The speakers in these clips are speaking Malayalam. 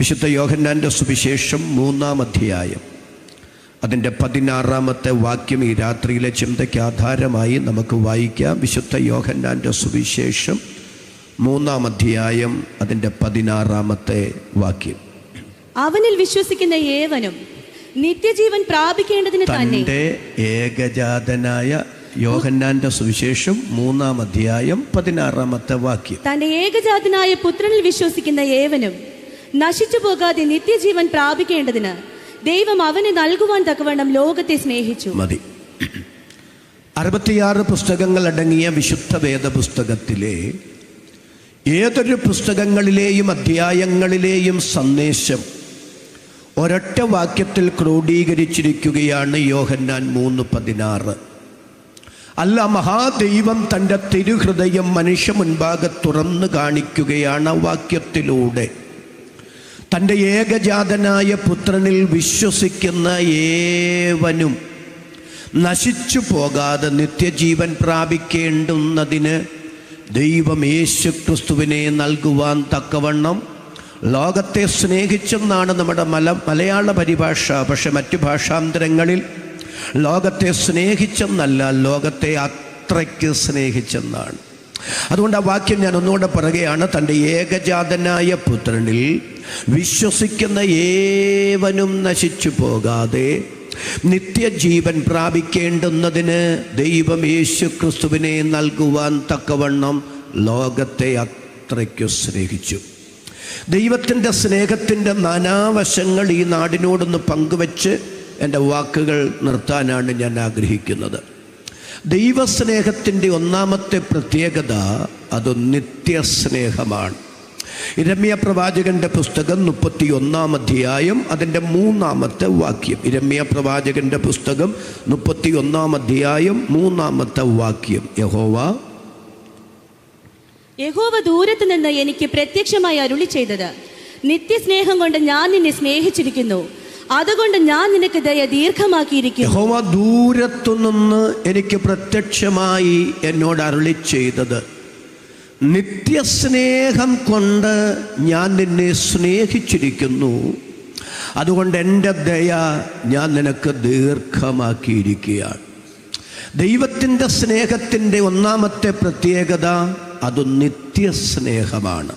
വിശുദ്ധ യോഹന്നാൻ്റെ സുവിശേഷം 3-ാം അധ്യായം അതിൻ്റെ 16-ാമത്തെ വാക്യം ഈ രാത്രിയിലെ ചിന്തയ്ക്ക് ആധാരമായി നമുക്ക് വായിക്കാം. വിശുദ്ധ യോഹന്നാൻ്റെ സുവിശേഷം 3-ാം അധ്യായം അതിൻ്റെ 16-ാമത്തെ വാക്യം. അവനിൽ വിശ്വസിക്കുന്ന ഏവനും നിത്യജീവൻ പ്രാപിക്കേണ്ടതിന് തന്നെ തൻ്റെ ഏകജാതനായ യോഹന്നാന്റെ സുവിശേഷം 3-ാം അധ്യായം 16-ാമത്തെ വാക്യം. തന്റെ ഏകജാതനായ പുത്രനിൽ വിശ്വസിക്കുന്ന ഏവനും നശിച്ചു പോകാതെ നിത്യജീവൻ പ്രാപിക്കേണ്ടതിന് ദൈവം അവന് നൽകുവാൻ തക്കവണ്ണം ലോകത്തെ സ്നേഹിച്ചു. മതി. 66 പുസ്തകങ്ങൾ അടങ്ങിയ വിശുദ്ധ വേദപുസ്തകത്തിലെ ഏതൊരു പുസ്തകങ്ങളിലെയും അധ്യായങ്ങളിലെയും സന്ദേശം ഒരൊറ്റ വാക്യത്തിൽ ക്രോഡീകരിച്ചിരിക്കുകയാണ് യോഹന്നാൻ 3:16. അല്ല, മഹാദൈവം തൻ്റെ തിരുഹൃദയം മനുഷ്യ മുൻപാകെ തുറന്നു കാണിക്കുകയാണ് വാക്യത്തിലൂടെ. തൻ്റെ ഏകജാതനായ പുത്രനിൽ വിശ്വസിക്കുന്ന ഏവനും നശിച്ചു പോകാതെ നിത്യജീവൻ പ്രാപിക്കേണ്ടുന്നതിന് ദൈവം യേശുക്രിസ്തുവിനെ നൽകുവാൻ തക്കവണ്ണം ലോകത്തെ സ്നേഹിച്ചെന്നാണ് നമ്മുടെ മലയാള പരിഭാഷ. പക്ഷെ മറ്റു ഭാഷാന്തരങ്ങളിൽ ലോകത്തെ സ്നേഹിച്ചെന്നല്ല, ലോകത്തെ അത്രയ്ക്ക് സ്നേഹിച്ചെന്നാണ്. അതുകൊണ്ട് ആ വാക്യം ഞാൻ ഒന്നുകൂടെ പറയുകയാണ്. തൻ്റെ ഏകജാതനായ പുത്രനിൽ വിശ്വസിക്കുന്ന ഏവനും നശിച്ചു പോകാതെ നിത്യജീവൻ പ്രാപിക്കേണ്ടുന്നതിന് ദൈവം യേശുക്രിസ്തുവിനെ നൽകുവാൻ തക്കവണ്ണം ലോകത്തെ അത്രയ്ക്ക് സ്നേഹിച്ചു. ദൈവത്തിൻ്റെ സ്നേഹത്തിൻ്റെ നാനാവശങ്ങൾ ഈ നാടിനോടൊന്ന് പങ്കുവച്ച് എൻ്റെ വാക്കുകൾ നിർത്താനാണ് ഞാൻ ആഗ്രഹിക്കുന്നത്. ദൈവസ്നേഹത്തിൻ്റെ ഒന്നാമത്തെ പ്രത്യേകത അത് നിത്യസ്നേഹമാണ്. ഇരമ്യ പ്രവാചകന്റെ പുസ്തകം 31-ാം അധ്യായം അതിൻ്റെ 3-ാമത്തെ വാക്യം. ഇരമ്യ പ്രവാചകന്റെ പുസ്തകം 31-ാം അധ്യായം 3-ാമത്തെ വാക്യം. യഹോവ ദൂരത്ത് നിന്ന് എനിക്ക് പ്രത്യക്ഷമായി അരുളി ചെയ്തത്, നിത്യസ്നേഹം കൊണ്ട് ഞാൻ നിന്നെ സ്നേഹിച്ചിരിക്കുന്നു, അതുകൊണ്ട് ഞാൻ നിനക്ക് ദയ ദീർഘമാക്കിയിരിക്കുന്നു. യഹോവ ദൂരത്തുനിന്ന് എനിക്ക് പ്രത്യക്ഷമായി എന്നോട് അരുളി ചെയ്തത്, നിത്യസ്നേഹം കൊണ്ട് ഞാൻ നിന്നെ സ്നേഹിച്ചിരിക്കുന്നു, അതുകൊണ്ട് എൻ്റെ ദയ ഞാൻ നിനക്ക് ദീർഘമാക്കിയിരിക്കുകയാണ്. ദൈവത്തിൻ്റെ സ്നേഹത്തിൻ്റെ ഒന്നാമത്തെ പ്രത്യേകത അത് നിത്യസ്നേഹമാണ്.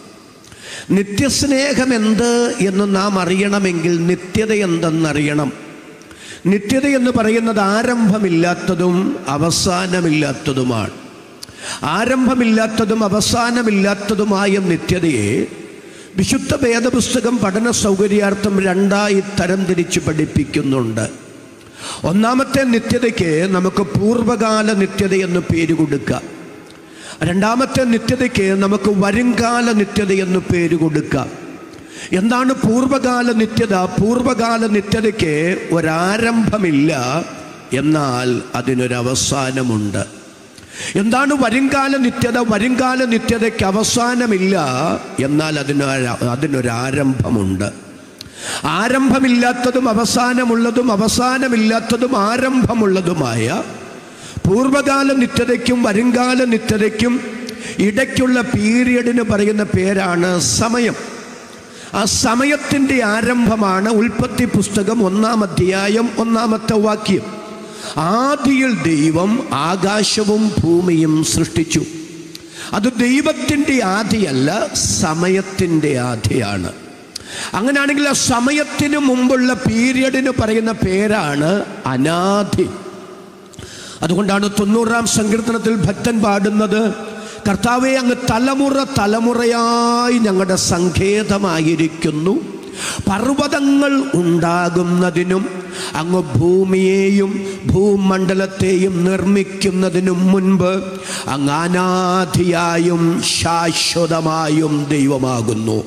നിത്യസ്നേഹം എന്ത് എന്ന് നാം അറിയണമെങ്കിൽ നിത്യത എന്തെന്നറിയണം. നിത്യത എന്ന് പറയുന്നത് ആരംഭമില്ലാത്തതും അവസാനമില്ലാത്തതുമാണ്. ആരംഭമില്ലാത്തതും അവസാനമില്ലാത്തതുമായ നിത്യതയെ വിശുദ്ധ വേദപുസ്തകം പഠന സൗകര്യാർത്ഥം 2ആയി തരംതിരിച്ച് പഠിപ്പിക്കുന്നുണ്ട്. ഒന്നാമത്തെ നിത്യതയ്ക്ക് നമുക്ക് പൂർവകാല നിത്യത എന്ന് പേര് കൊടുക്കാം. രണ്ടാമത്തെ നിത്യതയ്ക്ക് നമുക്ക് വരുംകാല നിത്യത എന്ന് പേര് കൊടുക്കാം. എന്താണ് പൂർവകാല നിത്യത? പൂർവകാല നിത്യതയ്ക്ക് ഒരാരംഭമില്ല, എന്നാൽ അതിനൊരവസാനമുണ്ട്. എന്താണ് വരുംകാല നിത്യത? വരുംകാല നിത്യതയ്ക്ക് അവസാനമില്ല, എന്നാൽ അതിനൊരാരംഭമുണ്ട്. ആരംഭമില്ലാത്തതും അവസാനമുള്ളതും അവസാനമില്ലാത്തതും ആരംഭമുള്ളതുമായ പൂർവകാല നിത്യതയ്ക്കും വരുംകാല നിത്യതയ്ക്കും ഇടയ്ക്കുള്ള പീരിയഡിന് പറയുന്ന പേരാണ് സമയം. ആ സമയത്തിൻ്റെ ആരംഭമാണ് ഉൽപ്പത്തി പുസ്തകം 1-ാം അധ്യായം 1-ാമത്തെ വാക്യം. ആദിയിൽ ദൈവം ആകാശവും ഭൂമിയും സൃഷ്ടിച്ചു. അത് ദൈവത്തിൻ്റെ ആദിയല്ല, സമയത്തിൻ്റെ ആദിയാണ്. അങ്ങനെയാണെങ്കിൽ ആ സമയത്തിന് മുമ്പുള്ള പീരിയഡിന് പറയുന്ന പേരാണ് അനാദി. അതുകൊണ്ടാണ് 90-ാം സങ്കീർത്തനത്തിൽ ഭക്തൻ പാടുന്നത്, കർത്താവേ, അങ്ങ് തലമുറ തലമുറയായി ഞങ്ങളുടെ സങ്കേതമായിരിക്കുന്നു. പർവ്വതങ്ങൾ ഉണ്ടാകുന്നതിനും അങ്ങ് ഭൂമിയെയും ഭൂമണ്ഡലത്തെയും നിർമ്മിക്കുന്നതിനും മുൻപ് അങ്ങ് അനാദിയായും ശാശ്വതമായും ദൈവമാകുന്നു.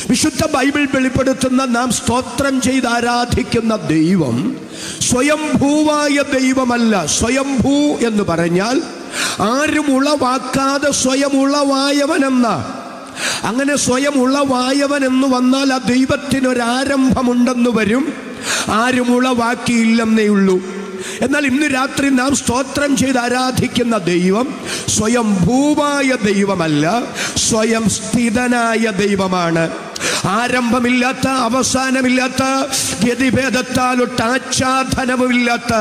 വിശുദ്ധ ബൈബിൾ വെളിപ്പെടുത്തുന്ന നാം സ്തോത്രം ചെയ്ത് ആരാധിക്കുന്ന ദൈവം സ്വയംഭൂവായ ദൈവമല്ല. സ്വയംഭൂ എന്ന് പറഞ്ഞാൽ ആരും ഉളവാക്കാതെ സ്വയം ഉളവായവനെന്ന. അങ്ങനെ സ്വയം ഉളവായവൻ എന്ന് വന്നാൽ ആ ദൈവത്തിനൊരാരംഭമുണ്ടെന്ന് വരും. ആരും ഉളവാക്കിയില്ലെന്നേ ഉള്ളൂ. എന്നാൽ ഇന്ന് രാത്രി നാം സ്തോത്രം ചെയ്ത് ആരാധിക്കുന്ന ദൈവം സ്വയം ഭൂവായ ദൈവമല്ല, സ്വയം സ്ഥിതനായ ദൈവമാണ്. ആരംഭമില്ലാത്ത, അവസാനമില്ലാത്ത, ഗതിഭേദത്താലൊട്ട് ആച്ഛാദനവുമില്ലാത്ത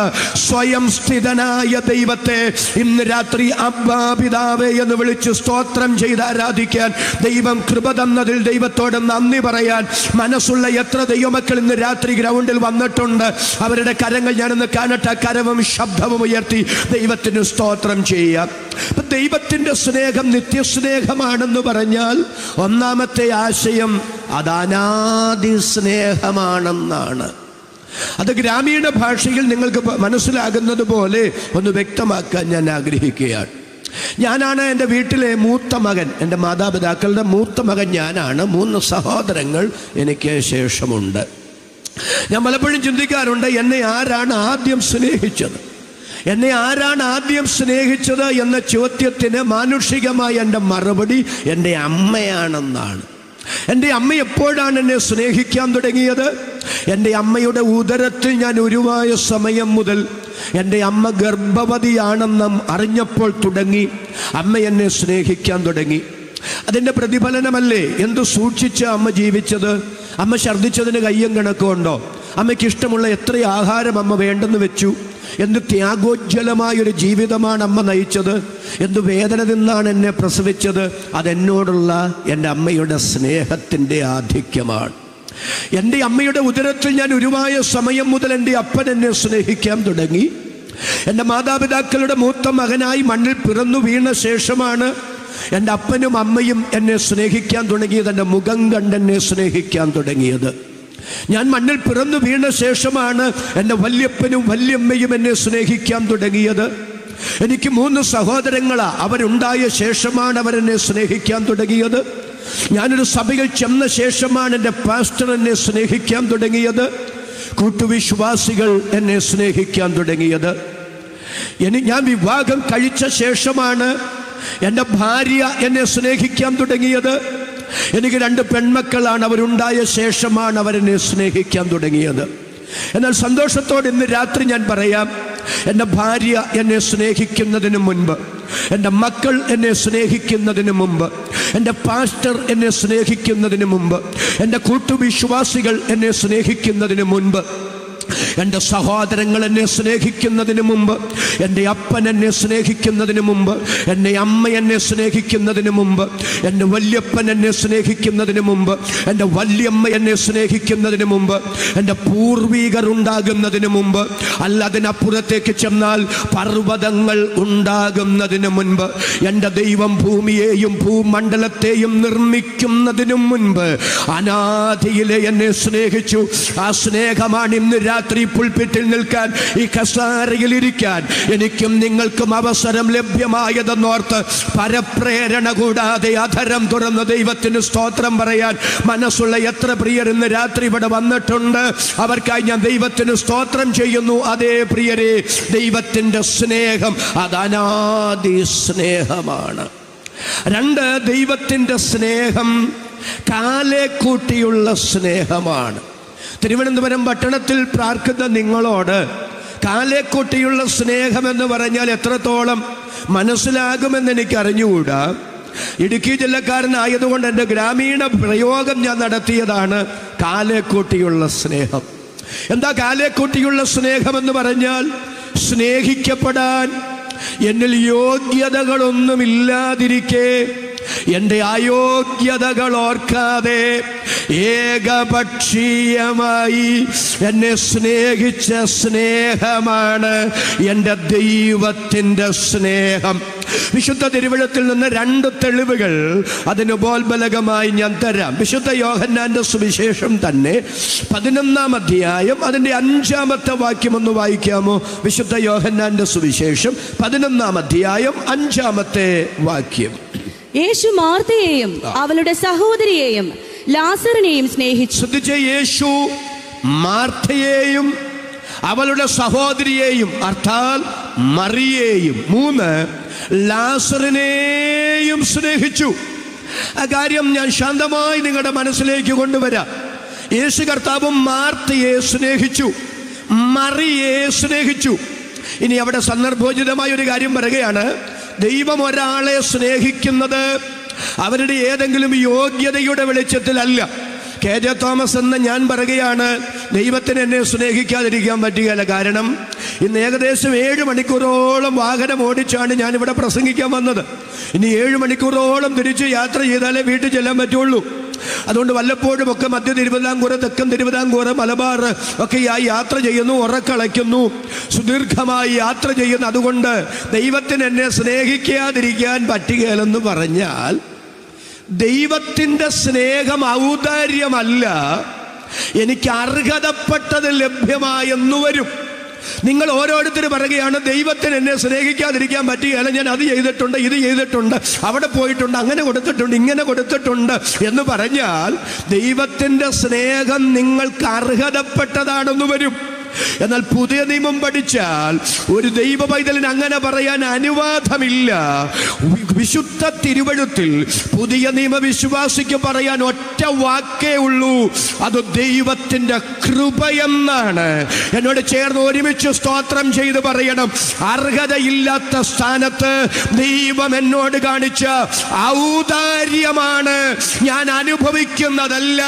സ്വയം സ്ഥിതനായ ദൈവത്തെ ഇന്ന് രാത്രി അബ്ബാ പിതാവേ എന്ന് വിളിച്ച് സ്തോത്രം ചെയ്ത് ആരാധിക്കാൻ ദൈവം കൃപ തന്നതിൽ ദൈവത്തോട് നന്ദി പറയാൻ മനസ്സുള്ള എത്ര ദൈവമക്കൾ ഇന്ന് രാത്രി ഗ്രൗണ്ടിൽ വന്നിട്ടുണ്ട്? അവരുടെ കരങ്ങൾ ഞാനൊന്ന് കാണട്ടെ. കരവും ശബ്ദവും ഉയർത്തി ദൈവത്തിന് സ്തോത്രം ചെയ്യാം. ദൈവത്തിൻ്റെ സ്നേഹം നിത്യസ്നേഹമാണെന്ന് പറഞ്ഞാൽ ഒന്നാമത്തെ ആശയം അത് അനാദി സ്നേഹമാണെന്നാണ്. അത് ഗ്രാമീണ ഭാഷയിൽ നിങ്ങൾക്ക് മനസ്സിലാകുന്നത് പോലെ ഒന്ന് വ്യക്തമാക്കാൻ ഞാൻ ആഗ്രഹിക്കുകയാണ്. ഞാനാണ് എൻ്റെ വീട്ടിലെ മൂത്ത മകൻ. എൻ്റെ മാതാപിതാക്കളുടെ മൂത്ത മകൻ ഞാനാണ്. 3 സഹോദരങ്ങൾ എനിക്ക് ശേഷമുണ്ട്. ഞാൻ പലപ്പോഴും ചിന്തിക്കാറുണ്ട്, എന്നെ ആരാണ് ആദ്യം സ്നേഹിച്ചത്? എന്നെ ആരാണ് ആദ്യം സ്നേഹിച്ചത് എന്ന ചോദ്യത്തിന് മാനുഷികമായ എൻ്റെ മറുപടി എൻ്റെ അമ്മയാണെന്നാണ്. എൻ്റെ അമ്മ എപ്പോഴാണ് എന്നെ സ്നേഹിക്കാൻ തുടങ്ങിയത്? എൻ്റെ അമ്മയുടെ ഉദരത്തിൽ ഞാൻ ഉരുവായ സമയം മുതൽ, എൻ്റെ അമ്മ ഗർഭവതിയാണെന്ന് അറിഞ്ഞപ്പോൾ തുടങ്ങി അമ്മ എന്നെ സ്നേഹിക്കാൻ തുടങ്ങി. അതിൻ്റെ പ്രതിഫലനമല്ലേ എന്തു സൂക്ഷിച്ച അമ്മ ജീവിച്ചത്? അമ്മ ഛർദ്ദിച്ചതിന് കയ്യും കണക്കുണ്ടോ? അമ്മയ്ക്ക് ഇഷ്ടമുള്ള എത്ര ആഹാരം അമ്മ വേണ്ടെന്ന് വെച്ചു? എന്ത് ത്യാഗോജ്വലമായൊരു ജീവിതമാണ് അമ്മ നയിച്ചത്? എന്ത് വേദന നിന്നാണ് എന്നെ പ്രസവിച്ചത്? അതെന്നോടുള്ള എൻ്റെ അമ്മയുടെ സ്നേഹത്തിൻ്റെ ആധിക്യമാണ്. എൻ്റെ അമ്മയുടെ ഉദരത്തിൽ ഞാൻ ഉരുവായ സമയം മുതൽ എൻ്റെ അപ്പൻ എന്നെ സ്നേഹിക്കാൻ തുടങ്ങി. എൻ്റെ മാതാപിതാക്കളുടെ മൂത്ത മകനായി മണ്ണിൽ പിറന്നു വീണ ശേഷമാണ് എൻ്റെ അപ്പനും അമ്മയും എന്നെ സ്നേഹിക്കാൻ തുടങ്ങിയത്. എൻ്റെ മുഖം കണ്ടെന്നെ സ്നേഹിക്കാൻ തുടങ്ങിയത്. ഞാൻ മണ്ണിൽ പിറന്നു വീണ ശേഷമാണ് എൻ്റെ വല്യപ്പനും വല്യമ്മയും എന്നെ സ്നേഹിക്കാൻ തുടങ്ങിയത്. എനിക്ക് 3 സഹോദരങ്ങളാണ്. അവരുണ്ടായ ശേഷമാണ് അവരെന്നെ സ്നേഹിക്കാൻ തുടങ്ങിയത്. ഞാനൊരു സഭയിൽ ചെന്ന ശേഷമാണ് എൻ്റെ പാസ്റ്റർ എന്നെ സ്നേഹിക്കാൻ തുടങ്ങിയത്. കൂട്ടുവിശ്വാസികൾ എന്നെ സ്നേഹിക്കാൻ തുടങ്ങിയത്. ഞാൻ വിവാഹം കഴിച്ച ശേഷമാണ് എൻ്റെ ഭാര്യ എന്നെ സ്നേഹിക്കാൻ തുടങ്ങിയത്. എനിക്ക് 2 പെൺമക്കളാണ്. അവരുണ്ടായ ശേഷമാണ് അവരെന്നെ സ്നേഹിക്കാൻ തുടങ്ങിയത്. എന്നാൽ സന്തോഷത്തോടെ ഇന്ന് രാത്രി ഞാൻ പറയാം, എൻ്റെ ഭാര്യ എന്നെ സ്നേഹിക്കുന്നതിന് മുൻപ്, എൻ്റെ മക്കൾ എന്നെ സ്നേഹിക്കുന്നതിന് മുമ്പ്, എൻ്റെ പാസ്റ്റർ എന്നെ സ്നേഹിക്കുന്നതിന് മുമ്പ്, എൻ്റെ കൂട്ടുവിശ്വാസികൾ എന്നെ സ്നേഹിക്കുന്നതിന് മുൻപ്, എൻ്റെ സഹോദരങ്ങൾ എന്നെ സ്നേഹിക്കുന്നതിന് മുമ്പ്, എൻ്റെ അപ്പൻ എന്നെ സ്നേഹിക്കുന്നതിന് മുമ്പ്, എൻ്റെ അമ്മ എന്നെ സ്നേഹിക്കുന്നതിന് മുമ്പ്, എൻ്റെ വല്യപ്പൻ എന്നെ സ്നേഹിക്കുന്നതിന് മുമ്പ്, എൻ്റെ വല്യമ്മ എന്നെ സ്നേഹിക്കുന്നതിന് മുമ്പ്, എൻ്റെ പൂർവികർ ഉണ്ടാകുന്നതിന് മുമ്പ്, അല്ല അതിനപ്പുറത്തേക്ക് ചെന്നാൽ പർവ്വതങ്ങൾ ഉണ്ടാകുന്നതിന് മുൻപ്, എൻ്റെ ദൈവം ഭൂമിയെയും ഭൂമണ്ഡലത്തെയും നിർമ്മിക്കുന്നതിനു മുൻപ് അനാദിയിലെ എന്നെ സ്നേഹിച്ചു. ആ സ്നേഹമാണ് ഇന്ന് രാത്രി പുൽപിറ്റിൽ നിൽക്കാൻ, ഈ കസാരയിൽ ഇരിക്കാൻ എനിക്കും നിങ്ങൾക്കും അവസരം ലഭ്യമായതെന്നോർത്ത് പരപ്രേരണ കൂടാതെ അധരം തുറന്ന് ദൈവത്തിന് സ്തോത്രം പറയാൻ മനസ്സുള്ള എത്ര പ്രിയർ ഇന്ന് രാത്രി ഇവിടെ വന്നിട്ടുണ്ട്? അവർക്കായി ഞാൻ ദൈവത്തിന് സ്തോത്രം ചെയ്യുന്നു. അതേ പ്രിയരെ, ദൈവത്തിൻ്റെ സ്നേഹം അത് അനാദി സ്നേഹമാണ്. 2, ദൈവത്തിൻ്റെ സ്നേഹം കാലേക്കൂട്ടിയുള്ള സ്നേഹമാണ്. തിരുവനന്തപുരം പട്ടണത്തിൽ പ്രാർത്ഥിക്കുന്ന നിങ്ങളോട് കാലേക്കൂട്ടിയുള്ള സ്നേഹമെന്ന് പറഞ്ഞാൽ എത്രത്തോളം മനസ്സിലാകുമെന്ന് എനിക്ക് അറിഞ്ഞുകൂടാ. ഇടുക്കി ജില്ലക്കാരനായതുകൊണ്ട് എൻ്റെ ഗ്രാമീണ പ്രയോഗം ഞാൻ നടത്തിയതാണ് കാലേക്കൂട്ടിയുള്ള സ്നേഹം. എന്താ കാലേക്കൂട്ടിയുള്ള സ്നേഹമെന്ന് പറഞ്ഞാൽ? സ്നേഹിക്കപ്പെടാൻ എന്നിൽ യോഗ്യതകളൊന്നുമില്ലാതിരിക്കെ എൻ്റെ അയോഗ്യതകൾ ഓർക്കാതെ ഏകപക്ഷീയമായി എന്നെ സ്നേഹിച്ച സ്നേഹമാണ് എൻ്റെ ദൈവത്തിൻ്റെ സ്നേഹം. വിശുദ്ധ തിരുവെഴുത്തിൽ നിന്ന് 2 തെളിവുകൾ അതിന് ഉപോത്ബലകമായി ഞാൻ തരാം. വിശുദ്ധ യോഹന്നാന്റെ സുവിശേഷം തന്നെ 11-ാം അധ്യായം അതിൻ്റെ 5-ാമത്തെ വാക്യം ഒന്ന് വായിക്കാമോ? വിശുദ്ധ യോഹന്നാന്റെ സുവിശേഷം 11-ാം അധ്യായം 5-ാമത്തെ വാക്യം. യേശു മാർത്തയെയും അവളുടെ സഹോദരിയെയും ലാസറിനെയും സ്നേഹിച്ചു. ശ്രദ്ധിച്ച, യേശു മാർത്തയെയും അവളുടെ സഹോദരിയെയും അർത്ഥാൽ മറിയെയും 3 ലാസറിനെയും സ്നേഹിച്ചു. ആ കാര്യം ഞാൻ ശാന്തമായി നിങ്ങളുടെ മനസ്സിലേക്ക് കൊണ്ടുവരാം. യേശു കർത്താവ് മാർത്തയെ സ്നേഹിച്ചു, മറിയെ സ്നേഹിച്ചു. ഇനി അവിടെ സന്ദർഭോചിതമായ ഒരു കാര്യം പറയുകയാണ്. ദൈവം ഒരാളെ സ്നേഹിക്കുന്നത് അവരുടെ ഏതെങ്കിലും യോഗ്യതയുടെ വെളിച്ചത്തിലല്ല. KJ തോമസ് എന്ന ഞാൻ പറയുകയാണ്, ദൈവത്തിന് എന്നെ സ്നേഹിക്കാതിരിക്കാൻ പറ്റുകയില്ല. കാരണം ഇന്ന് ഏകദേശം 7 മണിക്കൂറോളം വാഹനം ഓടിച്ചാണ് ഞാനിവിടെ പ്രസംഗിക്കാൻ വന്നത്. ഇനി 7 മണിക്കൂറോളം തിരിച്ച് യാത്ര ചെയ്താലേ വീട്ടിൽ ചെല്ലാൻ പറ്റുള്ളൂ. അതുകൊണ്ട് വല്ലപ്പോഴും ഒക്കെ മധ്യ തിരുവിതാംകൂർ, തെക്കൻ തിരുവിതാംകൂർ, മലബാർ ഒക്കെയായി യാത്ര ചെയ്യുന്നു, ഉറക്കളയ്ക്കുന്നു, സുദീർഘമായി യാത്ര ചെയ്യുന്നു. അതുകൊണ്ട് ദൈവത്തിന് എന്നെ സ്നേഹിക്കാതിരിക്കാൻ പറ്റുകയില്ലെന്ന് പറഞ്ഞാൽ, ദൈവത്തിൻ്റെ സ്നേഹം ഔദാര്യമല്ല, എനിക്ക് അർഹതപ്പെട്ടത് ലഭ്യമായെന്നു വരും. നിങ്ങൾ ഓരോരുത്തരും പറയുകയാണ്, ദൈവത്തിന് എന്നെ സ്നേഹിക്കാതിരിക്കാൻ പറ്റുകയില്ല, ഞാൻ അത് ചെയ്തിട്ടുണ്ട്, ഇത് ചെയ്തിട്ടുണ്ട്, അവിടെ പോയിട്ടുണ്ട്, അങ്ങനെ കൊടുത്തിട്ടുണ്ട്, ഇങ്ങനെ കൊടുത്തിട്ടുണ്ട് എന്ന് പറഞ്ഞാൽ ദൈവത്തിൻ്റെ സ്നേഹം നിങ്ങൾക്ക് അർഹതപ്പെട്ടതാണെന്ന് വരും. എന്നാൽ പുതിയ നിയമം പഠിച്ചാൽ ഒരു ദൈവ പൈതലിന് അങ്ങനെ പറയാൻ അനുവാദമില്ല. വിശുദ്ധ തിരുവെഴുത്തിൽ പുതിയ നിയമ വിശ്വാസിക്ക് പറയാൻ ഒറ്റ വാക്കേ ഉള്ളൂ, അത് ദൈവത്തിൻ്റെ കൃപയെന്നാണ്. എന്നോട് ചേർന്ന് ഒരുമിച്ച് സ്തോത്രം ചെയ്ത് പറയണം. അർഹതയില്ലാത്ത സ്ഥാനത്ത് ദൈവം എന്നോട് കാണിച്ച ഔദാര്യമാണ് ഞാൻ അനുഭവിക്കുന്നതല്ല,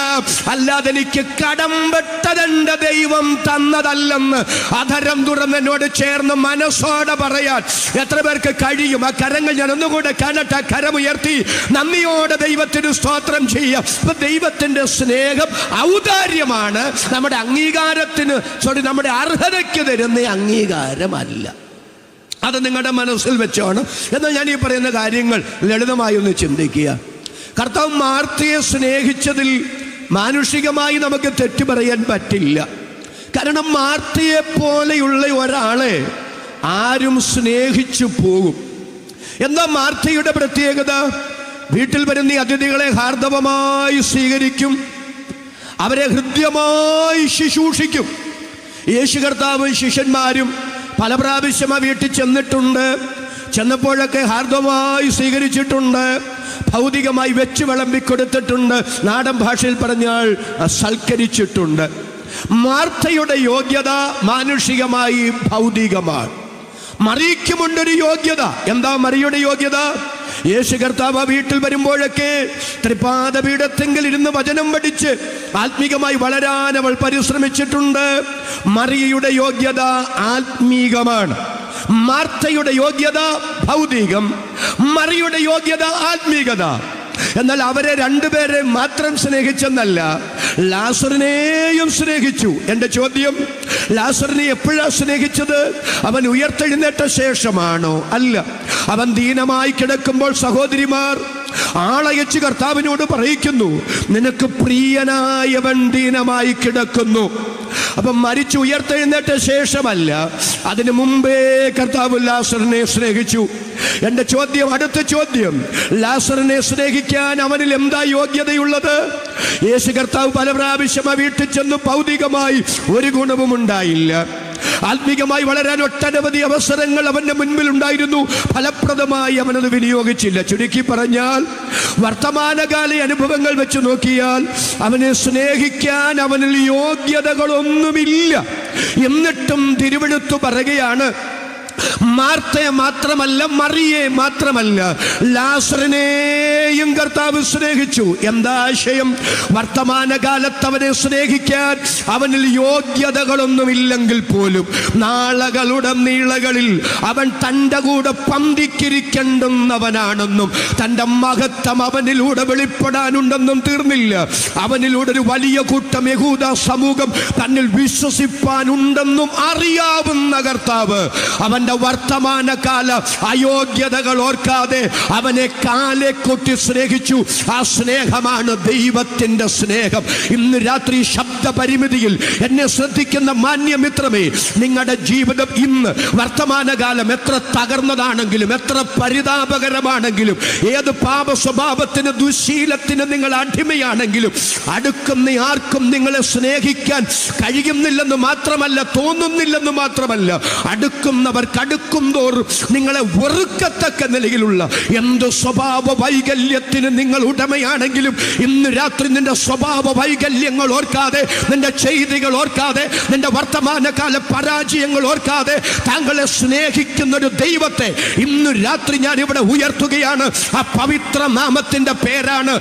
അല്ലാതെ എനിക്ക് കടംപെട്ടതെന്റെ ദൈവം തന്നതല്ലെന്ന് അധരം തുറന്ന് എന്നോട് ചേർന്ന് മനസ്സോടെ പറയാൻ എത്ര പേർക്ക് കഴിയും? ആ കരങ്ങൾ ഞാൻ ഒന്നുകൂടെ കാണട്ടെ. കരമുയർത്തി നന്ദിയോടെ ദൈവത്തിന് സ്തോത്രം ചെയ്യാം. അപ്പൊ ദൈവത്തിന്റെ സ്നേഹം ഔദാര്യമാണ്, നമ്മുടെ അംഗീകാരത്തിന് നമ്മുടെ അർഹതയ്ക്ക് തരുന്ന അംഗീകാരമല്ല. അത് നിങ്ങളുടെ മനസ്സിൽ വെച്ചോണം. എന്നാൽ ഞാൻ ഈ പറയുന്ന കാര്യങ്ങൾ ലളിതമായി ഒന്ന് ചിന്തിക്കുക. കർത്താവ് മാർത്തയെ സ്നേഹിച്ചതിൽ മാനുഷികമായി നമുക്ക് തെറ്റു പറയാൻ പറ്റില്ല. കാരണം മാർത്തയെ പോലെയുള്ള ഒരാളെ ആരും സ്നേഹിച്ചു പോകും. എന്താ മാർത്തയുടെ പ്രത്യേകത? വീട്ടിൽ വരുന്ന അതിഥികളെ ഹാർദവമായി സ്വീകരിക്കും, അവരെ ഹൃദ്യമായി ശുശ്രൂഷിക്കും. യേശു കർത്താവും ശിഷ്യന്മാരും പല പ്രാവശ്യം ആ വീട്ടിൽ ചെന്നപ്പോഴൊക്കെ ഹാർദവമായി സ്വീകരിച്ചിട്ടുണ്ട്, ഭൗതികമായി വെച്ച് വിളമ്പിക്കൊടുത്തിട്ടുണ്ട്, നാടൻ ഭാഷയിൽ പറഞ്ഞാൽ സൽക്കരിച്ചിട്ടുണ്ട്. മാർത്തയുടെ യോഗ്യത മാനുഷികമായി ഭൗതികമാണ്. മറിയയ്ക്കുമുണ്ടൊരു യോഗ്യത. എന്താ മറിയയുടെ യോഗ്യത? യേശു കർത്താവ് വീട്ടിൽ വരുമ്പോഴൊക്കെ തൃപാദപീഠത്തെങ്കിൽ ഇരുന്ന് വചനം പഠിച്ച് ആത്മീകമായി വളരാൻ അവൾ പരിശ്രമിച്ചിട്ടുണ്ട്. മറിയയുടെ യോഗ്യത ആത്മീകമാണ്. മാർത്തയുടെ യോഗ്യത ഭൗതികം, മറിയയുടെ യോഗ്യത ആത്മീകത. എന്നാൽ അവരെ രണ്ടുപേരെ മാത്രം സ്നേഹിച്ചെന്നല്ല, ലാസറിനെയും സ്നേഹിച്ചു. എൻ്റെ ചോദ്യം, ലാസറിനെ എപ്പോഴാണ് സ്നേഹിച്ചത്? അവൻ ഉയർത്തെഴുന്നേറ്റ ശേഷമാണോ? അല്ല. അവൻ ദീനമായി കിടക്കുമ്പോൾ സഹോദരിമാർ ആളയച്ച് കർത്താവിനോട് പറയിക്കുന്നു, നിനക്ക് പ്രിയനായവൻ ദീനമായി കിടക്കുന്നു. അപ്പം മരിച്ചു ഉയർത്തെഴുന്നേറ്റ ശേഷമല്ല, അതിനു മുമ്പേ കർത്താവ് ലാസറിനെ സ്നേഹിച്ചു. എൻ്റെ ചോദ്യം, അടുത്ത ചോദ്യം, ലാസറിനെ സ്നേഹിക്കാൻ അവനിൽ എന്താ യോഗ്യതയുള്ളത്? യേശു കർത്താവ് പല പ്രാവശ്യം ആ വീട്ടിൽ ചെന്ന് ഭൗതികമായി ഒരു ഗുണവും ഉണ്ടായില്ല. ആത്മീകമായി വളരാൻ ഒട്ടനവധി അവസരങ്ങൾ അവന്റെ മുൻപിൽ ഉണ്ടായിരുന്നു. ഫലപ്രദമായി അവനത് വിനിയോഗിച്ചില്ല. ചുരുക്കി പറഞ്ഞാൽ, വർത്തമാനകാല അനുഭവങ്ങൾ വെച്ച് നോക്കിയാൽ അവനെ സ്നേഹിക്കാൻ അവനിൽ യോഗ്യതകളൊന്നുമില്ല. എന്നിട്ടും തിരുവെഴുത്ത് പറയുകയാണ്, മാർത്തയെ മാത്രമല്ല, മറിയെ മാത്രമല്ല, ലാസറിനെയും കർത്താവ് സ്നേഹിച്ചു. എന്താ ആശയം? വർത്തമാനകാലത്ത് അവനെ സ്നേഹിക്കാൻ അവനിൽ യോഗ്യതകളൊന്നുമില്ലെങ്കിൽ പോലും നാളകളുടെ നീളകളിൽ അവൻ തൻ്റെ കൂടെ പന്തിക്കിരിക്കേണ്ടുന്നവനാണെന്നും തൻ്റെ മഹത്വം അവനിലൂടെ വെളിപ്പെടാനുണ്ടെന്നും തീർന്നില്ല. അവനിലൂടെ ഒരു വലിയ കൂട്ടം യഹൂദ സമൂഹം തന്നിൽ വിശ്വസിപ്പാനുണ്ടെന്നും അറിയാവുന്ന കർത്താവ് അവൻ വർത്തമാനകാല അയോഗ്യതകൾ ഓർക്കാതെ അവനെ കാലെ കൊട്ടി സ്നേഹിച്ചു. ആ സ്നേഹമാണ് ദൈവത്തിന്റെ സ്നേഹം. ഇന്ന് രാത്രി ശബ്ദ പരിമിതിയിൽ എന്നെ ശ്രദ്ധിക്കുന്ന മാന്യമിത്രമേ, നിങ്ങളുടെ ജീവിതം ഇന്ന് വർത്തമാനകാലം എത്ര തകർന്നതാണെങ്കിലും, എത്ര പരിതാപകരമാണെങ്കിലും, ഏത് പാപ സ്വഭാവത്തിന് ദുശീലത്തിന് നിങ്ങൾ അടിമയാണെങ്കിലും, അടുക്കുന്ന ആർക്കും നിങ്ങളെ സ്നേഹിക്കാൻ കഴിയുന്നില്ലെന്ന് മാത്രമല്ല, തോന്നുന്നില്ലെന്ന് മാത്രമല്ല, അടുക്കുന്നവർക്ക് കടുക്കും തോറും നിങ്ങളെ വെറുക്കത്തക്ക നിലയിലുള്ള എന്ത് സ്വഭാവ വൈകല്യത്തിന് നിങ്ങൾ ഉടമയാണെങ്കിലും ഇന്ന് രാത്രി നിന്റെ സ്വഭാവ വൈകല്യങ്ങൾ ഓർക്കാതെ, നിന്റെ ചെയ്തികൾ ഓർക്കാതെ, നിന്റെ വർത്തമാനകാല പരാജയങ്ങൾ ഓർക്കാതെ താങ്കളെ സ്നേഹിക്കുന്നൊരു ദൈവത്തെ ഇന്ന് രാത്രി ഞാൻ ഇവിടെ ഉയർത്തുകയാണ്. ആ പവിത്ര നാമത്തിന്റെ പേരാണ്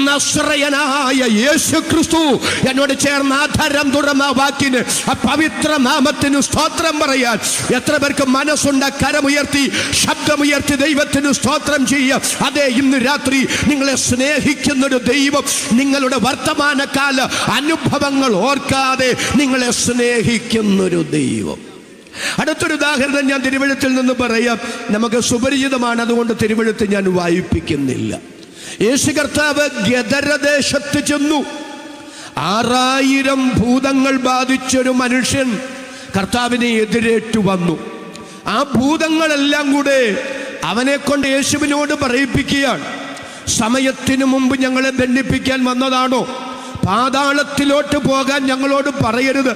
നസ്രയനായ യേശു ക്രിസ്തു. എന്നോട് ചേർന്ന് ആധാരം തുറന്ന വാക്കിന്, ആ പവിത്ര നാമത്തിന് സ്തോത്രം പറയാൻ എത്ര പേർക്ക് മനസ്സുണ്ട്? കരമുയർത്തി ശബ്ദമുയർത്തി ദൈവത്തിന് സ്തോത്രം ചെയ്യുക. അതെ, ഇന്ന് രാത്രി നിങ്ങളെ സ്നേഹിക്കുന്നൊരു ദൈവം, നിങ്ങളുടെ വർത്തമാനകാല അനുഭവങ്ങൾ ഓർക്കാതെ നിങ്ങളെ സ്നേഹിക്കുന്നൊരു ദൈവം. അടുത്തൊരു ഉദാഹരണം ഞാൻ തിരുവഴുത്തിൽ നിന്ന് പറയാം. നമുക്ക് സുപരിചിതമാണ്, അതുകൊണ്ട് തിരുവഴുത്ത് ഞാൻ വായിപ്പിക്കുന്നില്ല. യേശു കർത്താവ് ഗദരദേശത്ത് ചെന്നു. 6000 ഭൂതങ്ങൾ ബാധിച്ചൊരു മനുഷ്യൻ കർത്താവിനെ എതിരേറ്റു വന്നു. ആ ഭൂതങ്ങളെല്ലാം കൂടെ അവനെ കൊണ്ട് യേശുവിനോട് പറയിപ്പിക്കുകയാണ്, സമയത്തിനു മുമ്പ് ഞങ്ങളെ ദണ്ഡിപ്പിക്കാൻ വന്നതാണോ? പാതാളത്തിലോട്ട് പോകാൻ ഞങ്ങളോട് പറയരുത്.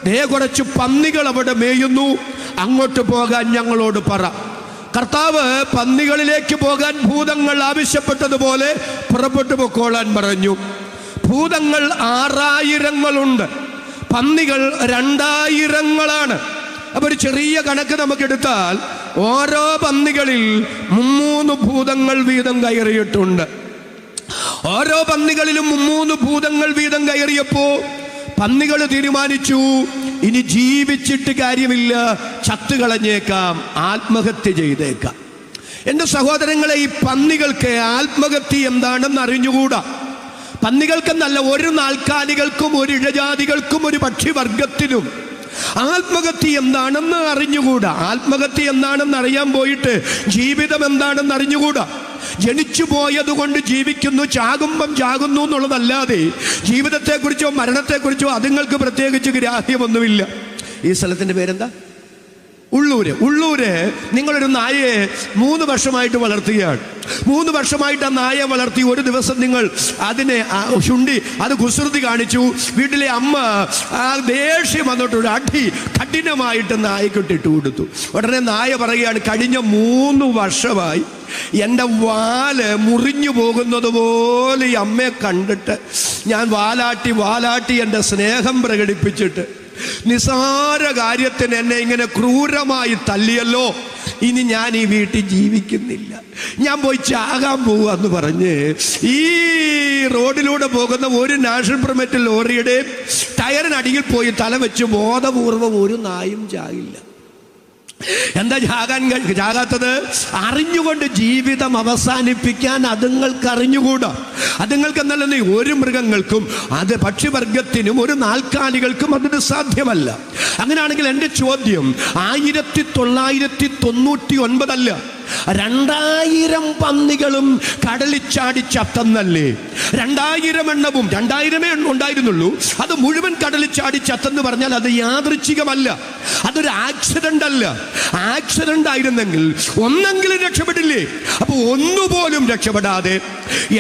ദേ കുറച്ച് പന്നികൾ അവിടെ മേയുന്നു, അങ്ങോട്ട് പോകാൻ ഞങ്ങളോട് പറ. കർത്താവ് പന്നികളിലേക്ക് പോകാൻ ഭൂതങ്ങൾ ആവശ്യപ്പെട്ടതുപോലെ പുറപ്പെട്ടു പൊക്കോളാൻ പറഞ്ഞു. ഭൂതങ്ങൾ 6000 പന്നികൾ 2000. അപ്പൊ ഒരു ചെറിയ കണക്ക് നമുക്കെടുത്താൽ ഓരോ പന്നികളിൽ 3 ഭൂതങ്ങൾ വീതം കയറിയിട്ടുണ്ട്. ഓരോ പന്നികളിലും 3 ഭൂതങ്ങൾ വീതം കയറിയപ്പോ പന്നികൾ തീരുമാനിച്ചു, ഇനി ജീവിച്ചിട്ട് കാര്യമില്ല, ചത്തുകളഞ്ഞേക്കാം, ആത്മഹത്യ ചെയ്തേക്കാം. എൻ്റെ സഹോദരങ്ങളെ, ഈ പന്നികൾക്ക് ആത്മഹത്യ എന്താണെന്ന് അറിഞ്ഞുകൂടാ. പന്നികൾക്കെന്നല്ല, ഒരു നാൽക്കാലികൾക്കും ഒരു ഇഴജാതികൾക്കും ഒരു പക്ഷിവർഗത്തിനും ആത്മഹത്യ എന്താണെന്ന് അറിഞ്ഞുകൂടാ. ആത്മഹത്യ എന്താണെന്ന് അറിയാൻ പോയിട്ട് ജീവിതം എന്താണെന്ന് അറിഞ്ഞുകൂടാ. ജനിച്ചു പോയത് കൊണ്ട് ജീവിക്കുന്നു, ചാകുമ്പം ചാകുന്നു എന്നുള്ളതല്ലാതെ ജീവിതത്തെക്കുറിച്ചോ മരണത്തെക്കുറിച്ചോ അതുങ്ങൾക്ക് പ്രത്യേകിച്ച് ഗ്രാഹ്യമൊന്നുമില്ല. ഈ സ്ഥലത്തിൻ്റെ പേരെന്താ? ഉള്ളൂര്. നിങ്ങളൊരു നായയെ 3 വർഷമായിട്ട് വളർത്തുകയാണ്. 3 വർഷമായിട്ട് ആ നായയെ വളർത്തി. ഒരു ദിവസം നിങ്ങൾ അതിനെ ചുണ്ടി അത് കുസൃതി കാണിച്ചു. വീട്ടിലെ അമ്മ ദേഷ്യം വന്നിട്ടൊരു അടി കഠിനമായിട്ട് നായക്കിട്ടിട്ട് കൊടുത്തു. ഉടനെ നായ പറയുകയാണ്, കഴിഞ്ഞ 3 വർഷമായി എൻ്റെ വാല് മുറിഞ്ഞു പോകുന്നത് പോലെ ഈ അമ്മയെ കണ്ടിട്ട് ഞാൻ വാലാട്ടി എൻ്റെ സ്നേഹം പ്രകടിപ്പിച്ചിട്ട് നിസാര കാര്യത്തിന് എന്നെ ഇങ്ങനെ ക്രൂരമായി തല്ലിയല്ലോ, ഇനി ഞാൻ ഈ വീട്ടിൽ ജീവിക്കുന്നില്ല, ഞാൻ പോയി ചാകാൻ പോവാന്ന് പറഞ്ഞ് ഈ റോഡിലൂടെ പോകുന്ന ഒരു നാഷണൽ പെർമിറ്റ് ലോറിയുടെ ടയറിനടിയിൽ പോയി തല വെച്ച് ബോധപൂർവം ഒരു നായും ചാകില്ല. എന്താ ചാകാത്തത്? അറിഞ്ഞുകൊണ്ട് ജീവിതം അവസാനിപ്പിക്കാൻ അതുങ്ങൾക്ക് അറിഞ്ഞുകൂടാ. അതുങ്ങൾക്ക് എന്നല്ല, ഒരു മൃഗങ്ങൾക്കും, അത് പക്ഷിവർഗത്തിനും ഒരു നാൽക്കാലികൾക്കും അതിന് സാധ്യമല്ല. അങ്ങനെയാണെങ്കിൽ എൻ്റെ ചോദ്യം 1999 അല്ല, 2000 പന്നികളും കടലിൽ ചാടി ചത്തെന്നല്ലേ? 2000 എണ്ണവും 2000 ഉണ്ടായിരുന്നുള്ളൂ. അത് മുഴുവൻ കടലിൽ ചാടി ചത്തെന്ന് പറഞ്ഞാൽ അത് യാദൃച്ഛികമല്ല, അതൊരു ആക്സിഡന്റ് അല്ല. ആക്സിഡന്റ് ആയിരുന്നെങ്കിൽ ഒന്നെങ്കിലും രക്ഷപ്പെടില്ലേ? അപ്പൊ ഒന്നുപോലും രക്ഷപ്പെടാതെ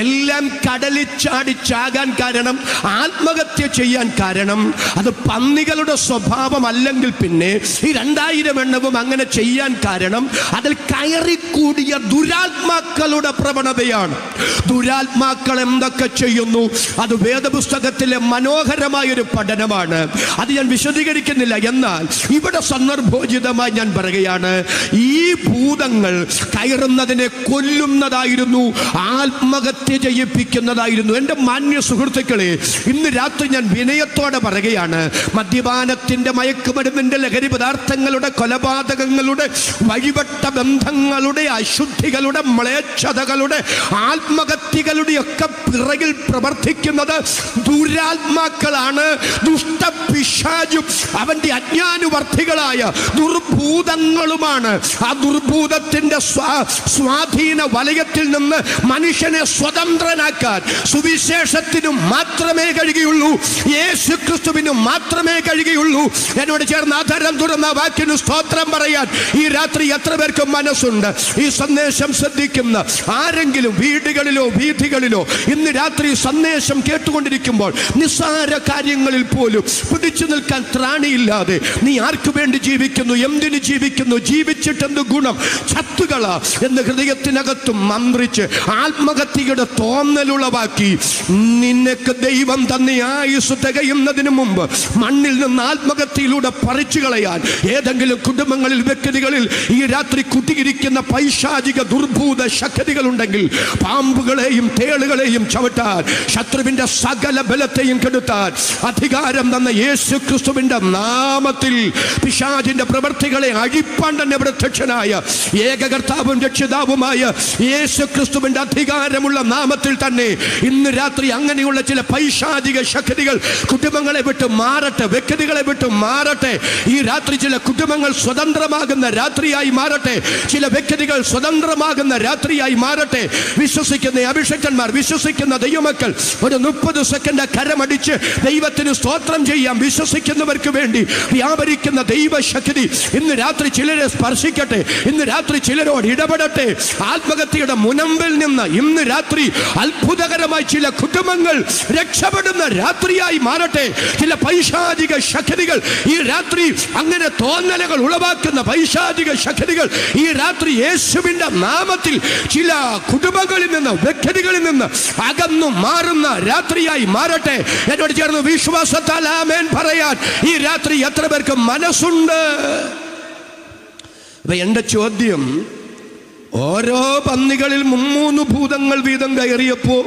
എല്ലാം കടലിൽ ചാടി ചാകാൻ കാരണം, ആത്മഹത്യ ചെയ്യാൻ കാരണം അത് പന്നികളുടെ സ്വഭാവമല്ലെങ്കിൽ പിന്നെ ഈ 2000 എണ്ണവും അങ്ങനെ ചെയ്യാൻ കാരണം അതിൽ കയറിക്കൂടിയ ദുരാത്മാക്കളുടെ പ്രവണതയാണ്. ദുരാത്മാക്കൾ എന്തൊക്കെ ചെയ്യുന്നു അത് വേദപുസ്തകത്തിലെ മനോഹരമായൊരു പഠനമാണ്. അത് ഞാൻ വിശദീകരിക്കുന്നില്ല. എന്നാൽ ഇവിടെ സന്ദർഭോചിതമായി ഞാൻ പറയുകയാണ്, ഈ ഭൂതങ്ങൾ കയറുന്നതിനെ കൊല്ലുന്നതായിരുന്നു, ആത്മഹത്യ ചെയ്യിപ്പിക്കുന്നതായിരുന്നു. എൻ്റെ മാന്യ സുഹൃത്തുക്കളെ, ഇന്ന് രാത്രി ഞാൻ വിനയത്തോടെ പറയുകയാണ്, മദ്യപാനത്തിൻ്റെ, മയക്കുമരുന്നിൻ്റെ, ലഹരി പദാർത്ഥങ്ങളുടെ, കൊലപാതകങ്ങളുടെ, വഴിപെട്ട ബന്ധങ്ങളുടെ, അശുദ്ധികളുടെ, മ്ലേച്ഛതകളുടെ, ആത്മഹത്യകളുടെ ഒക്കെ പിറകിൽ പ്രവർത്തിക്കുന്നത് ദുരാത്മാക്കളാണ്. ദുഷ്ടപിശാചും അവന്റെ അജ്ഞാനുവർത്തികളായ ദുർഭൂതങ്ങളുമാണ്. ആ ദുർഭൂതത്തിന്റെ സ്വാധീന വലയത്തിൽ നിന്ന് മനുഷ്യനെ സ്വതന്ത്രനാക്കാൻ സുവിശേഷത്തിനും മാത്രമേ കഴിയുകയുള്ളൂ, യേശു ക്രിസ്തുവിനും മാത്രമേ കഴിയുകയുള്ളൂ. എന്നോട് ചേർന്ന് ആധാരം തുറന്ന വാക്കിന് സ്തോത്രം പറയാൻ ഈ രാത്രി എത്ര പേർക്ക് മനസ്സുണ്ട്? ഈ സന്ദേശം ശ്രദ്ധിക്കുന്ന ആരെങ്കിലും വീടുകളിലോ വീഥികളിലോ ഇന്ന് രാത്രി സന്ദേശം കേട്ടുകൊണ്ടിരിക്കുമ്പോൾ നിസ്സാര കാര്യങ്ങളിൽ പോലും പിടിച്ചു നിൽക്കാൻ ത്രാണിയില്ലാതെ നീ ആർക്കു വേണ്ടി ജീവിക്കുന്നു, എന്തിന് ജീവിക്കുന്നു, ജീവിച്ചിട്ടെന്ത് ഗുണം, ചത്തുകള എന്ന് ഹൃദയത്തിനകത്തും മന്ത്രിച്ച് ആത്മഹത്യയുടെ തോന്നലുളവാക്കി നിനക്ക് ദൈവം തന്നെ ആയുസ് തികയുന്നതിന് മുമ്പ് മണ്ണിൽ നിന്ന് ആത്മഹത്യയിലൂടെ പറിച്ചു കളയാൻ ഏതെങ്കിലും കുടുംബങ്ങളിൽ, വ്യക്തികളിൽ ഈ രാത്രി കുത്തിയിരിക്കുന്ന പൈശാചിക ദുർഭൂത ശക്തികളുണ്ടെങ്കിൽ പാമ്പുകളെയും തേളുകളെയും ചവിട്ടാൻ, ശത്രുവിന്റെ സകല ബലത്തെയും കെടുത്താൻ അധികാരം തന്ന യേശു ക്രിസ്തുവിന്റെ നാമത്തിൽ പിശാചിന്റെ പ്രവൃത്തികളെ അഴിപ്പാൻ തന്നെ പ്രത്യക്ഷനായ ഏകകർത്താവും രക്ഷിതാവുമായ യേശു ക്രിസ്തുവിന്റെ അധികാരമുള്ള നാമത്തിൽ തന്നെ ഇന്ന് രാത്രി അങ്ങനെയുള്ള ചില പൈശാചിക ശക്തികൾ കുടുംബങ്ങളെ വിട്ട് മാറട്ടെ, വ്യക്തികളെ വിട്ട് മാറട്ടെ. ഈ രാത്രി ചില കുടുംബങ്ങൾ സ്വതന്ത്രമാകുന്ന രാത്രിയായി മാറട്ടെ, ചില വ്യക്തികൾ സ്വതന്ത്രമാകുന്ന രാത്രിയായി മാറട്ടെ. വിശ്വസിക്കുന്ന അഭിഷക്തന്മാർ, വിശ്വസിക്കുന്ന ദൈവമക്കൾ ഒരു 30 സെക്കൻഡ് കരമടിച്ച് ദൈവത്തിന് സ്തോത്രം ചെയ്യാം. വിശ്വസിക്കുന്നവർക്ക് വേണ്ടി വ്യാപരിക്കുന്ന ദൈവശക്തി ഇന്ന് രാത്രി ചിലരെ സ്പർശിക്കട്ടെ, ഇന്ന് രാത്രി ചിലരോട് ഇടപെടട്ടെ. ആത്മഹത്യയുടെ മുനമ്പിൽ നിന്ന് ഇന്ന് രാത്രി അത്ഭുതകരമായി ചില കുടുംബങ്ങൾ രക്ഷപ്പെടുന്ന രാത്രിയായി മാറട്ടെ. ചില പൈശാചിക ശക്തികൾ ഈ രാത്രി അങ്ങനെ തോന്നലുകൾ ഉളവാക്കുന്ന പൈശാചിക ശക്തികൾ ഈ രാത്രി യേശുവിന്റെ നാമത്തിൽ ചില കുടുംബങ്ങളിൽ നിന്ന്, വ്യക്തികളിൽ നിന്ന് അകന്നു മാറുന്ന രാത്രിയായി മാറട്ടെ. എന്നോട് ചേർന്ന് വിശ്വാസത്താൽ ആമേൻ പറയാൻ ഈ രാത്രി എത്ര പേർക്ക് മനസ്സുണ്ട്? അപ്പൊ എന്റെ ചോദ്യം, ഓരോ പന്നികളിൽ 3 ഭൂതങ്ങൾ വീതം കയറിയപ്പോ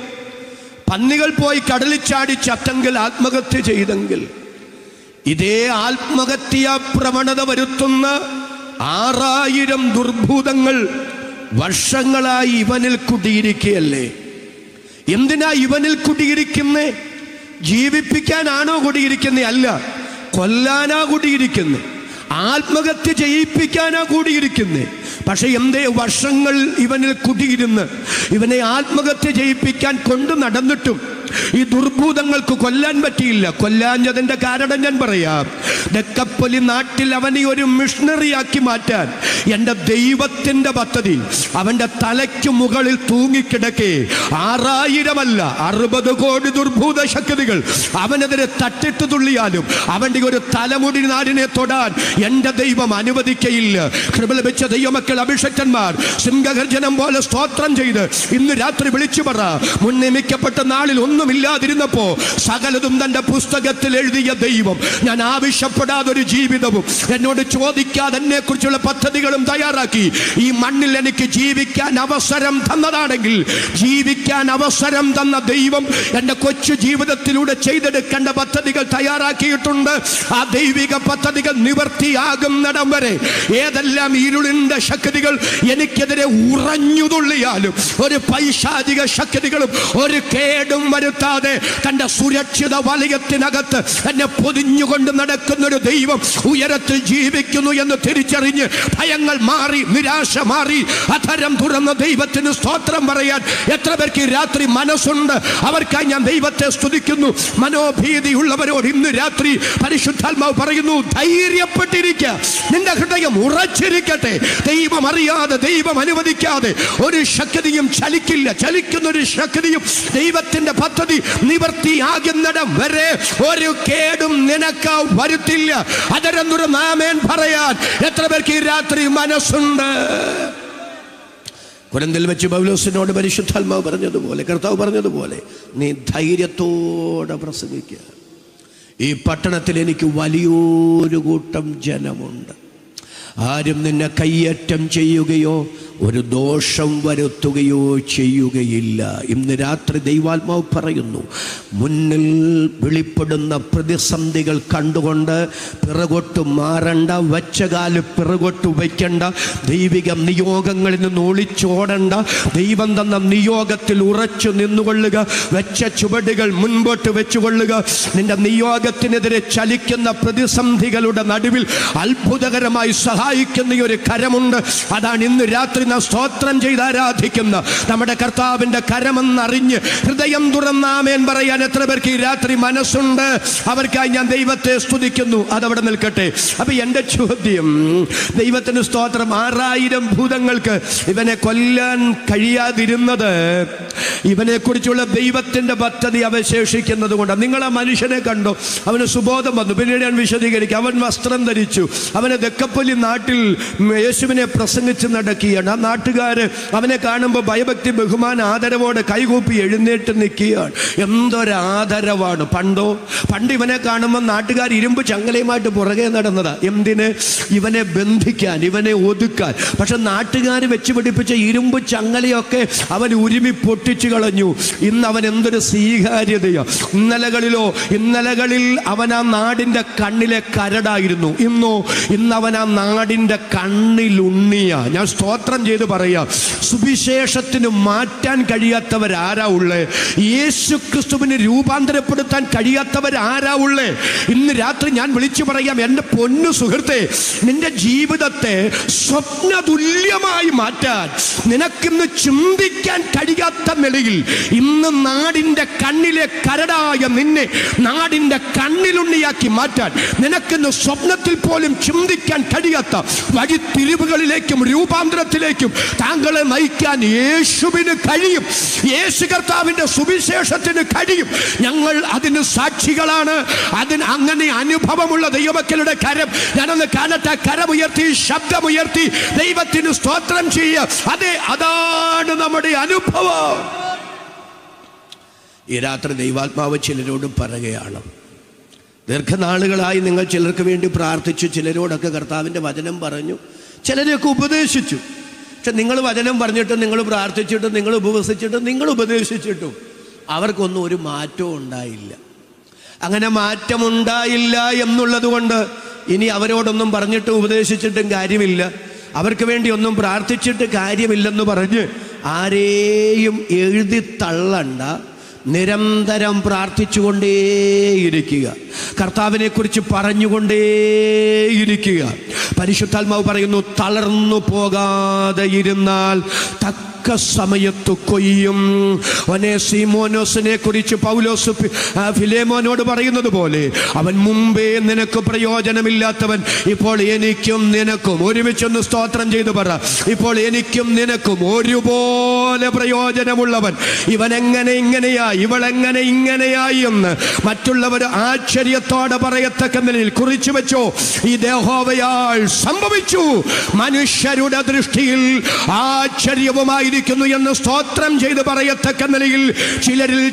പന്നികൾ പോയി കടലിൽ ചാടി ചത്തെങ്കിൽ, ആത്മഹത്യ ചെയ്തെങ്കിൽ, ഇതേ ആത്മഹത്യ പ്രവണത വരുത്തുന്ന 6000 ദുർഭൂതങ്ങൾ വർഷങ്ങളായി ഇവനിൽ കുടിയിരിക്കുകയല്ലേ? എന്തിനാ ഇവനിൽ കുടിയിരിക്കുന്നേ? ജീവിപ്പിക്കാനാണോ കുടിയിരിക്കുന്നേ? അല്ല, കൊല്ലാനാ കുടിയിരിക്കുന്നേ, ആത്മഹത്യ ചെയ്യിപ്പിക്കാനാ കൂടിയിരിക്കുന്നേ. പക്ഷെ എന്തേ വർഷങ്ങൾ ഇവനിൽ കുടിയിരുന്ന് ഇവനെ ആത്മഹത്യ ചെയ്യിപ്പിക്കാൻ കൊണ്ടു നടന്നിട്ടും ഈ ദുർഭൂതങ്ങൾക്ക് കൊല്ലാൻ പറ്റിയില്ല. കൊല്ലാഞ്ഞതിന്റെ കാരണം ഞാൻ പറയാം. ഡെക്കപ്പൊലി നാട്ടിൽ അവനെ ഒരു മിഷണറിയാക്കി മാറ്റാൻ എൻ്റെ ദൈവത്തിന്റെ പദ്ധതി അവന്റെ തലയ്ക്ക് മുകളിൽ തൂങ്ങിക്കിടക്കെ 6000 അല്ല 60 കോടി ദുർഭൂത ശക്തികൾ അവനെതിരെ തട്ടിട്ട് തുള്ളിയാലും അവന്റെ ഒരു തലമുടി നാടിനെ തൊടാൻ എൻ്റെ ദൈവം അനുവദിക്കയില്ല. കൃപ ലഭിച്ച ദൈവമക്കൾ, അഭിഷക്തന്മാർ സിംഹഗർജനം പോലെ സ്തോത്രം ചെയ്ത് ഇന്ന് രാത്രി വിളിച്ചു പറ, മുൻനിയമിക്കപ്പെട്ട നാളിൽ ഒന്നുമില്ലാതിരുന്നപ്പോ സകലതും തന്റെ പുസ്തകത്തിൽ എഴുതിയ ദൈവം ഞാൻ ആവശ്യപ്പെടാതൊരു ജീവിതവും എന്നോട് ചോദിക്കാതെ എന്നെ കുറിച്ചുള്ള പദ്ധതികളും തയ്യാറാക്കി ഈ മണ്ണിൽ എനിക്ക് ജീവിക്കാൻ അവസരം തന്നതാണെങ്കിൽ, ജീവിക്കാൻ അവസരം തന്ന ദൈവം എൻ്റെ കൊച്ചു ജീവിതത്തിലൂടെ ചെയ്തെടുക്കേണ്ട പദ്ധതികൾ തയ്യാറാക്കിയിട്ടുണ്ട്. ആ ദൈവിക പദ്ധതികൾ നിവർത്തിയാകുന്നിടം വരെ ഏതെല്ലാം ഇരുളിന്റെ ശക്തികൾ എനിക്കെതിരെ ഉറഞ്ഞു തുള്ളിയാലും ഒരു പൈശാചിക ശക്തികളും ഒരു കേടും വരുത്താതെ തന്റെ സുരക്ഷിത വലയത്തിനകത്ത് എന്നെ പൊതിഞ്ഞുകൊണ്ട് നടക്കുന്ന ഒരു ദൈവം ഉയരത്തിൽ ജീവിക്കുന്നു എന്ന് തിരിച്ചറിഞ്ഞ് ഭയങ്ങൾ മാറി, നിരാശ മാറി, അധരം തുറന്ന ദൈവത്തിന് സ്തോത്രം പറയാൻ എത്ര പേർക്ക് രാത്രി മനസ്സുണ്ട്? അവർക്കായി ഞാൻ ദൈവത്തെ സ്തുതിക്കുന്നു. മനോഭീതിയുള്ളവരോട് ഇന്ന് രാത്രി പരിശുദ്ധാത്മാവ് പറയുന്നു, ധൈര്യപ്പെട്ടിരിക്കുക, നിന്റെ ഹൃദയം ഉറച്ചിരിക്കട്ടെ. ദൈവം അറിയാതെ, ദൈവം അനുവദിക്കാതെ ഒരു ശക്തിയും ചലിക്കില്ല. ചലിക്കുന്ന ഒരു ശക്തിയും ദൈവത്തിന്റെ പദ്ധതി നിവർത്തിയാകുന്നിടം വരെ ഒരു കേടും നിനക്ക് വരുത്തില്ല. അതരന്നൊരു നാമേൻ പറയാൻ എത്ര പേർക്ക് ഈ രാത്രി മനസ്സുണ്ട്? കൊരിന്തിൽ വെച്ച് പൗലോസിനോട് പരിശുദ്ധാത്മാവ് പറഞ്ഞതുപോലെ, കർത്താവ് പറഞ്ഞതുപോലെ, നീ ധൈര്യത്തോടെ പ്രസംഗിക്കുക. ഈ പട്ടണത്തിൽ എനിക്ക് വലിയൊരു കൂട്ടം ജനമുണ്ട്. ആരും നിന്നെ കയ്യേറ്റം ചെയ്യുകയോ ഒരു ദോഷം വരുത്തുകയോ ചെയ്യുകയില്ല. ഇന്ന് രാത്രി ദൈവാത്മാവ് പറയുന്നു, മുന്നിൽ വെളിപ്പെടുന്ന പ്രതിസന്ധികൾ കണ്ടുകൊണ്ട് പിറകോട്ട് മാറണ്ട, വെച്ചകാല് പിറകോട്ട് വയ്ക്കണ്ട, ദൈവിക നിയോഗങ്ങളിൽ നിന്ന് ഒളിച്ചോടണ്ട, ദൈവം തന്ന നിയോഗത്തിൽ ഉറച്ചു നിന്നുകൊള്ളുക, വെച്ച ചുവടുകൾ മുൻപോട്ട് വെച്ചുകൊള്ളുക. നിന്റെ നിയോഗത്തിനെതിരെ ചലിക്കുന്ന പ്രതിസന്ധികളുടെ നടുവിൽ അത്ഭുതകരമായി സഹായിക്കുന്ന ഈ ഒരു കരമുണ്ട്. അതാണ് ഇന്ന് രാത്രി നാം സ്തോത്രം ചെയ്ത് ആരാധിക്കുന്ന നമ്മുടെ കർത്താവിന്റെ കരമെന്നറിഞ്ഞ് ഹൃദയം തുറന്ന് ആമേൻ പറയാൻ എത്ര പേർക്ക് ഈ രാത്രി മനസ്സുണ്ട്? അവർക്കായി ഞാൻ ദൈവത്തെ സ്തുതിക്കുന്നു. അതവിടെ നിൽക്കട്ടെ. അപ്പൊ എന്റെ ചോദ്യം, ദൈവത്തിന് സ്തോത്രം, 6000 ഭൂതങ്ങൾക്ക് ഇവനെ കൊല്ലാൻ കഴിയാതിരുന്നത് ഇവനെ കുറിച്ചുള്ള ദൈവത്തിന്റെ പദ്ധതി അവശേഷിക്കുന്നത് കൊണ്ടാണ്. നിങ്ങൾ ആ മനുഷ്യനെ കണ്ടു, അവന് സുബോധം വന്നു. പിന്നീട് ഞാൻ വിശദീകരിക്കും. അവൻ വസ്ത്രം ധരിച്ചു. അവനെ ദക്കപ്പള്ളി നാട്ടിൽ യേശുവിനെ പ്രസംഗിച്ച് നടക്കുകയാണ്. ആ നാട്ടുകാര് അവനെ കാണുമ്പോൾ ഭയഭക്തി ബഹുമാന ആദരവോടെ കൈകൂപ്പി എഴുന്നേറ്റ് നിൽക്കുകയാണ്. എന്തൊരാദരവാണ്! പണ്ട് ഇവനെ കാണുമ്പോൾ നാട്ടുകാർ ഇരുമ്പ് ചങ്ങലയുമായിട്ട് പുറകെ നടന്നതാ. എന്തിന്? ഇവനെ ബന്ധിക്കാൻ, ഇവനെ ഒതുക്കാൻ. പക്ഷെ നാട്ടുകാർ വെച്ച് പിടിപ്പിച്ച ഇരുമ്പ് ചങ്ങലയൊക്കെ അവൻ ഉരുമി പൊട്ടിച്ചു കളഞ്ഞു. ഇന്ന് അവൻ എന്തൊരു സ്വീകാര്യതയോ! ഇന്നലകളിൽ അവൻ ആ നാടിന്റെ കണ്ണിലെ കരടായിരുന്നു. ഇന്ന് അവൻ ആ നാടിന്റെ കണ്ണിലുണ്ണിയ. ഞാൻ സ്തോത്രം ചെയ്ത് പറയാം. സുവിശേഷത്തിന് മാറ്റാൻ കഴിയാത്തവരാരാ ഉള്ളേ? യേശു ക്രിസ്തുവിന് രൂപാന്തരപ്പെടുത്താൻ കഴിയാത്തവരാരാ ഉള്ളേ? ഇന്ന് രാത്രി ഞാൻ വിളിച്ചു പറയാം, എൻ്റെ പൊന്നു സുഹൃത്തെ, നിന്റെ ജീവിതത്തെ സ്വപ്നതുല്യമായി മാറ്റാൻ നിനക്കിന്ന് ചിന്തിക്കാൻ കഴിയാത്ത നിലയിൽ ഇന്ന് നാടിന്റെ കണ്ണിലെ കരടായ നിന്നെ നാടിന്റെ കണ്ണിലുണ്ണിയാക്കി മാറ്റാൻ നിനക്കിന്ന് സ്വപ്നത്തിൽ പോലും ചിന്തിക്കാൻ കഴിയാത്ത വഴിത്തിരിവുകളിലേക്കും രൂപാന്തരത്തിലേക്കും താങ്കളെ നയിക്കാൻ യേശുവിന് കഴിയും. യേശു കർത്താവിന്റെ സുവിശേഷത്തിന് കഴിയും. ഞങ്ങൾ അതിന് സാക്ഷികളാണ്. അങ്ങനെ അനുഭവമുള്ള ദൈവമക്കളുടെ കരം ഞാനൊന്ന് കാണട്ടെ. കരമുയർത്തി, ശബ്ദമുയർത്തി ദൈവത്തിന് സ്തോത്രം ചെയ്യുക. അതാണ് നമ്മുടെ അനുഭവം. ഈ രാത്രി ദൈവാത്മാവ് ചിലരോട് പറയുകയാണ്. ദീർഘനാളുകളായി നിങ്ങൾ ചിലർക്ക് വേണ്ടി പ്രാർത്ഥിച്ചു, ചിലരോടൊക്കെ കർത്താവിൻ്റെ വചനം പറഞ്ഞു, ചിലരെയൊക്കെ ഉപദേശിച്ചു. പക്ഷെ നിങ്ങൾ വചനം പറഞ്ഞിട്ടും, നിങ്ങൾ പ്രാർത്ഥിച്ചിട്ടും, നിങ്ങൾ ഉപവസിച്ചിട്ടും, നിങ്ങൾ ഉപദേശിച്ചിട്ടും അവർക്കൊന്നും ഒരു മാറ്റവും ഉണ്ടായില്ല. അങ്ങനെ മാറ്റമുണ്ടായില്ല എന്നുള്ളത് കൊണ്ട് ഇനി അവരോടൊന്നും പറഞ്ഞിട്ടും ഉപദേശിച്ചിട്ടും കാര്യമില്ല, അവർക്ക് വേണ്ടി ഒന്നും പ്രാർത്ഥിച്ചിട്ട് കാര്യമില്ലെന്ന് പറഞ്ഞ് ആരെയും എഴുതി തള്ളണ്ട. നിരന്തരം പ്രാർത്ഥിച്ചുകൊണ്ടേയിരിക്കുക, കർത്താവിനെ കുറിച്ച് പറഞ്ഞുകൊണ്ടേയിരിക്കുക. പരിശുദ്ധാത്മാവ് പറയുന്നു, തളർന്നു പോകാതെ ഇരുന്നാൽ തക്ക സമയത്ത് കൊയ്യും. ഒനേസിമോനോസിനെ കുറിച്ച് പൗലോസ് ഫിലേമോനോട് പറയുന്നത് പോലെ, അവൻ മുമ്പേ നിനക്ക് പ്രയോജനമില്ലാത്തവൻ ഇപ്പോൾ എനിക്കും നിനക്കും, ഒരുമിച്ചൊന്ന് സ്തോത്രം ചെയ്തു പറ, ഇപ്പോൾ എനിക്കും നിനക്കും ഒരുപോലെ പ്രയോജനമുള്ളവൻ. ഇവനെങ്ങനെ ഇങ്ങനെയായി, ഇവളെങ്ങനെ ഇങ്ങനെയായി എന്ന് മറ്റുള്ളവർ ആശ്ചര്യത്തോടെ പറയത്തക്ക നിലയിൽ കുറിച്ചു വെച്ചോ. ഈ യഹോവയാൽ സംഭവിച്ചു, മനുഷ്യരുടെ ദൃഷ്ടിയിൽ ആശ്ചര്യവുമായി എന്ന് സ്തോത്രം ചെയ്ത് പറയത്തക്ക നിലയിൽ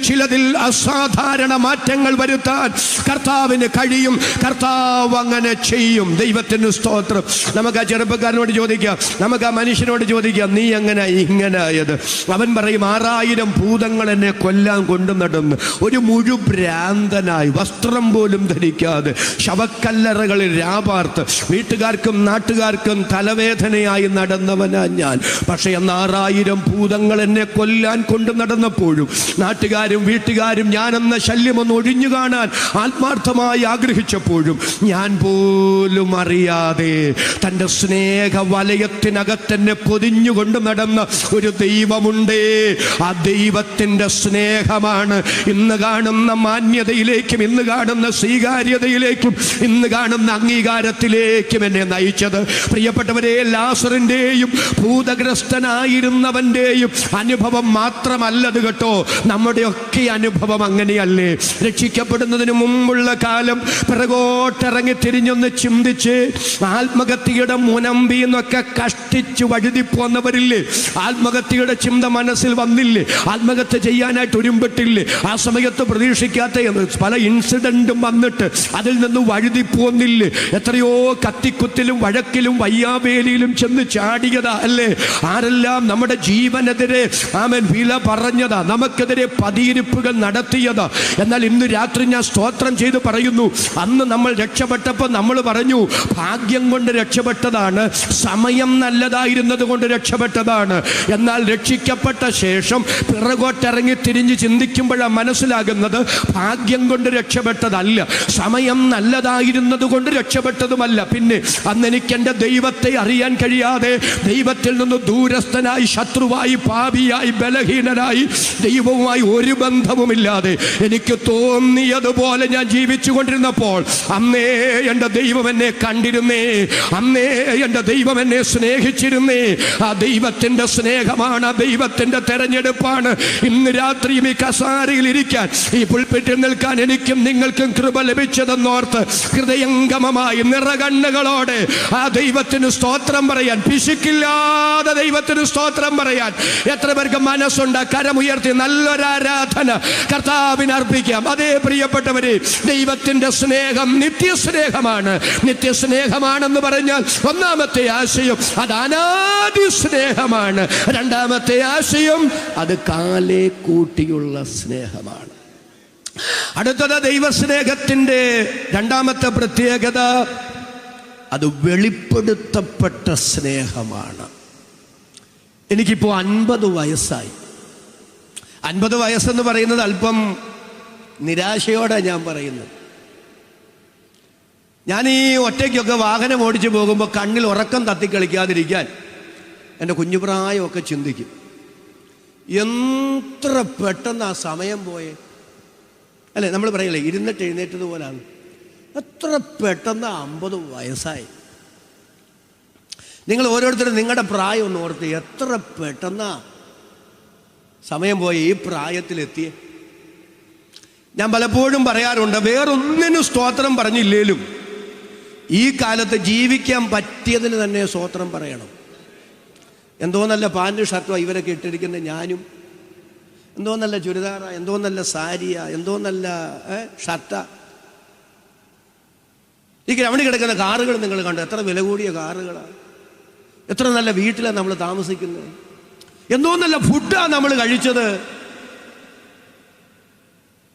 ചിലതിൽ അസാധാരണ മാറ്റങ്ങൾ വരുത്താൻ കർത്താവിന് കഴിയും. കർത്താവ് അങ്ങനെ ചെയ്യും. ദൈവത്തിന് സ്തോത്രം. നമുക്ക് ആ ചെറുപ്പക്കാരനോട് ചോദിക്കാം, നമുക്ക് ആ മനുഷ്യനോട് ചോദിക്കാം, നീ എങ്ങനെ ഇങ്ങനായത്? അവൻ പറയും, 6000 ഭൂതങ്ങൾ എന്നെ കൊല്ലാൻ കൊണ്ടു നടന്ന് ഒരു മുഴുഭ്രാന്തനായി, വസ്ത്രം പോലും ധരിക്കാതെ ശവക്കല്ലറകളിൽ രാപാർത്ത് വീട്ടുകാർക്കും നാട്ടുകാർക്കും തലവേദനയായി നടന്നവനാ ഞാൻ. പക്ഷെ 6000 ഭൂതങ്ങൾ എന്നെ കൊല്ലാൻ കൊണ്ടു നടന്നപ്പോഴും നാട്ടുകാരും വീട്ടുകാരും ഞാനെന്ന ശല്യമൊന്ന് ഒഴിഞ്ഞു കാണാൻ ആത്മാർത്ഥമായി ആഗ്രഹിച്ചപ്പോഴും ഞാൻ പോലും അറിയാതെ തൻ്റെ സ്നേഹ വലയത്തിനകത്തെന്നെ പൊതിഞ്ഞുകൊണ്ട് നടന്ന ഒരു ദൈവമുണ്ടേ. ആ ദൈവത്തിൻ്റെ സ്നേഹമാണ് ഇന്ന് കാണുന്ന മാന്യതയിലേക്കും, ഇന്ന് കാണുന്ന സ്വീകാര്യതയിലേക്കും, ഇന്ന് കാണുന്ന അംഗീകാരത്തിലേക്കും എന്നെ നയിച്ചത്. പ്രിയപ്പെട്ടവരെ, ലാസറിൻ്റെയും ഭൂതഗ്രസ്തനായിരുന്നവൻ്റെയും അനുഭവം മാത്രമല്ലത് കേട്ടോ, നമ്മുടെയൊക്കെ അനുഭവം അങ്ങനെയല്ലേ? രക്ഷിക്കപ്പെടുന്നതിന് മുമ്പുള്ള കാലം പിറകോട്ടിറങ്ങി തിരിഞ്ഞൊന്ന് ചിന്തിച്ച് ആത്മഹത്യയുടെ മുനമ്പി എന്നൊക്കെ കഷ്ടിച്ച് വഴുതിപ്പോന്നവരില്ലേ? ആത്മഹത്യയുടെ ചിന്ത മനസ്സിൽ വന്നില്ലേ? ആത്മഹത്യ ചെയ്യാനായിട്ട് ഒരുമ്പെട്ടില്ലേ? ആ സമയത്ത് പ്രതീക്ഷിക്കാത്ത പല ഇൻസിഡന്റും വന്നിട്ട് അതിൽ നിന്ന് വഴുതിപ്പോന്നില്ലേ? എത്രയോ കത്തിക്കുത്തിലും വഴക്കിലും വയ്യാവേലിയിലും ചെന്ന് ചാടിയതാ അല്ലേ? ആരെല്ലാം നമ്മുടെ ജീവനെതിരെ ആമേൻ വില പറഞ്ഞതാ, നമുക്കെതിരെ പതിയിരിപ്പുകൾ നടത്തിയതാ. എന്നാൽ ഇന്ന് രാത്രി ഞാൻ സ്തോത്രം ചെയ്ത് പറയുന്നു, അന്ന് നമ്മൾ രക്ഷപ്പെട്ടപ്പോൾ നമ്മൾ പറഞ്ഞു ഭാഗ്യം കൊണ്ട് രക്ഷപ്പെട്ടതാണ്, സമയം നല്ലതായിരുന്നത് കൊണ്ട് രക്ഷപ്പെട്ടതാണ്. എന്നാൽ രക്ഷിക്കപ്പെട്ട ശേഷം പിറകോട്ടിറങ്ങി തിരിഞ്ഞ് ചിന്തിക്കുമ്പോഴാണ് മനസ്സിലാകുന്നത് ഭാഗ്യം കൊണ്ട് രക്ഷപ്പെട്ടതല്ല, സമയം നല്ലതായിരുന്നത് കൊണ്ട് രക്ഷപ്പെട്ടതുമല്ല. പിന്നെ അന്ന് എനിക്ക് എൻ്റെ ദൈവത്തെ അറിയാൻ കഴിയാതെ, ദൈവത്തിൽ നിന്ന് ദൂരസ്ഥനായി, ശത്രുവായി, പാപിയായി, ബലഹീനനായി, ദൈവവുമായി ഒരു ബന്ധവുമില്ലാതെ എനിക്ക് തോന്നിയതുപോലെ ഞാൻ ജീവിച്ചു കൊണ്ടിരുന്നപ്പോൾ അന്നേ എൻ്റെ ദൈവം എന്നെ കണ്ടിരുന്നേ, അന്നേ എൻ്റെ ദൈവം എന്നെ സ്നേഹിച്ചിരുന്നേ. ആ ദൈവത്തിൻ്റെ സ്നേഹമാണ്, ആ ദൈവത്തിൻ്റെ തെരഞ്ഞെടുപ്പാണ് ഇന്ന് രാത്രിയും ഈ കസാരയിൽ ഇരിക്കാൻ, ഈ പുൽപ്പിറ്റിൽ നിൽക്കാൻ എനിക്കും നിങ്ങൾക്കും കൃപ ലഭിച്ചതെന്നോർത്ത് ഹൃദയംഗമമായി നിറകണ്ണുകളോടെ ആ ദൈവത്തിന് സ്തോത്രം പറയാൻ, പിശുക്കില്ലാതെ ദൈവത്തിന് സ്തോത്രം പറയാൻ എത്ര പേർക്ക് മനസ്സുണ്ട്? കരമുയർത്തി നല്ലൊരാരാധന കർത്താവിന് അർപ്പിക്കാം. അതേ പ്രിയപ്പെട്ടവരെ, ദൈവത്തിന്റെ സ്നേഹം നിത്യസ്നേഹമാണ്. നിത്യസ്നേഹമാണെന്ന് പറഞ്ഞാൽ ഒന്നാമത്തെ ആശയം അത് അനാദി സ്നേഹമാണ്. രണ്ടാമത്തെ ആശയം അത് കാലേ കൂട്ടിയുള്ള സ്നേഹമാണ്. അടുത്തത് ദൈവസ്നേഹത്തിന്റെ രണ്ടാമത്തെ പ്രത്യേകത അത് വെളിപ്പെടുത്തപ്പെട്ട സ്നേഹമാണ്. എനിക്കിപ്പോൾ 50 വയസ്സായി. 50 വയസ്സെന്ന് പറയുന്നത് അല്പം നിരാശയോടെ ഞാൻ പറയുന്നത്. ഞാൻ ഈ ഒറ്റയ്ക്കൊക്കെ വാഹനം ഓടിച്ചു പോകുമ്പോൾ കണ്ണിൽ ഉറക്കം തത്തിക്കളിക്കാതിരിക്കാൻ എൻ്റെ കുഞ്ഞുപ്രായമൊക്കെ ചിന്തിക്കും, എത്ര പെട്ടെന്ന് ആ സമയം പോയേ അല്ലേ. നമ്മൾ പറയില്ലേ ഇരുന്നിട്ട് എഴുന്നേറ്റതുപോലാണ്. എത്ര പെട്ടെന്ന് 50 വയസ്സായി. നിങ്ങൾ ഓരോരുത്തരും നിങ്ങളുടെ പ്രായം ഒന്ന് ഓർത്ത്, എത്ര പെട്ടെന്നാ സമയം പോയി ഈ പ്രായത്തിലെത്തിയേ. ഞാൻ പലപ്പോഴും പറയാറുണ്ട്, വേറൊന്നിനും സ്തോത്രം പറഞ്ഞില്ലേലും ഈ കാലത്ത് ജീവിക്കാൻ പറ്റിയതിന് തന്നെ സ്തോത്രം പറയണം. എന്തോ നല്ല പാൻറ് ഷർട്ടോ ഇവരൊക്കെ ഇട്ടിരിക്കുന്ന ഞാനും, എന്തോ നല്ല ചുരിദാറാ, എന്തോ നല്ല സാരിയാ, എന്തോ നല്ല ഷർട്ടാ. ഈ ഗ്രൗണ്ടിൽ കിടക്കുന്ന കാറുകൾ നിങ്ങൾ കണ്ടോ? എത്ര വില കൂടിയ കാറുകളാണ്. എത്ര നല്ല വീട്ടിലാണ് നമ്മൾ താമസിക്കുന്നത്. എന്തോ നല്ല ഫുഡാണ് നമ്മൾ കഴിച്ചത്.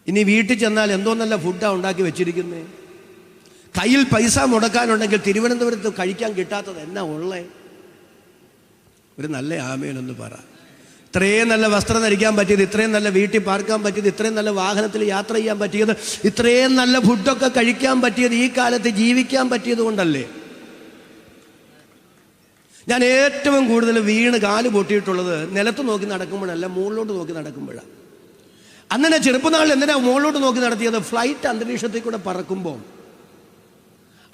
ഇനി വീട്ടിൽ ചെന്നാൽ എന്തോ നല്ല ഫുഡാണ് ഉണ്ടാക്കി വെച്ചിരിക്കുന്നത്. കയ്യിൽ പൈസ മുടക്കാനുണ്ടെങ്കിൽ തിരുവനന്തപുരത്ത് കഴിക്കാൻ കിട്ടാത്തത് എന്നാ ഉള്ളേ? ഒരു നല്ല ആമേനൊന്ന് പറ. ഇത്രയും നല്ല വസ്ത്രം ധരിക്കാൻ പറ്റിയത്, ഇത്രയും നല്ല വീട്ടിൽ പാർക്കാൻ പറ്റിയത്, ഇത്രയും നല്ല വാഹനത്തിൽ യാത്ര ചെയ്യാൻ പറ്റിയത്, ഇത്രയും നല്ല ഫുഡൊക്കെ കഴിക്കാൻ പറ്റിയത് ഈ കാലത്ത് ജീവിക്കാൻ പറ്റിയത് കൊണ്ടല്ലേ? ഞാൻ ഏറ്റവും കൂടുതൽ വീണ് കാല് പൊട്ടിയിട്ടുള്ളത് നിലത്ത് നോക്കി നടക്കുമ്പോഴല്ല, മുകളിലോട്ട് നോക്കി നടക്കുമ്പോഴാണ്. അന്നെ ചെറുപ്പനാളിൽ എന്തിനാ മുകളിലോട്ട് നോക്കി നടത്തിയത്? ഫ്ലൈറ്റ് അന്തരീക്ഷത്തിൽ കൂടെ പറക്കുമ്പോൾ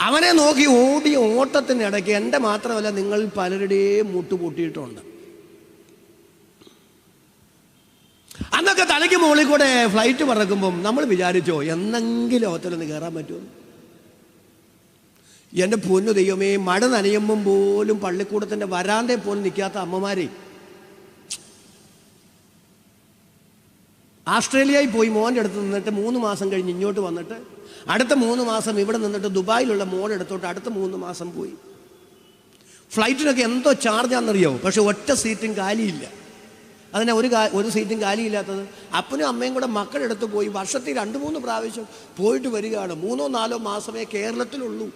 അവനെ നോക്കി ഓടിയ ഓട്ടത്തിനിടയ്ക്ക് എൻ്റെ മാത്രമല്ല നിങ്ങൾ പലരുടെയും മുട്ട് പൊട്ടിയിട്ടുണ്ട്. അന്നൊക്കെ തലയ്ക്ക് മുകളിൽ കൂടെ ഫ്ലൈറ്റ് പറക്കുമ്പം നമ്മൾ വിചാരിച്ചോ എന്നെങ്കിലും ഹോട്ടലൊന്ന് കയറാൻ പറ്റുമോ? എൻ്റെ പൊന്നു ദൈവമേ, മഴ നനയുമ്പം പോലും പള്ളിക്കൂടത്തിൻ്റെ വരാന്തയിൽ പോലും നിൽക്കാത്ത അമ്മമാരെ. ആസ്ട്രേലിയയിൽ പോയി മോൻ്റെ അടുത്ത് നിന്നിട്ട് 3 മാസം കഴിഞ്ഞ് ഇങ്ങോട്ട് വന്നിട്ട് അടുത്ത 3 മാസം ഇവിടെ നിന്നിട്ട് ദുബായിലുള്ള മോളുടെ അടുത്തോട്ട് അടുത്ത 3 മാസം പോയി. ഫ്ലൈറ്റിനൊക്കെ എന്തോ ചാർജാണെന്നറിയോ? പക്ഷെ ഒറ്റ സീറ്റും കാലിയില്ല. അതിനെ ഒരു സീറ്റും കാലിയില്ലാത്തത് അപ്പനും അമ്മയും കൂടെ മക്കളുടെ അടുത്ത് പോയി വർഷത്തിൽ 2-3 പ്രാവശ്യം പോയിട്ട് വരികയാണ്. 3-4 മാസമേ കേരളത്തിലുള്ളൂ.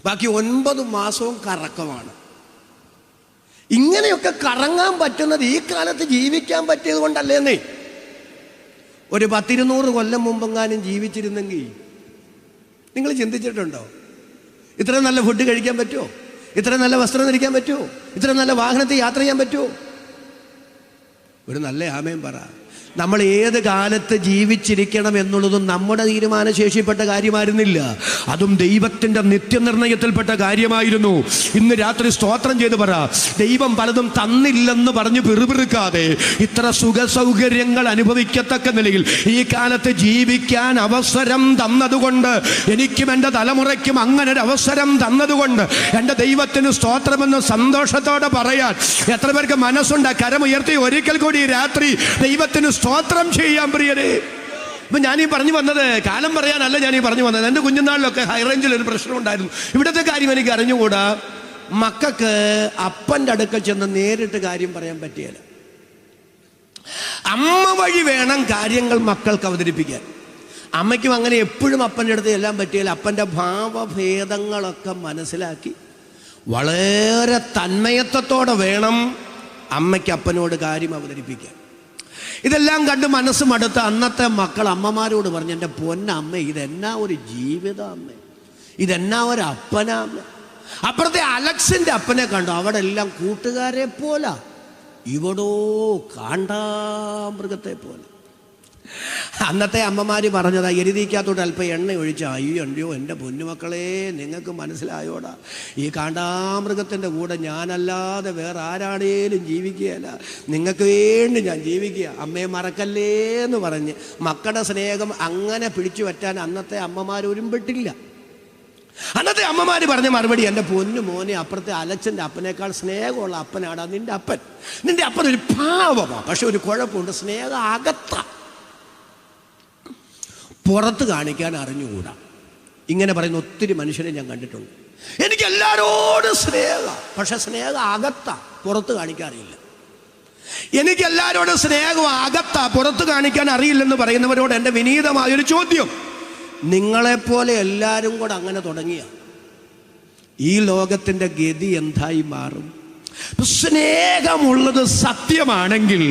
ബാക്കി 9 മാസവും കറക്കമാണ്. ഇങ്ങനെയൊക്കെ കറങ്ങാൻ പറ്റുന്നത് ഈ കാലത്ത് ജീവിക്കാൻ പറ്റിയത് കൊണ്ടല്ലേന്നേ. ഒരു 10-200 കൊല്ലം മുമ്പെങ്ങാനും ജീവിച്ചിരുന്നെങ്കിൽ നിങ്ങൾ ചിന്തിച്ചിട്ടുണ്ടോ? ഇത്ര നല്ല ഫുഡ് കഴിക്കാൻ പറ്റുമോ? ഇത്ര നല്ല വസ്ത്രം ധരിക്കാൻ പറ്റുമോ? ഇത്ര നല്ല വാഹനത്തിൽ യാത്ര ചെയ്യാൻ പറ്റുമോ? ഒരു നല്ല ആമേൻ പറ. നമ്മൾ ഏത് കാലത്ത് ജീവിച്ചിരിക്കണം എന്നുള്ളതും നമ്മുടെ തീരുമാനശേഷിപ്പെട്ട കാര്യമായിരുന്നില്ല, അതും ദൈവത്തിൻ്റെ നിത്യനിർണയത്തിൽപ്പെട്ട കാര്യമായിരുന്നു. ഇന്ന് രാത്രി സ്തോത്രം ചെയ്ത് പറ, ദൈവം പലതും തന്നില്ലെന്ന് പറഞ്ഞ് പിറുപിറുക്കാതെ ഇത്ര സുഖസൗകര്യങ്ങൾ അനുഭവിക്കത്തക്ക നിലയിൽ ഈ കാലത്ത് ജീവിക്കാൻ അവസരം തന്നതുകൊണ്ട്, എനിക്കും എൻ്റെ തലമുറയ്ക്കും അങ്ങനെ ഒരു അവസരം തന്നതുകൊണ്ട് എൻ്റെ ദൈവത്തിന് സ്തോത്രമെന്ന് സന്തോഷത്തോടെ പറയാൻ എത്ര പേർക്ക് മനസ്സുണ്ട്? കരമുയർത്തി ഒരിക്കൽ കൂടി രാത്രി ദൈവത്തിന് സ്തോത്രം ചെയ്യാൻ പ്രിയരെ. ഇപ്പം ഞാനീ പറഞ്ഞു വന്നത് കാലം പറയാനല്ല. ഞാനീ പറഞ്ഞു വന്നത് എൻ്റെ കുഞ്ഞുനാളിലൊക്കെ ഹൈറേഞ്ചിൽ ഒരു പ്രശ്നം ഉണ്ടായിരുന്നു. ഇവിടുത്തെ കാര്യം എനിക്ക് അറിഞ്ഞുകൂടാ. മക്കൾക്ക് അപ്പൻ്റെ അടുക്കൽ ചെന്ന് നേരിട്ട് കാര്യം പറയാൻ പറ്റിയല്ല. അമ്മ വഴി വേണം കാര്യങ്ങൾ മക്കൾക്ക് അവതരിപ്പിക്കാൻ. അമ്മയ്ക്കും അങ്ങനെ എപ്പോഴും അപ്പൻ്റെ അടുത്ത് എല്ലാം പറ്റിയല്ല. അപ്പൻ്റെ ഭാവഭേദങ്ങളൊക്കെ മനസ്സിലാക്കി വളരെ തന്മയത്വത്തോടെ വേണം അമ്മയ്ക്ക് അപ്പനോട് കാര്യം അവതരിപ്പിക്കാൻ. ഇതെല്ലാം കണ്ട് മനസ്സ് മടുത്ത അന്നത്തെ മക്കൾ അമ്മമാരോട് പറഞ്ഞു, എൻ്റെ പൊന്നമ്മ, ഇതെന്നാ ഒരു ജീവിതം അമ്മ, ഇതെന്നാ ഒരു അപ്പനാ അമ്മ. അപ്പുറത്തെ അലക്സിൻ്റെ അപ്പനെ കണ്ടു, അവിടെ എല്ലാം കൂട്ടുകാരെ പോലെ, ഇവിടോ കാണ്ടാമൃഗത്തെ പോലെ. അന്നത്തെ അമ്മമാർ പറഞ്ഞതാ, എരുതിക്കകത്തോട്ട് അല്പം എണ്ണ ഒഴിച്ച, അയ്യോ എൻ്റെ പൊന്നുമക്കളെ, നിങ്ങൾക്ക് മനസ്സിലായോടാ, ഈ കാണ്ടാമൃഗത്തിൻ്റെ കൂടെ ഞാനല്ലാതെ വേറെ ആരാടേലും ജീവിക്കുകയല്ല, നിങ്ങൾക്ക് വേണ്ടി ഞാൻ ജീവിക്കുക, അമ്മയെ മറക്കല്ലേ എന്ന് പറഞ്ഞ് മക്കളുടെ സ്നേഹം അങ്ങനെ പിടിച്ചു പറ്റാൻ അന്നത്തെ അമ്മമാർ ഒരുമ്പെട്ടില്ല. അന്നത്തെ അമ്മമാർ പറഞ്ഞ മറുപടി, എൻ്റെ പൊന്നു മോനെ, അപ്പുറത്തെ അലച്ചൻ്റെ അപ്പനേക്കാൾ സ്നേഹമുള്ള അപ്പനാടാ നിൻ്റെ അപ്പൻ. നിൻ്റെ അപ്പൻ ഒരു പാവമാണ്, പക്ഷെ ഒരു കുഴപ്പമുണ്ട്, സ്നേഹം അകത്താ, പുറത്ത് കാണിക്കാൻ അറിഞ്ഞുകൂടാ. ഇങ്ങനെ പറയുന്ന ഒത്തിരി മനുഷ്യരെ ഞാൻ കണ്ടിട്ടുണ്ട്. എനിക്ക് എല്ലാവരോടും സ്നേഹം, പക്ഷെ സ്നേഹം അകത്താ, പുറത്ത് കാണിക്കാറില്ല. എനിക്ക് എല്ലാവരോടും സ്നേഹം അകത്താ, പുറത്ത് കാണിക്കാൻ അറിയില്ലെന്ന് പറയുന്നവരോട് എൻ്റെ വിനീതമായൊരു ചോദ്യം, നിങ്ങളെപ്പോലെ എല്ലാവരും കൂടെ അങ്ങനെ തുടങ്ങിയ ഈ ലോകത്തിൻ്റെ ഗതി എന്തായി മാറും? സ്നേഹമുള്ളത് സത്യമാണെങ്കിൽ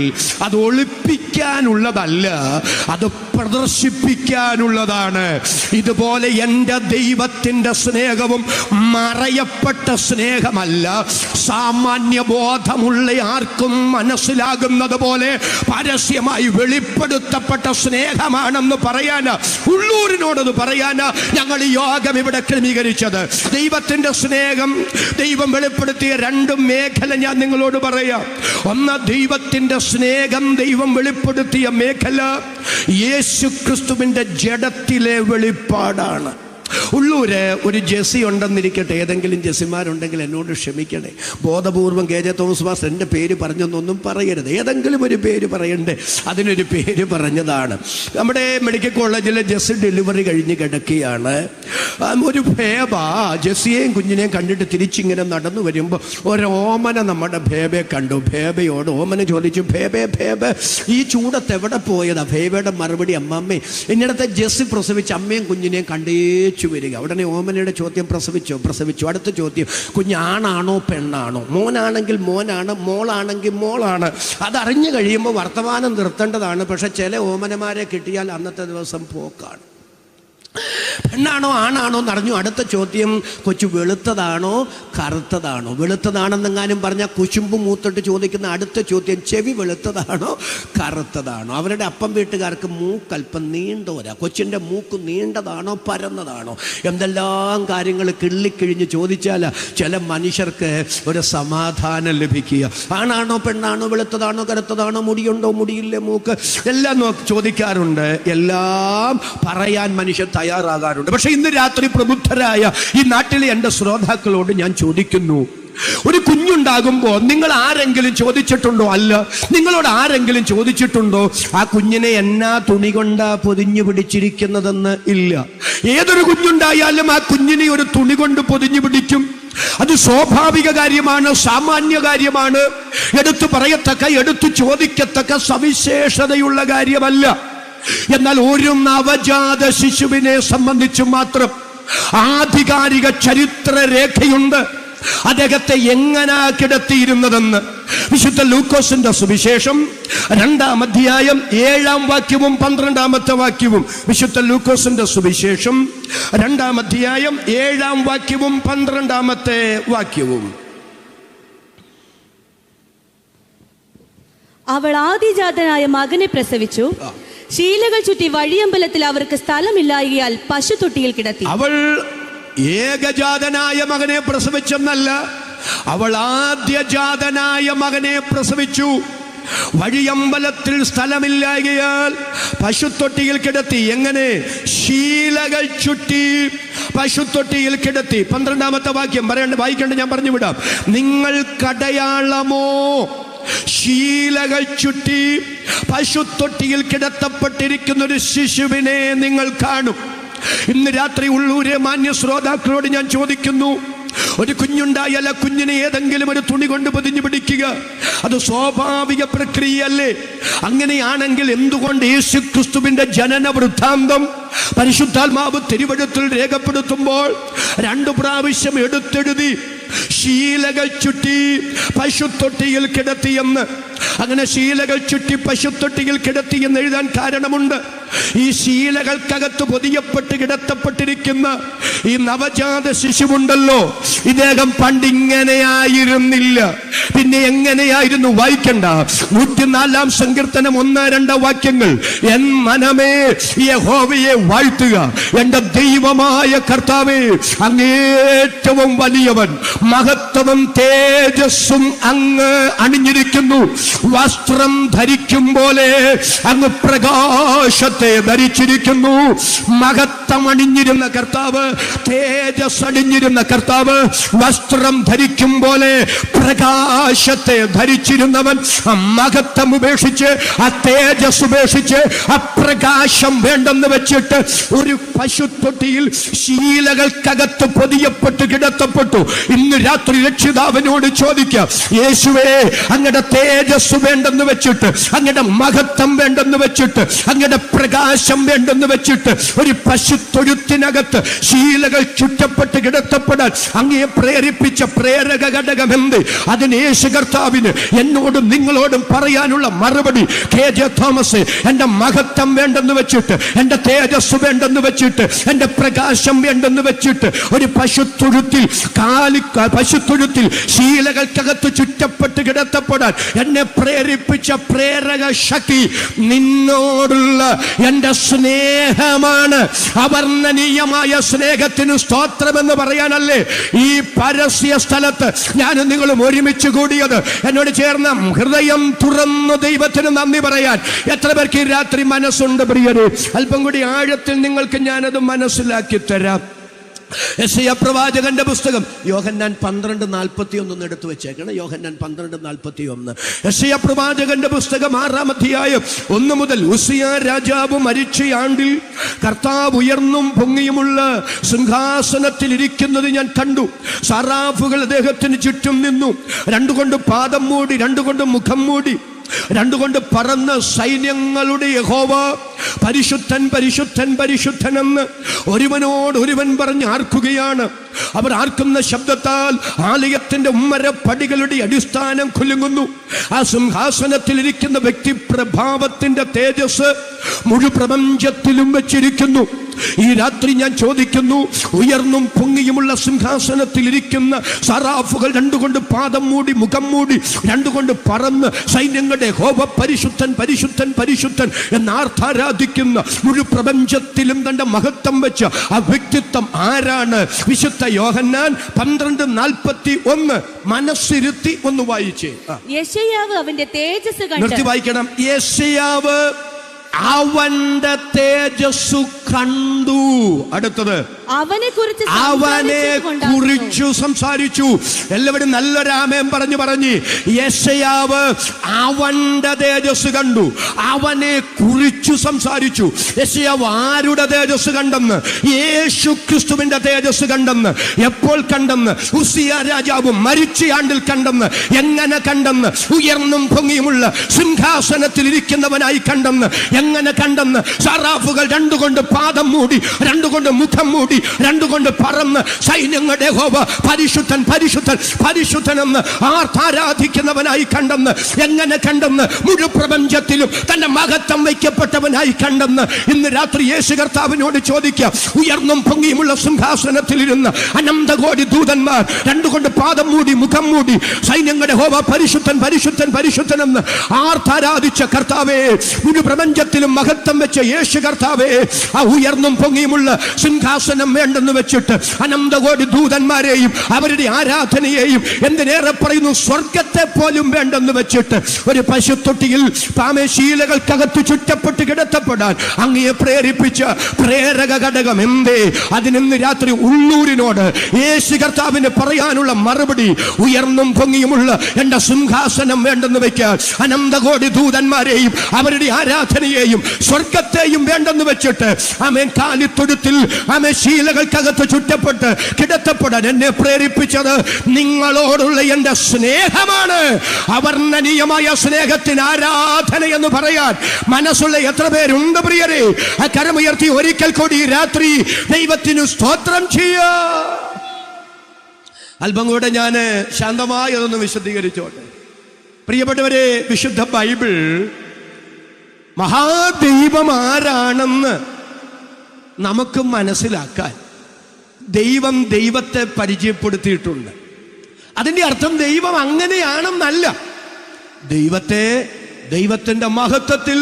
അത് ഒളിപ്പിക്കാനുള്ളതല്ല, അത് പ്രദർശിപ്പിക്കാനുള്ളതാണ്. ഇതുപോലെ എൻ്റെ ദൈവത്തിൻ്റെ സ്നേഹവും മറയപ്പെട്ട സ്നേഹമല്ല, സാമാന്യ ബോധമുള്ള ആർക്കും മനസ്സിലാകുന്നത് പോലെ പരസ്യമായി വെളിപ്പെടുത്തപ്പെട്ട സ്നേഹമാണെന്ന് പറയാന്, ഉള്ളൂരിനോടത് പറയാന് ഞങ്ങൾ ഈ യോഗം ഇവിടെ ക്രമീകരിച്ചത്. ദൈവത്തിൻ്റെ സ്നേഹം ദൈവം വെളിപ്പെടുത്തിയ രണ്ട് മേഖല ഞാൻ നിങ്ങളോട് പറയാം. ഒന്ന്, ദൈവത്തിൻ്റെ സ്നേഹം ദൈവം വെളിപ്പെടുത്തിയ മേഖല യേശു ക്രിസ്തുവിൻ്റെ ജഡത്തിലെ വെളിപ്പാടാണ്. ഉള്ളൂര് ഒരു ജെസ്സി ഉണ്ടെന്നിരിക്കട്ടെ, ഏതെങ്കിലും ജെസ്സിമാരുണ്ടെങ്കിൽ എന്നോട് ക്ഷമിക്കണേ. ബോധപൂർവം KJ തോമസ് മാസ്റ്റർ എൻ്റെ പേര് പറഞ്ഞൊന്നും പറയരുത്, ഏതെങ്കിലും ഒരു പേര് പറയണ്ടേ, അതിനൊരു പേര് പറഞ്ഞതാണ്. നമ്മുടെ മെഡിക്കൽ കോളേജിലെ ജെസ്സി ഡെലിവറി കഴിഞ്ഞ് കിടക്കുകയാണ്. ഒരു ഭേബ ജെസ്സിയെയും കുഞ്ഞിനെയും കണ്ടിട്ട് തിരിച്ചിങ്ങനെ നടന്നു വരുമ്പോൾ ഒരോമന നമ്മുടെ ഭേബയെ കണ്ടു. ഭേബയോട് ഓമന ചോദിച്ചു, ഭേബേ ഈ ചൂടത്ത് എവിടെ പോയതാ? ഭേബയുടെ മറുപടി, അമ്മമ്മേ, എന്നിടത്തെ ജെസ്സി പ്രസവിച്ച് അമ്മയും കുഞ്ഞിനെയും കണ്ടേച്ചു വരിക. ഉടനെ ഓമനയുടെ ചോദ്യം, പ്രസവിച്ചു. അടുത്ത ചോദ്യം, കുഞ്ഞാണാണോ പെണ്ണാണോ? മോനാണെങ്കിൽ മോനാണ്, മോളാണെങ്കിൽ മോളാണ്. അതറിഞ്ഞു കഴിയുമ്പോൾ വർത്തമാനം നിർത്തേണ്ടതാണ്. പക്ഷെ ചില ഓമനമാരെ കിട്ടിയാൽ അന്നത്തെ ദിവസം പോക്കാണ്. പെണ്ണാണോ ആണാണോ എന്നറിഞ്ഞു. അടുത്ത ചോദ്യം, കൊച്ചു വെളുത്തതാണോ കറുത്തതാണോ? വെളുത്തതാണെന്നെങ്ങാനും പറഞ്ഞാൽ കുശുമ്പ് മൂത്തിട്ട് ചോദിക്കുന്ന അടുത്ത ചോദ്യം, ചെവി വെളുത്തതാണോ കറുത്തതാണോ? അവരുടെ അപ്പം വീട്ടുകാർക്ക് മൂക്കൽപ്പം നീണ്ടോരാ, കൊച്ചിൻ്റെ മൂക്ക് നീണ്ടതാണോ പരന്നതാണോ? എന്തെല്ലാം കാര്യങ്ങൾ കിള്ളിക്കിഴിഞ്ഞ് ചോദിച്ചാൽ ചില മനുഷ്യർക്ക് ഒരു സമാധാനം ലഭിക്കുക. ആണാണോ പെണ്ണാണോ, വെളുത്തതാണോ കറുത്തതാണോ, മുടിയുണ്ടോ മുടിയില്ലേ, മൂക്ക്, എല്ലാം ചോദിക്കാറുണ്ട്. എല്ലാം പറയാൻ മനുഷ്യൻ തയ്യാറാകാറുണ്ട്. പക്ഷെ ഇന്ന് രാത്രി പ്രബുദ്ധരായ ഈ നാട്ടിലെ എൻ്റെ ശ്രോതാക്കളോട് ഞാൻ ചോദിക്കുന്നു, ഒരു കുഞ്ഞുണ്ടാകുമ്പോൾ നിങ്ങൾ ആരെങ്കിലും ചോദിച്ചിട്ടുണ്ടോ? അല്ല, നിങ്ങളോട് ആരെങ്കിലും ചോദിച്ചിട്ടുണ്ടോ ആ കുഞ്ഞിനെ എന്നാ തുണി കൊണ്ടാ പൊതിഞ്ഞു പിടിച്ചിരിക്കുന്നതെന്ന്? ഇല്ല. ഏതൊരു കുഞ്ഞുണ്ടായാലും ആ കുഞ്ഞിനെ ഒരു തുണി കൊണ്ട് പൊതിഞ്ഞു പിടിക്കും. അത് സ്വാഭാവിക കാര്യമാണ്, സാമാന്യ കാര്യമാണ്, എടുത്തു പറയത്തക്ക, എടുത്തു ചോദിക്കത്തക്ക സവിശേഷതയുള്ള കാര്യമല്ല. എന്നാൽ ഒരു നവജാത ശിശുവിനെ സംബന്ധിച്ച് മാത്രം ആധികാരിക ചരിത്ര രേഖയുണ്ട്. അദ്ദേഹത്തെ എങ്ങനെ കിടത്തിയിരുന്നതെന്ന് വിശുദ്ധ ലൂക്കോസിന്റെ സുവിശേഷം 2-ാം അധ്യായം 7-ാം വാക്യവും 12-ാമത്തെ വാക്യവും. വിശുദ്ധ ലൂക്കോസിന്റെ സുവിശേഷം 2-ാം അധ്യായം 7-ാം വാക്യവും 12-ാമത്തെ വാക്യവും. അവൾ ആദിജാതനായ മകനെ പ്രസവിച്ചു. ശീലകൾ ചുറ്റി വഴിയമ്പലത്തിൽ അവർക്ക് സ്ഥലമില്ലായകയാൽ പശുത്തൊട്ടിയിൽ കിടത്തി. അവൾ ഏകജാതനായ മകനെ പ്രസവിച്ചെന്നല്ല, അവൾ ആദ്യജാതനായ മകനെ പ്രസവിച്ചു. വഴിയമ്പലത്തിൽ സ്ഥലമില്ലായകയാൽ പശുത്തൊട്ടിയിൽ കിടത്തി. എങ്ങനെ? ശീലകൾ ചുറ്റി പശുത്തൊട്ടിയിൽ കിടത്തി. 12-ാമത്തെ വാക്യം വായിക്കേണ്ട, ഞാൻ പറഞ്ഞു വിടാം. നിങ്ങൾക്കടയാളമോ? ശീലകൾ ചുറ്റി പശുത്തൊട്ടിയിൽ കിടത്തപ്പെട്ടിരിക്കുന്ന ഒരു ശിശുവിനെ നിങ്ങൾ കാണും. ഇന്ന് രാത്രി ഉള്ളൂരെ മാന്യ ശ്രോതാക്കളോട് ഞാൻ ചോദിക്കുന്നു, ഒരു കുഞ്ഞുണ്ടായാൽ ആ കുഞ്ഞിനെ ഏതെങ്കിലും ഒരു തുണി കൊണ്ട് പൊതിഞ്ഞു പിടിക്കുക, അത് സ്വാഭാവിക പ്രക്രിയയല്ലേ? അങ്ങനെയാണെങ്കിൽ എന്തുകൊണ്ട് യേശു ക്രിസ്തുവിന്റെ ജനന വൃത്താന്തം പരിശുദ്ധാത്മാവ് തിരുവഴുത്തിൽ രേഖപ്പെടുത്തുമ്പോൾ 2 പ്രാവശ്യം എടുത്തെഴുതി ശീലകൾ ചുറ്റി പശുത്തൊട്ടിയിൽ കിടത്തിയെന്ന്? അങ്ങനെ ശീലകൾ ചുറ്റി പശുത്തൊട്ടിയിൽ കിടത്തിയെന്ന് എഴുതാൻ കാരണമുണ്ട്. ഈ ശീലകൾക്കകത്ത് പൊതിയപ്പെട്ട് കിടത്തപ്പെട്ടിരിക്കുന്ന ഈ നവജാത ശിശുവുണ്ടല്ലോ, ഇദ്ദേഹം പണ്ടിങ്ങനെയായിരുന്നില്ല. പിന്നെ എങ്ങനെയായിരുന്നു? വായിക്കണ്ട, 104-ാം സങ്കീർത്തനം 1-2 വാക്യങ്ങൾ. എൻ മനമേ യഹോവയെ വാഴ്ത്തുക, എന്റെ ദൈവമായ കർത്താവേ, അങ്ങേറ്റവും വലിയവൻ, മഹത്വവും തേജസ്സും അങ്ങ് അണിഞ്ഞിരിക്കുന്നു. വസ്ത്രം ധരിക്കും പോലെ അങ്ങ് പ്രകാശത്തെ ധരിച്ചിരിക്കുന്നു. മഹത്വം അണിഞ്ഞിരുന്ന കർത്താവ്, തേജസ് അണിഞ്ഞിരുന്ന കർത്താവ്, വസ്ത്രം ധരിക്കും പോലെ പ്രകാശത്തെ ധരിച്ചിരുന്നവൻ ആ മഹത്വം ഉപേക്ഷിച്ച്, ആ തേജസ് ഉപേക്ഷിച്ച്, ആ പ്രകാശം വേണ്ടെന്ന് വെച്ചിട്ട് ഒരു പശുത്തൊട്ടിയിൽ ശീലകൾക്കകത്ത് പൊതിയപ്പെട്ട് കിടത്തപ്പെട്ടു. ഇന്ന് രാത്രി രക്ഷിതാവിനോട് ചോദിക്കാം, യേശുവേ, അങ്ങയുടെ തേജസ് വേണ്ടെന്ന് വെച്ചിട്ട്, അങ്ങയുടെ മഹത്വം വേണ്ടെന്ന് വെച്ചിട്ട്, അങ്ങയുടെ പ്രകാശം വേണ്ടെന്ന് വെച്ചിട്ട് ഒരു പശുത്തൊഴുത്തിനകത്ത് ശീലകൾ ചുറ്റപ്പെട്ട് കിടത്തപ്പെടാൻ അങ്ങയെ പ്രേരിപ്പിച്ച പ്രേരക ഘടകം എന്ത്? അതിന് യേശു കർത്താവിന് എന്നോടും നിങ്ങളോടും പറയാനുള്ള മറുപടി, KJ തോമസ്, എന്റെ മഹത്വം വേണ്ടെന്ന് വെച്ചിട്ട്, എന്റെ തേജസ് വേണ്ടെന്ന് വെച്ചിട്ട്, എന്റെ പ്രകാശം വേണ്ടെന്ന് വെച്ചിട്ട് ഒരു പശുത്തൊഴുത്തിൽ പശുത്തൊഴുത്തിൽ ശീലകൾക്കകത്ത് ചുറ്റപ്പെട്ട് കിടത്തപ്പെടാൻ എന്നെ പ്രേരിപ്പിച്ച പ്രേരക ശക്തി നിന്നോടുള്ള എന്റെ സ്നേഹമാണ്. അവർണ്ണനീയമായ സ്നേഹത്തിന് സ്തോത്രമെന്ന് പറയാനല്ലേ ഈ പരസ്യ സ്ഥലത്ത് ഞാനും നിങ്ങളും ഒരുമിച്ച് കൂടിയത്? എന്നോട് ചേർന്ന് ഹൃദയം തുറന്നു ദൈവത്തിന് നന്ദി പറയാൻ എത്ര പേർക്ക് ഈ രാത്രി മനസ്സുണ്ട് പ്രിയരെ? അല്പം കൂടി ആഴത്തിൽ നിങ്ങൾക്ക് ഞാനത് മനസ്സിലാക്കി തരാം. യെശയ്യാ പ്രവാചകന്റെ പുസ്തകം യോഹന്നാൻ 12:41 എടുത്തു വെച്ചേക്കണം. യോഹന്നാൻ 12:41. യെശയ്യാ പ്രവാചകന്റെ പുസ്തകം 6-ാം അധ്യായം 1 മുതൽ. ഉസിയ രാജാവ് മരിച്ച ആണ്ടിൽ കർത്താവ് ഉയർന്നും പൊങ്ങിയുമുള്ള സിംഹാസനത്തിൽ ഇരിക്കുന്നത് ഞാൻ കണ്ടു. സറാഫുകൾ അദ്ദേഹത്തിന് ചുറ്റും നിന്നു. 2 കൊണ്ട് പാദം മൂടി, 2 കൊണ്ട് മുഖം മൂടി, 2 കൊണ്ട് പറന്ന് സൈന്യങ്ങളുടെ യഹോവ പരിശുദ്ധൻ പരിശുദ്ധൻ പരിശുദ്ധൻ എന്ന് ഒരുവനോടൊരുവൻ പറഞ്ഞ് ആർക്കുകയാണ്. അവർ ആർക്കുന്ന ശബ്ദത്താൽ ആലയത്തിന്റെ ഉമ്മരപ്പടികളുടെ അടിസ്ഥാനം കുലുങ്ങുന്നു. ആ സിംഹാസനത്തിൽ ഇരിക്കുന്ന വ്യക്തി പ്രഭാവത്തിന്റെ തേജസ് മുഴുപ്രപഞ്ചത്തിലും വെച്ചിരിക്കുന്നു. ഈ രാത്രി ഞാൻ ചോദിക്കുന്നു, ഉയർന്നും പൊങ്ങിയുമുള്ള സിംഹാസനത്തിൽ ഇരിക്കുന്ന സറാഫുകൾ 2 കൊണ്ട് പാദം മൂടി, മുഖം മൂടി, 2 കൊണ്ട് പറന്ന് സൈന്യങ്ങളുടെ യഹോവ പരിശുദ്ധൻ പരിശുദ്ധൻ പരിശുദ്ധൻ എന്നാർത്ഥാരാധിക്കുന്ന മുഴുപ്രപഞ്ചത്തിലും തന്റെ മഹത്വം വെച്ച ആ വ്യക്തിത്വം ആരാണ്? വിശുദ്ധ യോഹന്നാൻ 12:41. മനസ്സിരുത്തി ഒന്ന് വായിച്ചേ. യെശയ്യാവ് അവന്റെ തേജസ് കണ്ടു. നിർത്തി വായിക്കണം. യെശയ്യാവ് അവന്റെ തേജസ്സു കണ്ടു. അടുത്തത് അവനെ കുറിച്ചു സംസാരിച്ചു. എല്ലാവരും നല്ലൊരു ആമേൻ പറഞ്ഞ് യെശയ്യാവ് അവന്റെ തേജസ് കണ്ടു, അവനെ കുറിച്ചു സംസാരിച്ചു. യെശയ്യാവ് ആരുടെ തേജസ് കണ്ടെന്ന്? യേശു ക്രിസ്തുവിന്റെ തേജസ് കണ്ടെന്ന്. എപ്പോൾ കണ്ടെന്ന്? ഉസിയ രാജാവ് മരിച്ച ആണ്ടിൽ കണ്ടെന്ന്. എങ്ങനെ കണ്ടെന്ന്? ഉയർന്നും പൊങ്ങിയുമുള്ള സിംഹാസനത്തിൽ ഇരിക്കുന്നവനായി കണ്ടെന്ന്. എങ്ങനെ കണ്ടെന്ന്? സറാഫുകൾ 2 കൊണ്ട് പാദം മൂടി, 2 കൊണ്ട് മുഖം മൂടി, 2 കൊണ്ട് പറന്ന് സൈന്യങ്ങളുടെ യഹോവ പരിശുദ്ധൻ പരിശുദ്ധൻ പരിശുദ്ധൻ എന്ന് ആരാധിക്കുന്നവനായി കണ്ടെന്ന്. എങ്ങനെ കണ്ടെന്ന്? മുഴുപ്രപഞ്ചത്തിലും തന്റെ മഹത്വം വയ്ക്കപ്പെട്ടവനായി കണ്ടെന്ന്. ഇന്ന് രാത്രി യേശു കർത്താവിനോട് ചോദിക്കാം, ഉയർന്നും പൊങ്ങിയുമുള്ള സിംഹാസനത്തിലിരുന്ന അനന്തകോടി ദൂതന്മാർ 2 കൊണ്ട് പാദം മൂടി, മുഖം മൂടി, സൈന്യങ്ങളുടെ യഹോവ പരിശുദ്ധൻ പരിശുദ്ധൻ പരിശുദ്ധൻ എന്ന് ആരാധിച്ച കർത്താവേ, മുഴുപ്രപഞ്ചത്തിലും മഹത്വം വെച്ച യേശു കർത്താവേ, ആ ഉയർന്നും പൊങ്ങിയുമുള്ള സിംഹാസനം വേണ്ടെന്ന് വെച്ചിട്ട് അനന്തകോടി ദൂതന്മാരെയും അവരുടെ ആരാധനയെയും, എന്തിനേറെ പറയുന്നു സ്വർഗത്തെ പോലും വേണ്ടെന്ന് വെച്ചിട്ട് ഒരു പശുത്തൊട്ടിയിൽ പാമശീലകൾക്കകത്ത് ചുറ്റപ്പെട്ട് കിടത്തപ്പെടാൻ അങ്ങയെ പ്രേരിപ്പിച്ച പ്രേരക ഘടകം എന്തേ? അതിനിന്ന് രാത്രി ഉള്ളൂരിനോട് യേശു കർത്താവിന് പറയാനുള്ള മറുപടി, ഉയർന്നും പൊങ്ങിയുമുള്ള എന്റെ സിംഹാസനം വേണ്ടെന്ന് വെക്കാൻ അനന്തകോടി ദൂതന്മാരെയും അവരുടെ ആരാധനയെ ഭൂമിയെയും സ്വർഗത്തെയും വേണ്ടെന്ന് വെച്ചിട്ട് ആമേൻ കാലിത്തൊഴുത്തിൽ ആമേൻ ശീലകൾക്കകത്ത് ചുറ്റപ്പെട്ട് കിടത്തപ്പെടാൻ എന്നെ പ്രേരിപ്പിച്ചത് നിങ്ങളോടുള്ള എന്റെ സ്നേഹമാണ്. അവർണ്ണനീയമായ സ്നേഹത്തിന് ആരാധന എന്ന് പറയാൻ മനസ്സുള്ള എത്ര പേരുണ്ട് പ്രിയരെ? ആ കരമുയർത്തി ഒരിക്കൽ കൂടി രാത്രി ദൈവത്തിന് സ്തോത്രം ചെയ്യുക. അല്പം കൂടെ ഞാൻ ശാന്തമായി അതൊന്ന് വിശദീകരിച്ചോട്ടെ. പ്രിയപ്പെട്ടവരെ, വിശുദ്ധ ബൈബിൾ മഹാദൈവം ആരാണെന്ന് നമുക്ക് മനസ്സിലാക്കാൻ ദൈവം ദൈവത്തെ പരിചയപ്പെടുത്തിയിട്ടുണ്ട്. അതിൻ്റെ അർത്ഥം ദൈവം അങ്ങനെയാണെന്നല്ല. ദൈവത്തെ ദൈവത്തിൻ്റെ മഹത്വത്തിൽ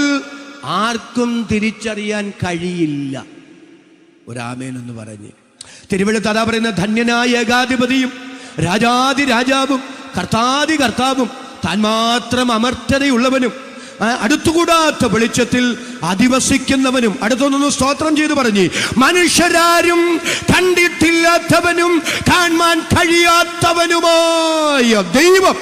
ആർക്കും തിരിച്ചറിയാൻ കഴിയില്ല. ഒരാമേനെന്ന് പറഞ്ഞ് തിരുവെഴുത്ത് അതാ പറയുന്ന, ധന്യനായ ഏകാധിപതിയും രാജാതി രാജാവും കർത്താതി കർത്താവും താൻ മാത്രം അമർത്യതയുള്ളവനും അടുത്തുകൂടാത്ത വെളിച്ചത്തിൽ അധിവസിക്കുന്നവനും. അടുത്തൊന്ന് സ്തോത്രം ചെയ്ത് പറഞ്ഞ്, മനുഷ്യരാരും കണ്ടിട്ടില്ലാത്തവനും കാണാൻ കഴിയാത്തവനുമായ ദൈവം.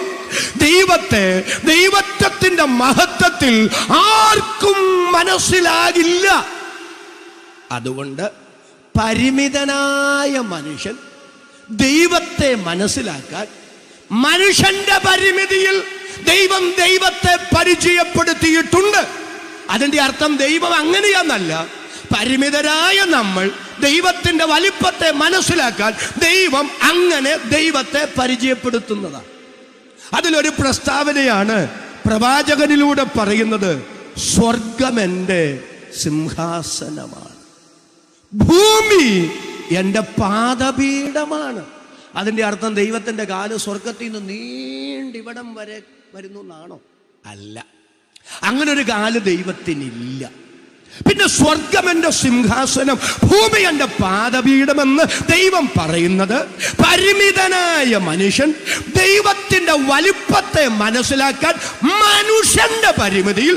ദൈവത്തിന്റെ മഹത്വത്തിൽ ആർക്കും മനസ്സിലാകില്ല. അതുകൊണ്ട് പരിമിതനായ മനുഷ്യൻ ദൈവത്തെ മനസ്സിലാക്കാൻ മനുഷ്യന്റെ പരിമിതിയിൽ ദൈവം ദൈവത്തെ പരിചയപ്പെടുത്തിയിട്ടുണ്ട്. അതിന്റെ അർത്ഥം ദൈവം അങ്ങനെയാന്നല്ല. പരിമിതരായ നമ്മൾ ദൈവത്തിന്റെ വലിപ്പത്തെ മനസ്സിലാക്കാൻ ദൈവം അങ്ങനെ ദൈവത്തെ പരിചയപ്പെടുത്തുന്നതാണ്. അതിലൊരു പ്രസ്താവനയാണ് പ്രവാചകനിലൂടെ പറയുന്നത്, സ്വർഗം എൻ്റെ സിംഹാസനമാണ്, ഭൂമി എൻ്റെ പാദപീഠമാണ്. അതിൻ്റെ അർത്ഥം ദൈവത്തിൻ്റെ കാല് സ്വർഗത്തിൽ നിന്ന് നീണ്ടിവിടം വരെ വരുന്നു എന്നാണോ? അല്ല, അങ്ങനെ ഒരു കാല് ദൈവത്തിനില്ല. പിന്നെ സ്വർഗം എൻ്റെ സിംഹാസനം, ഭൂമി എൻ്റെ പാദപീഠമെന്ന് ദൈവം പറയുന്നത് പരിമിതനായ മനുഷ്യൻ ദൈവത്തിന്റെ വലിപ്പത്തെ മനസ്സിലാക്കാൻ മനുഷ്യന്റെ പരിമിതിയിൽ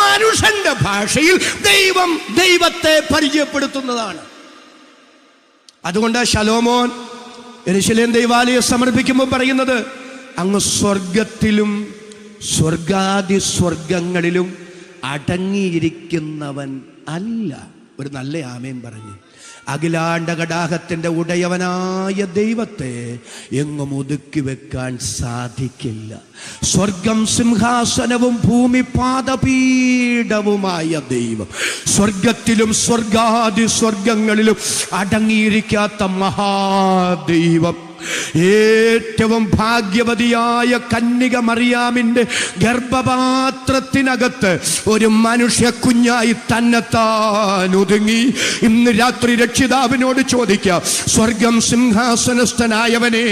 മനുഷ്യന്റെ ഭാഷയിൽ ദൈവം ദൈവത്തെ പരിചയപ്പെടുത്തുന്നതാണ്. അതുകൊണ്ട് ശലോമോൻ യെരൂശലേം ദൈവാലയം സമർപ്പിക്കുമ്പോൾ പറയുന്നത്, അങ്ങ് സ്വർഗത്തിലും സ്വർഗാദി സ്വർഗങ്ങളിലും അടങ്ങിയിരിക്കുന്നവൻ അല്ല. ഒരു നല്ല ആമേൻ പറഞ്ഞ്. അഖിലാണ്ട കടാഹത്തിന്റെ ഉടയവനായ ദൈവത്തെ എങ്ങും ഒതുക്കി വെക്കാൻ സാധിക്കില്ല. സ്വർഗം സിംഹാസനവും ഭൂമി പാദപീഠവുമായ ദൈവം, സ്വർഗത്തിലും സ്വർഗാദി സ്വർഗങ്ങളിലും അടങ്ങിയിരിക്കാത്ത മഹാദൈവം, ഏറ്റവും ഭാഗ്യവതിയായ കന്യക മറിയാമിന്റെ ഗർഭപാത്രത്തിനകത്ത് ഒരു മനുഷ്യ കുഞ്ഞായി തന്നെത്താൻ ഒതുങ്ങി. ഇന്ന് രാത്രി രക്ഷിതാവിനോട് ചോദിക്കാം, സ്വർഗം സിംഹാസനസ്ഥനായവനെ,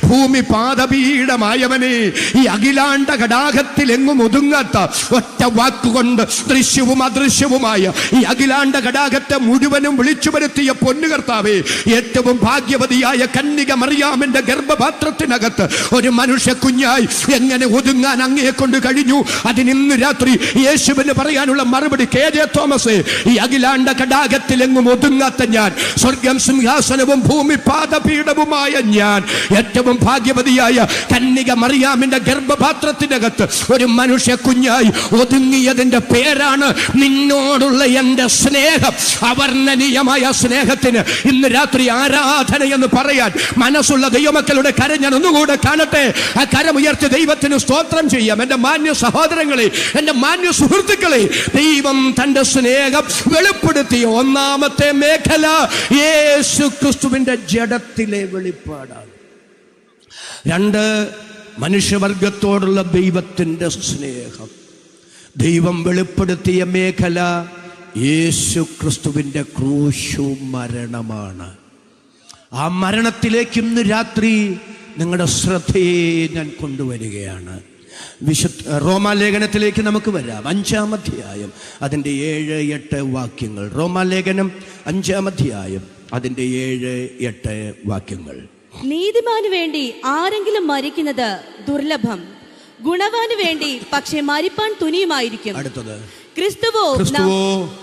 ഭൂമി പാദപീഠമായവനെ, ഈ അഖിലാണ്ട കടാഹത്തിൽ എങ്ങും ഒതുങ്ങാത്ത ഒറ്റ വാക്കുകൊണ്ട് ദൃശ്യവും അദൃശ്യവുമായ ഈ അഖിലാണ്ട കടാഹത്തെ മുഴുവനും വിളിച്ചു വരുത്തിയ പൊന്നുകർത്താവേ, ഏറ്റവും ഭാഗ്യവതിയായ കന്യക മറിയാം ഗർഭപാത്രത്തിനകത്ത് ഒരു മനുഷ്യ കുഞ്ഞായി എങ്ങനെ ഒതുങ്ങാൻ അങ്ങയെ കൊണ്ട് കഴിഞ്ഞു? അതിനിന്ന് രാത്രി യേശുവിന് പറയാനുള്ള മറുപടി, KJ തോമസ്, ഈ അഖിലാണ്ട കടാകത്തിൽ എങ്ങും ഒതുങ്ങാത്ത ഞാൻ, സ്വർഗം സിംഹാസനവും ഭൂമി പാദപീഠവുമായ ഞാൻ, ഏറ്റവും ഭാഗ്യവതിയായ കന്യക മറിയാമിന്റെ ഗർഭപാത്രത്തിനകത്ത് ഒരു മനുഷ്യ കുഞ്ഞായി ഒതുങ്ങിയതിന്റെ പേരാണ് നിന്നോടുള്ള എന്റെ സ്നേഹം. അവർണ്ണനീയമായ സ്നേഹത്തിന് ഇന്ന് രാത്രി ആരാധന എന്ന് പറയാൻ മനസ്സുള്ള ദൈവമക്കളുടെ കരം ഞാൻ ഒന്നുകൂടെ കാണട്ടെ. ആ കരമുയർത്തി ദൈവത്തിന് സ്തോത്രം ചെയ്യാം. എൻ്റെ മാന്യ സഹോദരങ്ങളെ, എൻ്റെ മാന്യ സുഹൃത്തുക്കളെ, ദൈവം തന്റെ സ്നേഹം വെളിപ്പെടുത്തിയ ഒന്നാമത്തെ മേഖല യേശു ക്രിസ്തുവിന്റെ ജഡത്തിലെ വെളിപ്പാടാണ്. 2, മനുഷ്യവർഗത്തോടുള്ള ദൈവത്തിന്റെ സ്നേഹം. ദൈവം വെളിപ്പെടുത്തിയ മേഖല യേശു ക്രിസ്തുവിന്റെ ക്രൂശു മരണമാണ്. ആ മരണത്തിലേക്ക് ഇന്ന് രാത്രി നിങ്ങളുടെ ശ്രദ്ധയെ ഞാൻ കൊണ്ടുവരികയാണ്. റോമാലേഖനത്തിലേക്ക് നമുക്ക് വരാം. 5-ാം അധ്യായം അതിൻ്റെ 7-8 വാക്യങ്ങൾ. റോമാലേഖനം 5-ാം അധ്യായം അതിൻ്റെ 7-8 വാക്യങ്ങൾ. നീതിമാന് വേണ്ടി ആരെങ്കിലും മരിക്കുന്നത് ദുർലഭം, ഗുണവാന് വേണ്ടി പക്ഷെ മരിപ്പാൻ തുനിയുമായിരിക്കും. അടുത്തത്, ക്രിസ്തുവോ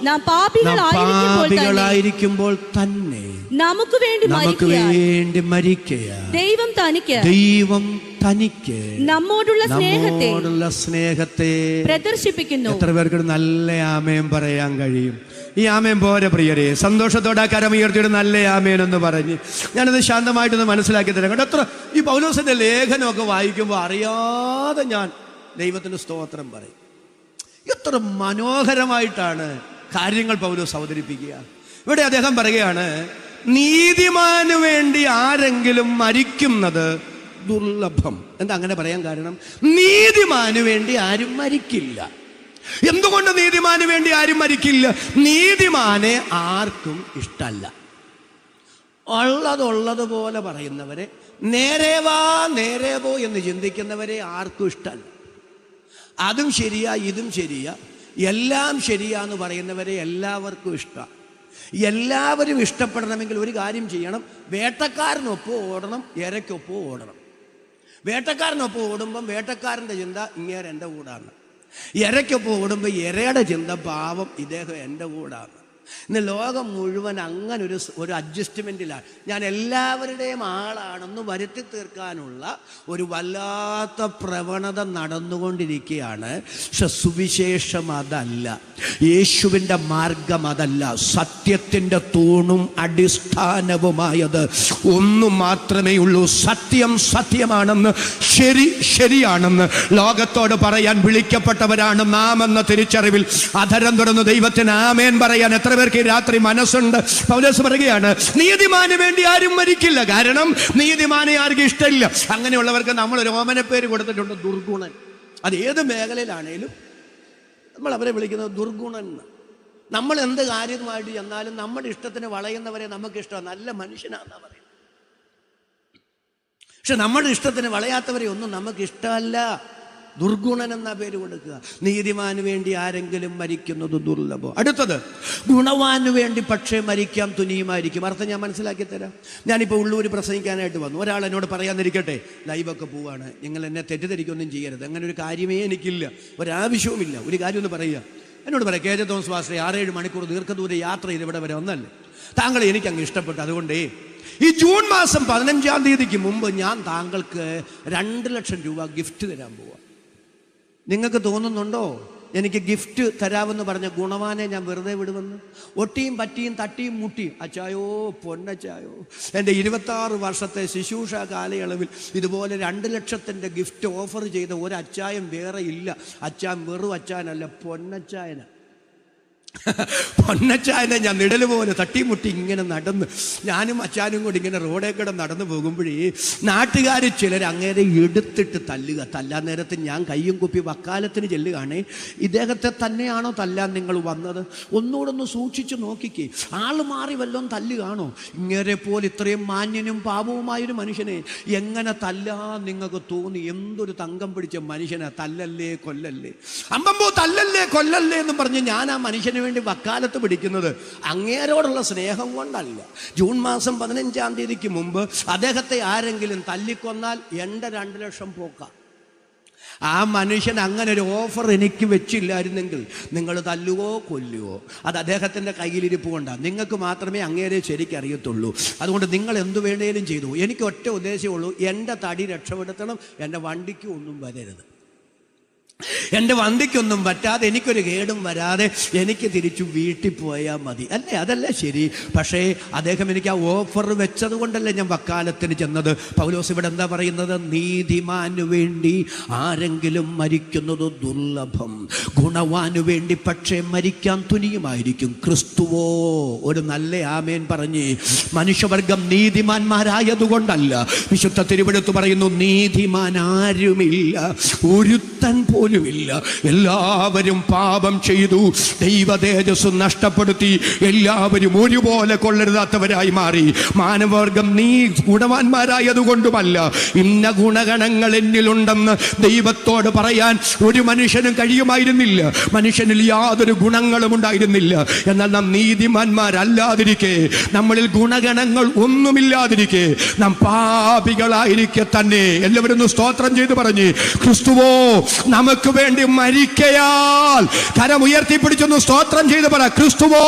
നാം പാപികളായിരിക്കുമ്പോൾ തന്നെ നമുക്ക് വേണ്ടി മരിക്കുക. ദൈവം തനിക്ക് നമ്മോടുള്ള സ്നേഹത്തെ പ്രദർശിപ്പിക്കുന്നു. എത്ര പേർക്ക് നല്ല ആമേൻ പറയാൻ കഴിയും? ഈ ആമേൻ പോരെ പ്രിയരെ, സന്തോഷത്തോടെ ആ കരമുയർത്തിയുടെ നല്ല ആമേൻ എന്ന് പറഞ്ഞ് ഞാനത് ശാന്തമായിട്ടൊന്ന് മനസ്സിലാക്കി തരാം കേട്ടോ. എത്ര ഈ പൗലോസിന്റെ ലേഖനമൊക്കെ വായിക്കുമ്പോൾ അറിയാതെ ഞാൻ ദൈവത്തിന് സ്തോത്രം പറയും. എത്ര മനോഹരമായിട്ടാണ് കാര്യങ്ങൾ പൗലോസ് അവതരിപ്പിക്കുക. ഇവിടെ അദ്ദേഹം പറയുകയാണ്, നീതിമാന് വേണ്ടി ആരെങ്കിലും മരിക്കുന്നത് ദുർലഭം. എന്താ അങ്ങനെ പറയാൻ കാരണം? നീതിമാന് വേണ്ടി ആരും മരിക്കില്ല. എന്തുകൊണ്ട് നീതിമാന് വേണ്ടി ആരും മരിക്കില്ല? നീതിമാനെ ആർക്കും ഇഷ്ടമല്ല. ഉള്ളതുപോലെ പറയുന്നവരെ, നേരെ പോ എന്ന് ചിന്തിക്കുന്നവരെ ആർക്കും ഇഷ്ടമല്ല. അതും ശരിയാ ഇതും ശരിയാ എല്ലാം ശരിയാന്ന് പറയുന്നവരെ എല്ലാവർക്കും ഇഷ്ടമാണ്. എല്ലാവരും ഇഷ്ടപ്പെടണമെങ്കിൽ ഒരു കാര്യം ചെയ്യണം, വേട്ടക്കാരനൊപ്പം ഓടണം, ഇരയ്ക്കൊപ്പം ഓടണം. വേട്ടക്കാരനൊപ്പം ഓടുമ്പം വേട്ടക്കാരൻ്റെ ചിന്ത ഇങ്ങേരെ എൻ്റെ കൂടാണ്. ഇരയ്ക്കൊപ്പം ഓടുമ്പോൾ ഇരയുടെ ചിന്ത പാവം ഇദ്ദേഹം എൻ്റെ കൂടാണ്. ഇന്ന് ലോകം മുഴുവൻ അങ്ങനെ ഒരു അഡ്ജസ്റ്റ്മെൻറ്റിലാണ്. ഞാൻ എല്ലാവരുടെയും ആളാണെന്ന് വരുത്തി തീർക്കാനുള്ള ഒരു വല്ലാത്ത പ്രവണത നടന്നുകൊണ്ടിരിക്കുകയാണ്. പക്ഷെ സുവിശേഷം അതല്ല, യേശുവിൻ്റെ മാർഗം അതല്ല. സത്യത്തിൻ്റെ തൂണും അടിസ്ഥാനവുമായത് ഒന്നു മാത്രമേ ഉള്ളൂ. സത്യം സത്യമാണെന്ന്, ശരിയാണെന്ന് ലോകത്തോട് പറയാൻ വിളിക്കപ്പെട്ടവരാണ് നാം എന്ന തിരിച്ചറിവിൽ അധരം തുറന്ന് ദൈവത്തിന് ആമേൻ പറയാൻ എത്ര പേർക്ക് രാത്രി മനസ്സുണ്ട്? പൗലോസ് പറയുകയാണ്, നീതിമാന് വേണ്ടി ആരും മരിക്കില്ല. കാരണം നീതിമാനെ ആർക്കും ഇഷ്ടമില്ല. അങ്ങനെയുള്ളവർക്ക് നമ്മൾ ഒരു ഓമനപ്പേര് കൊടുത്തിട്ടുണ്ട്, ദുർഗുണൻ. അത് ഏത് മേഖലയിലാണേലും നമ്മൾ അവരെ വിളിക്കുന്നത് ദുർഗുണൻ. നമ്മൾ എന്ത് കാര്യമായിട്ട് ചെന്നാലും നമ്മുടെ ഇഷ്ടത്തിന് വളയുന്നവരെ നമുക്ക് ഇഷ്ടമാണ്, നല്ല മനുഷ്യനാണെന്നാ പറയുന്നത്. പക്ഷെ നമ്മുടെ ഇഷ്ടത്തിന് വളയാത്തവരെ ഒന്നും നമുക്ക് ഇഷ്ടമല്ല. ദുർഗുണൻ എന്ന പേര് കൊടുക്കുക. നീതിമാന് വേണ്ടി ആരെങ്കിലും മരിക്കുന്നത് ദുർലഭം. അടുത്തത്, ഗുണവാന് വേണ്ടി പക്ഷേ മരിക്കാൻ തുനിയുമായിരിക്കും. അർത്ഥം ഞാൻ മനസ്സിലാക്കി തരാം. ഞാനിപ്പോൾ ഉള്ളൂർ പ്രസംഗിക്കാനായിട്ട് വന്നു. ഒരാൾ എന്നോട് പറയാന്നിരിക്കട്ടെ, ലൈവൊക്കെ പോവാണ്, നിങ്ങൾ എന്നെ തെറ്റിദ്ധരിക്കൊന്നും ചെയ്യരുത്, അങ്ങനെ ഒരു കാര്യമേ എനിക്കില്ല, ഒരാവശ്യവുമില്ല. ഒരു കാര്യം ഒന്ന് പറയുക. എന്നോട് പറയാം, KJ തോമസ് പാസ്റ്റർ 6-7 മണിക്കൂർ ദീർഘദൂര യാത്ര ചെയ്ത് ഇവിടെ വരെ ഒന്നല്ലേ, താങ്കളെ എനിക്കങ്ങ് ഇഷ്ടപ്പെട്ടു. അതുകൊണ്ടേ ഈ ജൂൺ മാസം 15-ാം തീയതിക്ക് മുമ്പ് ഞാൻ താങ്കൾക്ക് 2 ലക്ഷം രൂപ ഗിഫ്റ്റ് തരാൻ പോവാം. നിങ്ങൾക്ക് തോന്നുന്നുണ്ടോ എനിക്ക് ഗിഫ്റ്റ് തരാമെന്ന് പറഞ്ഞ ഗുണവാനെ ഞാൻ വെറുതെ വിടുമെന്ന്? ഒട്ടിയും പറ്റിയും തട്ടിയും മുട്ടിയും അച്ചായോ പൊന്നച്ചായോ, എൻ്റെ 26 വർഷത്തെ ശുശ്രൂഷ കാലയളവിൽ ഇതുപോലെ 2 ലക്ഷത്തിൻ്റെ ഗിഫ്റ്റ് ഓഫർ ചെയ്ത ഒരു അച്ചായൻ വേറെ ഇല്ല. അച്ചാൻ വെറും അച്ചാനല്ല, പൊന്നച്ചായന. പൊന്നച്ചായനെ ഞാൻ നിഴല് പോലെ തട്ടിമുട്ടി ഇങ്ങനെ നടന്ന്, ഞാനും അച്ചാനും കൂടി ഇങ്ങനെ റോഡേ കൂടെ നടന്നു പോകുമ്പോഴേ നാട്ടുകാർ ചിലർ അങ്ങേരെ എടുത്തിട്ട് തല്ലാൻ നേരത്ത് ഞാൻ കയ്യും കുപ്പി വക്കാലത്തിന് ചെല്ലുകയാണേ, ഇദ്ദേഹത്തെ തന്നെയാണോ തല്ലാൻ നിങ്ങൾ വന്നത്? ഒന്നുകൂടൊന്ന് സൂക്ഷിച്ച് നോക്കിക്കേ, ആൾ മാറി വല്ലതും തല്ലുകയാണോ? ഇങ്ങേരെ പോലെ ഇത്രയും മാന്യനും പാപവുമായൊരു മനുഷ്യനെ എങ്ങനെ തല്ലാൻ നിങ്ങൾക്ക് തോന്നി? എന്തൊരു തങ്കം പിടിച്ച മനുഷ്യനെ! തല്ലല്ലേ കൊല്ലല്ലേ, അമ്പമ്പോ തല്ലല്ലേ കൊല്ലല്ലേ എന്ന് പറഞ്ഞ് ഞാൻ ആ മനുഷ്യനെ വേണ്ടി വക്കാലത്ത് പിടിക്കുന്നത് അങ്ങേരോടുള്ള സ്നേഹം കൊണ്ടല്ല. ജൂൺ മാസം 15-ാം തീയതിക്ക് മുമ്പ് അദ്ദേഹത്തെ ആരെങ്കിലും തല്ലിക്കൊന്നാൽ എൻ്റെ 2 ലക്ഷം പോക്കാം. ആ മനുഷ്യൻ അങ്ങനെ ഒരു ഓഫർ എനിക്ക് വെച്ചില്ലായിരുന്നെങ്കിൽ നിങ്ങൾ തല്ലുവോ കൊല്ലുവോ, അത് അദ്ദേഹത്തിൻ്റെ കയ്യിലിരിപ്പ് കൊണ്ടാണ്. നിങ്ങൾക്ക് മാത്രമേ അങ്ങേരെ ശരിക്കറിയത്തുള്ളൂ. അതുകൊണ്ട് നിങ്ങൾ എന്തു വേണേലും ചെയ്തു. എനിക്ക് ഒറ്റ ഉദ്ദേശമുള്ളൂ, എൻ്റെ തടി രക്ഷപ്പെടുത്തണം, എൻ്റെ വണ്ടിക്ക് ഒന്നും വരരുത്. എൻ്റെ വണ്ടിക്കൊന്നും പറ്റാതെ, എനിക്കൊരു കേടും വരാതെ എനിക്ക് തിരിച്ചു വീട്ടിൽ പോയാൽ മതി, അല്ലേ? അതല്ല ശരി. പക്ഷേ അദ്ദേഹം എനിക്ക് ആ ഓഫർ വെച്ചത് കൊണ്ടല്ലേ ഞാൻ വക്കാലത്തിന് ചെന്നത്. പൗലോസ് ഇവിടെ എന്താ പറയുന്നത്? നീതിമാനു വേണ്ടി ആരെങ്കിലും മരിക്കുന്നത് ദുർലഭം, ഗുണവാനു വേണ്ടി പക്ഷേ മരിക്കാൻ തുനിയുമായിരിക്കും. ക്രിസ്തുവോ, ഒരു നല്ല ആമേൻ പറഞ്ഞ്, മനുഷ്യവർഗം നീതിമാന്മാരായതുകൊണ്ടല്ല. വിശുദ്ധ തിരുവെടുത്ത് പറയുന്നു, നീതിമാൻ ആരുമില്ല, ഒരുത്തൻ പോലുമില്ല. എല്ലാവരും പാപം ചെയ്തു, ദൈവ തേജസ് നഷ്ടപ്പെടുത്തി, എല്ലാവരും ഒരുപോലെ കൊള്ളരുതാത്തവരായി മാറി. മാനവവർഗം നീ ഗുണവാന്മാരായതുകൊണ്ടുമല്ല, ഇന്ന ഗുണഗണങ്ങൾ എന്നിലുണ്ടെന്ന് ദൈവത്തോട് പറയാൻ ഒരു മനുഷ്യനും കഴിയുമായിരുന്നില്ല. മനുഷ്യനിൽ യാതൊരു ഗുണങ്ങളും ഉണ്ടായിരുന്നില്ല. എന്നാൽ നാം നീതിമാന്മാരല്ലാതിരിക്കെ, നമ്മളിൽ ഗുണഗണങ്ങൾ ഒന്നുമില്ലാതിരിക്കെ, നാം പാപികളായിരിക്കെ തന്നെ എല്ലാവരും സ്തോത്രം ചെയ്ത് പറഞ്ഞ്, ക്രിസ്തുവോ നമുക്ക് നമുക്ക് വേണ്ടി മരിക്കയാൽ, കരം ഉയർത്തിപ്പിടിച്ചൊന്ന് സ്തോത്രം ചെയ്ത് പറ, ക്രിസ്തുവോ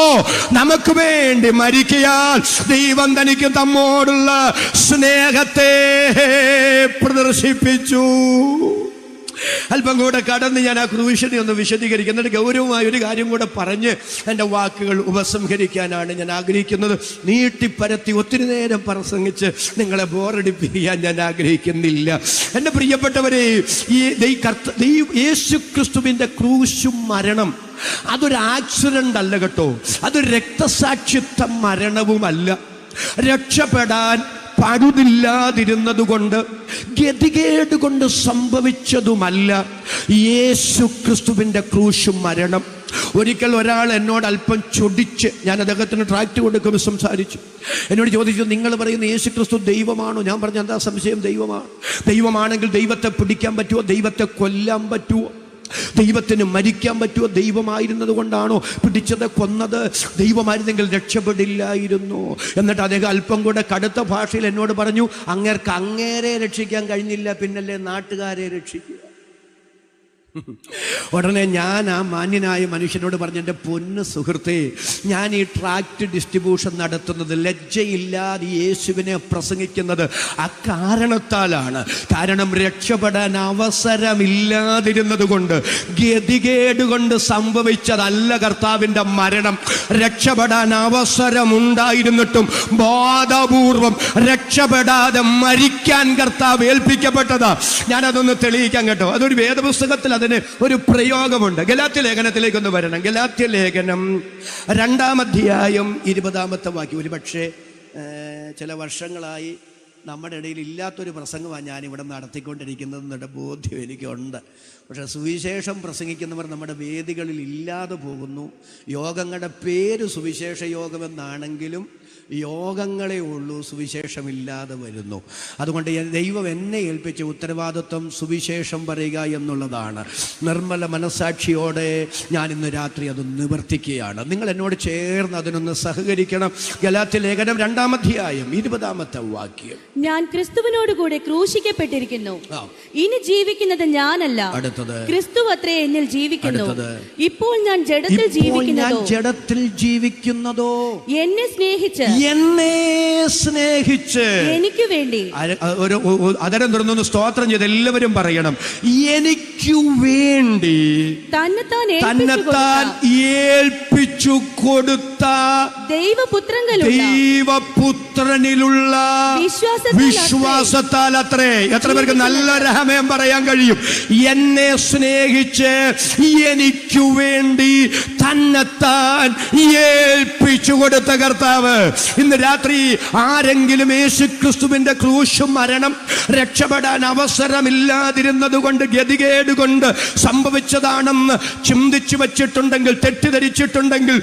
നമുക്ക് വേണ്ടി മരിക്കയാൽ ദൈവം തനിക്ക് നമ്മോടുള്ള സ്നേഹത്തെ പ്രദർശിപ്പിച്ചു. അല്പം കൂടെ കടന്ന് ഞാൻ ആ ക്രൂശിനെ ഒന്ന് വിശദീകരിക്കും. എന്നിട്ട് ഗൗരവമായ ഒരു കാര്യം കൂടെ പറഞ്ഞ് എൻ്റെ വാക്കുകൾ ഉപസംഹരിക്കാനാണ് ഞാൻ ആഗ്രഹിക്കുന്നത്. നീട്ടിപ്പരത്തി ഒത്തിരി നേരം പ്രസംഗിച്ച് നിങ്ങളെ ബോറടിപ്പിക്കാൻ ഞാൻ ആഗ്രഹിക്കുന്നില്ല. എൻ്റെ പ്രിയപ്പെട്ടവരെ, ഈ യേശു ക്രിസ്തുവിൻ്റെ ക്രൂശും മരണം അതൊരു ആക്സിഡന്റ് അല്ല കേട്ടോ, അതൊരു രക്തസാക്ഷിത്വ മരണവുമല്ല. രക്ഷപ്പെടാൻ പഴുതില്ലാതിരുന്നത് കൊണ്ട്, ഗതികേട് കൊണ്ട് സംഭവിച്ചതുമല്ല യേശു ക്രിസ്തുവിൻ്റെ ക്രൂശും മരണം. ഒരിക്കൽ ഒരാൾ എന്നോട് അല്പം ചൊടിച്ച്, ഞാൻ അദ്ദേഹത്തിന് ട്രാക്റ്റ് കൊടുക്കുമ്പോൾ സംസാരിച്ചു. എന്നോട് ചോദിച്ചു, നിങ്ങൾ പറയുന്ന യേശു ക്രിസ്തു ദൈവമാണോ? ഞാൻ പറഞ്ഞു, എന്താ സംശയം? ദൈവമാണ്. ദൈവമാണെങ്കിൽ ദൈവത്തെ പിടിക്കാൻ പറ്റുമോ? ദൈവത്തെ കൊല്ലാൻ പറ്റുമോ? ദൈവത്തിന് മരിക്കാൻ പറ്റുമോ? ദൈവമായിരുന്നത് കൊണ്ടാണോ പിടിച്ചത്, കൊന്നത്? ദൈവമായിരുന്നെങ്കിൽ രക്ഷപ്പെടില്ലായിരുന്നു. എന്നിട്ട് അദ്ദേഹം അല്പം കൂടെ കടുത്ത ഭാഷയിൽ എന്നോട് പറഞ്ഞു, അങ്ങേരെ രക്ഷിക്കാൻ കഴിഞ്ഞില്ല, പിന്നല്ലേ നാട്ടുകാരെ രക്ഷിക്കുക. ഉടനെ ഞാൻ ആ മാന്യനായ മനുഷ്യനോട് പറഞ്ഞു, എൻ്റെ പൊന്ന് സുഹൃത്തേ, ഞാൻ ഈ ട്രാക്റ്റ് ഡിസ്ട്രിബ്യൂഷൻ നടത്തുന്നത് ലജ്ജയില്ലാതെ യേശുവിനെ പ്രസംഗിക്കുന്നത് അക്കാരണത്താലാണ്. കാരണം രക്ഷപ്പെടാൻ അവസരമില്ലാതിരുന്നത് കൊണ്ട്, ഗതികേട് കൊണ്ട് സംഭവിച്ചതല്ല കർത്താവിൻ്റെ മരണം. രക്ഷപ്പെടാൻ അവസരമുണ്ടായിരുന്നിട്ടും ബോധപൂർവം രക്ഷപ്പെടാതെ മരിക്കാൻ കർത്താവ് ഏൽപ്പിക്കപ്പെട്ടതാ. ഞാനതൊന്ന് തെളിയിക്കാം കേട്ടോ. അതൊരു വേദപുസ്തകത്തിൽ അതിന് ഒരു പ്രയോഗമുണ്ട്. ഗലാത്യ ലേഖനത്തിലേക്കൊന്ന് വരണം. ഗലാത്യ ലേഖനം 2-ാം അധ്യായം 20-ാമത്തെ വാക്യം. ഒരു പക്ഷേ ചില വർഷങ്ങളായി നമ്മുടെ ഇടയിൽ ഇല്ലാത്തൊരു പ്രസംഗമാണ് ഞാനിവിടെ നടത്തിക്കൊണ്ടിരിക്കുന്നതെന്നുള്ള ബോധ്യം എനിക്കുണ്ട്. പക്ഷേ സുവിശേഷം പ്രസംഗിക്കുന്നവർ നമ്മുടെ വേദികളിൽ ഇല്ലാതെ പോകുന്നു. യോഗങ്ങളുടെ പേര് സുവിശേഷ യോഗമെന്നാണെങ്കിലും യോഗങ്ങളെ ഉള്ളൂ, സുവിശേഷമില്ലാതെ വരുന്നു. അതുകൊണ്ട് ദൈവം എന്നെ ഏൽപ്പിച്ച ഉത്തരവാദിത്വം സുവിശേഷം പറയുക എന്നുള്ളതാണ്. നിർമ്മല മനസാക്ഷിയോടെ ഞാൻ ഇന്ന് രാത്രി അത് നിവർത്തിക്കുകയാണ്. നിങ്ങൾ എന്നോട് ചേർന്ന് അതിനൊന്ന് സഹകരിക്കണം. ഗലാത്യ ലേഖനം 2-ാം അധ്യായം 20-ാമത്തെ വാക്യം. ഞാൻ ക്രിസ്തുവിനോട് കൂടെ ക്രൂശിക്കപ്പെട്ടിരിക്കുന്നു, ഇനി ജീവിക്കുന്നത് ഞാനല്ല, അടുത്തത് ക്രിസ്തു അത്രേ എന്നിൽ ജീവിക്കുന്നു. ഇപ്പോൾ ഞാൻ ജഡത്തിൽ ജീവിക്കുന്നതോ എന്നെ സ്നേഹിച്ച് എനിക്ക് വേണ്ടി. അതരം തുറന്നൊന്ന് സ്തോത്രം ചെയ്ത് എല്ലാവരും പറയണം, എനിക്കു വേണ്ടി തന്നെത്താൻ ഏൽപ്പിച്ചു കൊടുത്ത ദൈവപുത്രനിലുള്ള വിശ്വാസത്താൽ അത്രേ. എത്ര പേർക്ക് നല്ല രഹമയം പറയാൻ കഴിയും? എന്നെ സ്നേഹിച്ച് എനിക്കു വേണ്ടി തന്നെത്താൻ ഏൽപ്പിച്ചു കൊടുത്ത കർത്താവ്. ഇന്ന് രാത്രി ആരെങ്കിലും യേശു ക്രിസ്തുവിന്റെ ക്രൂശും മരണം രക്ഷപ്പെടാൻ അവസരമില്ലാതിരുന്നത് കൊണ്ട്, ഗതികേട് കൊണ്ട് സംഭവിച്ചതാണെന്ന് ചിന്തിച്ചു വച്ചിട്ടുണ്ടെങ്കിൽ, തെറ്റിദ്ധരിച്ചിട്ടുണ്ടെങ്കിൽ,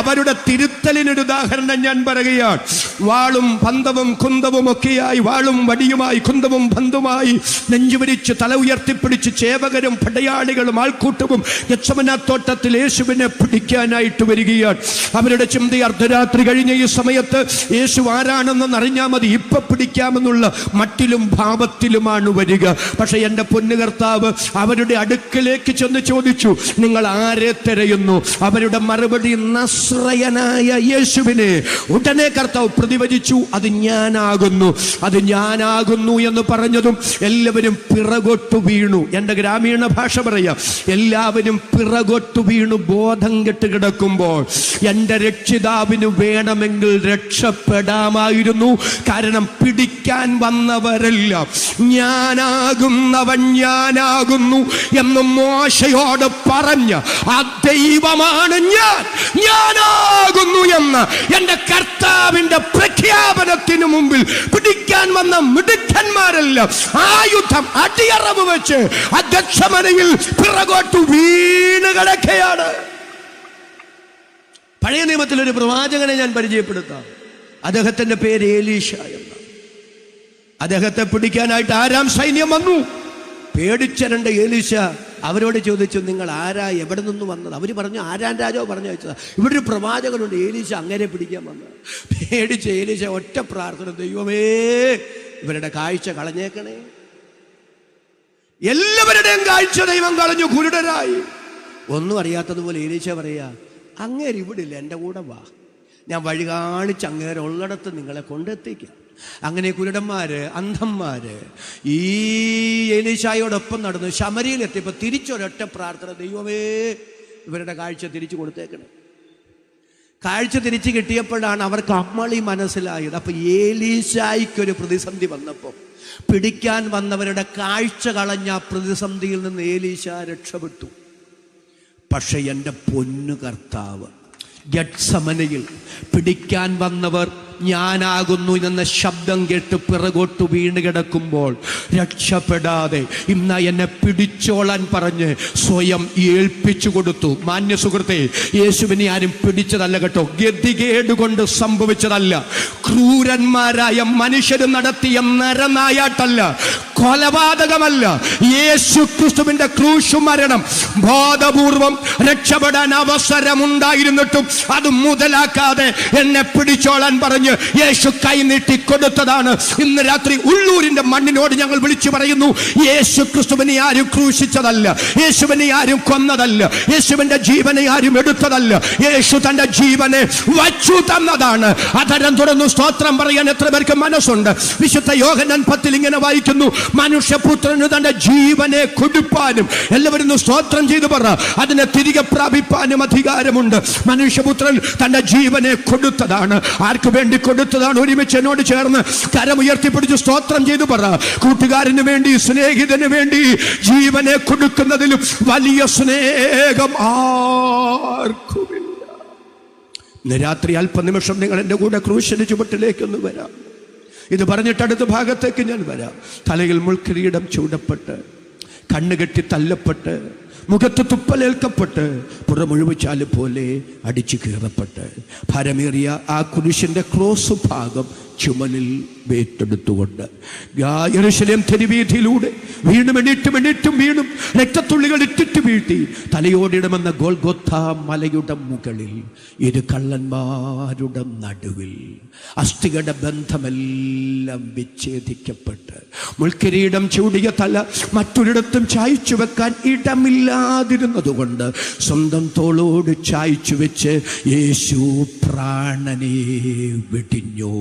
അവരുടെ തിരുത്തലിനൊരു ഉദാഹരണം ഞാൻ പറയുകയാണ്. വാളും പന്തവും കുന്തവും ഒക്കെയായി, വാളും വടിയുമായി കുന്തവും പന്തുമായി നെഞ്ചുവരിച്ച് തല ഉയർത്തിപ്പിടിച്ച് ചേവകരും പടയാളികളും ആൾക്കൂട്ടവും ഗെത്സമനാത്തോട്ടത്തിൽ യേശുവിനെ പിടിക്കാനായിട്ട് വരികയാണ്. അവരുടെ ചിന്ത അർദ്ധരാത്രി കഴിഞ്ഞ ഈ സമയത്ത് യേശു ആരാണെന്ന് അറിഞ്ഞാൽ മതി, ഇപ്പൊ പിടിക്കാമെന്നുള്ള മട്ടിലും ഭാവത്തിലുമാണ് വരിക. പക്ഷെ എൻ്റെ പൊന്നു കർത്താവ് അവരുടെ അടുക്കലേക്ക് ചെന്ന് ചോദിച്ചു, നിങ്ങൾ ആരെ തിരയുന്നു? അവരുടെ മറുപടി നസ്രയനായ യേശുവിനെ. ഉടനെ കർത്താവ് പ്രതിവചിച്ചു, അത് ഞാനാകുന്നു. അത് ഞാനാകുന്നു എന്ന് പറഞ്ഞതും എല്ലാവരും പിറകൊട്ടു വീണു. എൻ്റെ ഗ്രാമീണ ഭാഷ പറയാം, എല്ലാവരും പിറകൊട്ടു വീണു ബോധം കെട്ട് കിടക്കുമ്പോൾ എൻ്റെ രക്ഷിതാവിന് വേണമെങ്കിൽ രക്ഷപ്പെടാമായിരുന്നു. കാരണം പിടിക്കാൻ വന്നവരെല്ലാം ഞാനാകുന്നു എന്ന് മോശയോട് പറഞ്ഞ ആ ദൈവമാണ് ഞാനാകുന്നു എന്ന് എൻ്റെ കർത്താവിന്റെ പ്രഖ്യാപനത്തിന് മുമ്പിൽ പിടിക്കാൻ വന്ന മിടുക്കന്മാരെല്ലാം ആയുധം അടിയറവ് വെച്ച് ആ ഗെത്സമനയിൽ പിറകോട്ട് വീണ് കിടക്കുകയാണ്. പഴയ നിയമത്തിലൊരു പ്രവാചകനെ ഞാൻ പരിചയപ്പെടുത്താം. അദ്ദേഹത്തിന്റെ പേര് എലീശ എന്ന. അദ്ദേഹത്തെ പിടിക്കാനായിട്ട് ആരാം സൈന്യം വന്നു. പേടിച്ചരണ്ട എലീശ അവരോട് ചോദിച്ചു, നിങ്ങൾ ആരാ, എവിടെ നിന്ന് വന്നത്? അവർ പറഞ്ഞു, ആരാൻ രാജാവ് പറഞ്ഞു വെച്ചതാ, ഇവിടെ ഒരു പ്രവാചകനുണ്ട്, എലീശ അങ്ങനെ പിടിക്കാൻ വന്നത്. പേടിച്ച എലീശ ഒറ്റ പ്രാർത്ഥന, ദൈവമേ ഇവരുടെ കാഴ്ച കളഞ്ഞേക്കണേ. എല്ലാവരുടെയും കാഴ്ച ദൈവം കളഞ്ഞു, കുരുടരായി. ഒന്നും അറിയാത്തതുപോലെ ഏലീശ പറയാ, അങ്ങേര് ഇവിടെ ഇല്ല, എൻ്റെ കൂടെ വാ, ഞാൻ വഴി കാണിച്ച് അങ്ങേരെ ഉള്ളിടത്ത് നിങ്ങളെ കൊണ്ടെത്തിക്കാം. അങ്ങനെ കുരുടന്മാര്, അന്ധന്മാര് ഈ ഏലീശായോടൊപ്പം നടന്നു. ശമരിയിലെത്തിയപ്പോൾ തിരിച്ചൊരൊറ്റ പ്രാർത്ഥന, ദൈവമേ ഇവരുടെ കാഴ്ച തിരിച്ചു കൊടുത്തേക്കണം. കാഴ്ച തിരിച്ചു കിട്ടിയപ്പോഴാണ് അവർക്ക് അമ്മളി മനസ്സിലായത്. അപ്പൊ ഏലീശായ്ക്കൊരു പ്രതിസന്ധി വന്നപ്പോൾ പിടിക്കാൻ വന്നവരുടെ കാഴ്ച കളഞ്ഞ പ്രതിസന്ധിയിൽ നിന്ന് ഏലീശ രക്ഷപ്പെട്ടു. പക്ഷെ എൻ്റെ പൊന്നു കർത്താവ് ഗെത്സമനയിൽ പിടിക്കാൻ വന്നവർ ഞാനാകുന്നു എന്ന ശബ്ദം കേട്ട് പിറകോട്ട് വീണ് കിടക്കുമ്പോൾ രക്ഷപ്പെടാതെ ഇന്ന് എന്നെ പിടിച്ചോളാൻ പറഞ്ഞ് സ്വയം ഏൽപ്പിച്ചു കൊടുത്തു. മാന്യ സുഹൃത്തെ, യേശുവിനെ ആരും പിടിച്ചതല്ല കേട്ടോ, ഗതികേട് കൊണ്ട് സംഭവിച്ചതല്ല, ക്രൂരന്മാരായ മനുഷ്യർ നടത്തിയ നരനായാട്ടല്ല, കൊലപാതകമല്ല. യേശു ക്രിസ്തുവിന്റെ ക്രൂശ് മരണം ബോധപൂർവം രക്ഷപ്പെടാൻ അവസരമുണ്ടായിരുന്നിട്ടും അത് മുതലാക്കാതെ എന്നെ പിടിച്ചോളാൻ പറഞ്ഞ് യേശു കൈനീട്ടി കൊടുത്തതാണ്. ഇന്ന് രാത്രി ഉള്ളൂരിന്റെ മണ്ണിനോട് ഞങ്ങൾ വിളിച്ചു പറയുന്നു, യേശു ക്രിസ്തുവിനെ ആരും ക്രൂശിച്ചതല്ല, യേശുവിനെ ആരും കൊന്നതല്ല, യേശുവിന്റെ ജീവനെ ആരും എടുത്തതല്ല, യേശു തന്റെ ജീവനെ വച്ചു തന്നതാണ്. അധരം തുറന്നു സ്തോത്രം പറയാൻ എത്ര പേർക്ക് മനസ്സുണ്ട്? വിശുദ്ധ യോഹന്നാൻ 10 ഇങ്ങനെ വായിക്കുന്നു, മനുഷ്യപുത്രന് തന്റെ ജീവനെ കൊടുപ്പാനും, എല്ലാവരും സ്തോത്രം ചെയ്തു പറ, അതിനെ തിരികെ പ്രാപിപ്പാനും അധികാരമുണ്ട്. മനുഷ്യപുത്രൻ തന്റെ ജീവനെ കൊടുത്തതാണ്. ആർക്ക് വേണ്ടി കൊടുത്തതാണ്? ഒരുമിച്ച് എന്നോട് ചേർന്ന് കരമുയർത്തിപ്പിടിച്ച് സ്തോത്രം ചെയ്തു പറ. കൂട്ടുകാരന് വേണ്ടി, സ്നേഹിതന് വേണ്ടി ജീവനെ കൊടുക്കുന്നതിലും വലിയ സ്നേഹം ആർക്കുമില്ല. ഇന്ന് രാത്രി അല്പനിമിഷം നിങ്ങൾ എൻ്റെ കൂടെ ക്രൂശിന്റെ ചുവട്ടിലേക്കൊന്ന് വരാം. ഇത് പറഞ്ഞിട്ട് അടുത്ത ഭാഗത്തേക്ക് ഞാൻ വരാം. തലയിൽ മുൾക്കിരീടം ചൂടപ്പെട്ട്, കണ്ണുകെട്ടി തല്ലപ്പെട്ട്, മുഖത്ത് തുപ്പലേൽക്കപ്പെട്ട്, പുറമൊഴിവുചാല് പോലെ അടിച്ചു കീറപ്പെട്ട്, ഭാരമേറിയ ആ കുരിശിന്റെ ക്രോസ് ഭാഗം ചുമലിൽ വേറ്റെടുത്തുകൊണ്ട് യെരൂശലേം തെരുവീഥിയിലൂടെ വീണ്ടും എണീറ്റും വീണ്ടും രക്തത്തുള്ളികൾ ഇട്ടിട്ട് വീഴ്ത്തി തലയോടിടമെന്ന ഗോൽഗോഥാ മലയുടെ മുകളിൽ ഇരു കള്ളന്മാരുടെ നടുവിൽ അസ്ഥികളുടെ ബന്ധമെല്ലാം വിച്ഛേദിക്കപ്പെട്ട് മുൾക്കിരീടം ചൂടിയ തല മറ്റൊരിടത്തും ചായച്ചു വെക്കാൻ ഇടമില്ലാതിരുന്നതുകൊണ്ട് സ്വന്തം തോളോട് ചായച്ചു വെച്ച് യേശു പ്രാണനെ വെടിഞ്ഞു.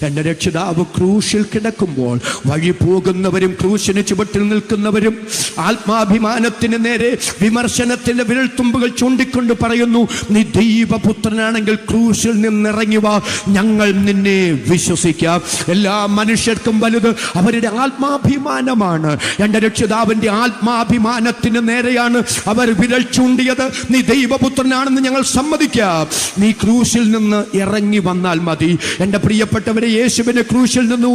എന്റെ രക്ഷിതാവ് ക്രൂശിൽ കിടക്കുമ്പോൾ വഴി പോകുന്നവരും ക്രൂശിന് ചുവട്ടിൽ നിൽക്കുന്നവരും ആത്മാഭിമാനത്തിന് നേരെ വിമർശനത്തിന്റെ വിരൽത്തുമ്പുകൾ ചൂണ്ടിക്കൊണ്ട് പറയുന്നു, നീ ദൈവപുത്രനാണെങ്കിൽ ക്രൂശിൽ നിന്നിറങ്ങി വാ, ഞങ്ങൾ നിന്നെ വിശ്വസിക്കാം. എല്ലാ മനുഷ്യർക്കും വലുത് അവരുടെ ആത്മാഭിമാനമാണ്. എൻ്റെ രക്ഷിതാവിന്റെ ആത്മാഭിമാനത്തിന് നേരെയാണ് അവർ വിരൽ ചൂണ്ടിയത്. നീ ദൈവപുത്രനാണെന്ന് ഞങ്ങൾ സമ്മതിക്കാം, നീ ക്രൂശിൽ നിന്ന് ഇറങ്ങി വന്നാൽ മതി. എൻ്റെ പ്രിയപ്പെട്ടവരെ, യേശുവിന്റെ ക്രൂശിൽ നിന്ന്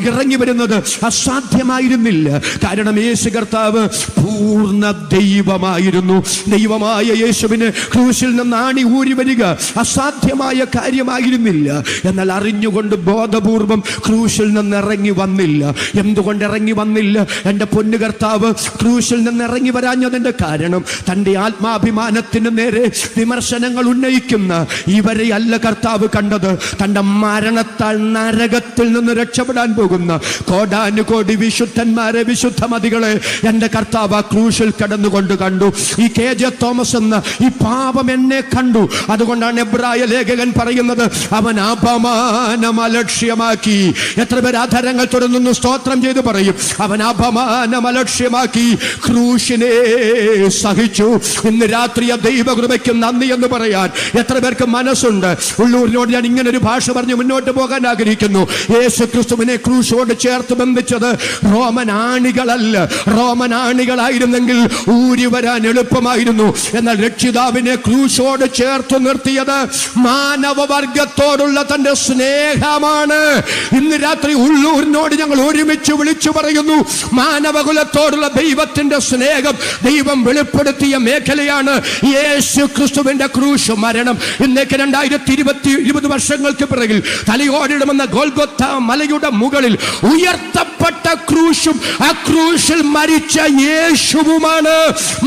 ഇറങ്ങി വരുന്നത് അസാധ്യമായിരുന്നില്ല. കാരണം യേശു കർത്താവ് പൂർണ്ണ ദൈവമായിരുന്നു. ദൈവമായ യേശുവിന് ക്രൂശിൽ നിന്ന് ആണി ഊരി വരിക അസാധ്യമായ കാര്യമായിരുന്നില്ല. എന്നാൽ അറിഞ്ഞുകൊണ്ട് ബോധപൂർവം ക്രൂശിൽ നിന്ന് ഇറങ്ങി വന്നില്ല. എന്തുകൊണ്ട് ഇറങ്ങി വന്നില്ല? എൻ്റെ പൊന്നു കർത്താവ് ക്രൂശിൽ നിന്ന് ഇറങ്ങി വരാഞ്ഞതിന്റെ കാരണം തൻ്റെ ആത്മാഭിമാനത്തിന് നേരെ വിമർശനങ്ങൾ ഉന്നയിക്കുന്ന ഇവരെ അല്ല കർത്താവ് കണ്ടത്. തൻ്റെ മരണത്താൽ നരകത്തിൽ നിന്ന് രക്ഷപ്പെടാൻ പോകുന്ന കോടാനുകോടി വിശുദ്ധന്മാരെ, വിശുദ്ധമതികളെ എൻ്റെ കർത്താവ് ആ ക്രൂശിൽ കടന്നുകൊണ്ട് കണ്ടു. ഈ KJ തോമസ് എന്ന ഈ പാപം എന്നെ കണ്ടു. അതുകൊണ്ടാണ് എബ്രായ ലേഖകൻ പറയുന്നത്, അവൻ അപമാനം അലക്ഷ്യമാക്കി. എത്ര പേർ ആധാരങ്ങൾ തുറന്നു സ്തോത്രം ചെയ്ത് പറയും, അവൻ അപമാനം അലക്ഷ്യമാക്കി ക്രൂശിനെ സഹിച്ചു. ഇന്ന് രാത്രി ദൈവകൃപയ്ക്ക് നന്ദി എന്ന് പറയാൻ എത്ര പേർക്ക് മനസ്സുണ്ട്? ഉള്ളൂരിനോട് ഞാൻ ഇങ്ങനെ ഒരു ഭാഷ പറഞ്ഞു മുന്നോട്ട് പോകാൻ ആഗ്രഹിക്കുന്നു. യേശു ക്രിസ്തുവിനെ ക്രൂശോട് ചേർത്ത് ബന്ധിച്ചത് റോമൻ ആണികളല്ല. റോമൻ ആണികളായിരുന്നെങ്കിൽ ഊരി വരാൻ എളുപ്പമായിരുന്നു. എന്നാൽ രക്ഷിതാവിനെ ക്രൂശോട് ചേർത്ത് നിർത്തിയത് മാനവവർഗത്തോടുള്ള തന്റെ സ്നേഹമാണ്. ഇന്ന് രാത്രി ഉള്ളൂരിനോട് ഞങ്ങൾ ഒരുമിച്ച് വിളിച്ചു പറയുന്നു, മാനവകുലത്തോടുള്ള ദൈവത്തിന്റെ സ്നേഹം ദൈവം വെളിപ്പെടുത്തിയ മേഖലയാണ് യേശു ക്രിസ്തുവിന്റെ ക്രൂശ് മരണം. ഇന്നേക്ക് 2020 വർഷങ്ങൾക്ക് പിറകിൽ തലയോടെ എന്നറിയപ്പെടുമെന്ന ഗോൽഗൊത്ത മലയുടെ മുകളിൽ ഉയർത്തപ്പെട്ട ക്രൂശും ആ ക്രൂശിൽ മരിച്ച യേശുവുമാണ്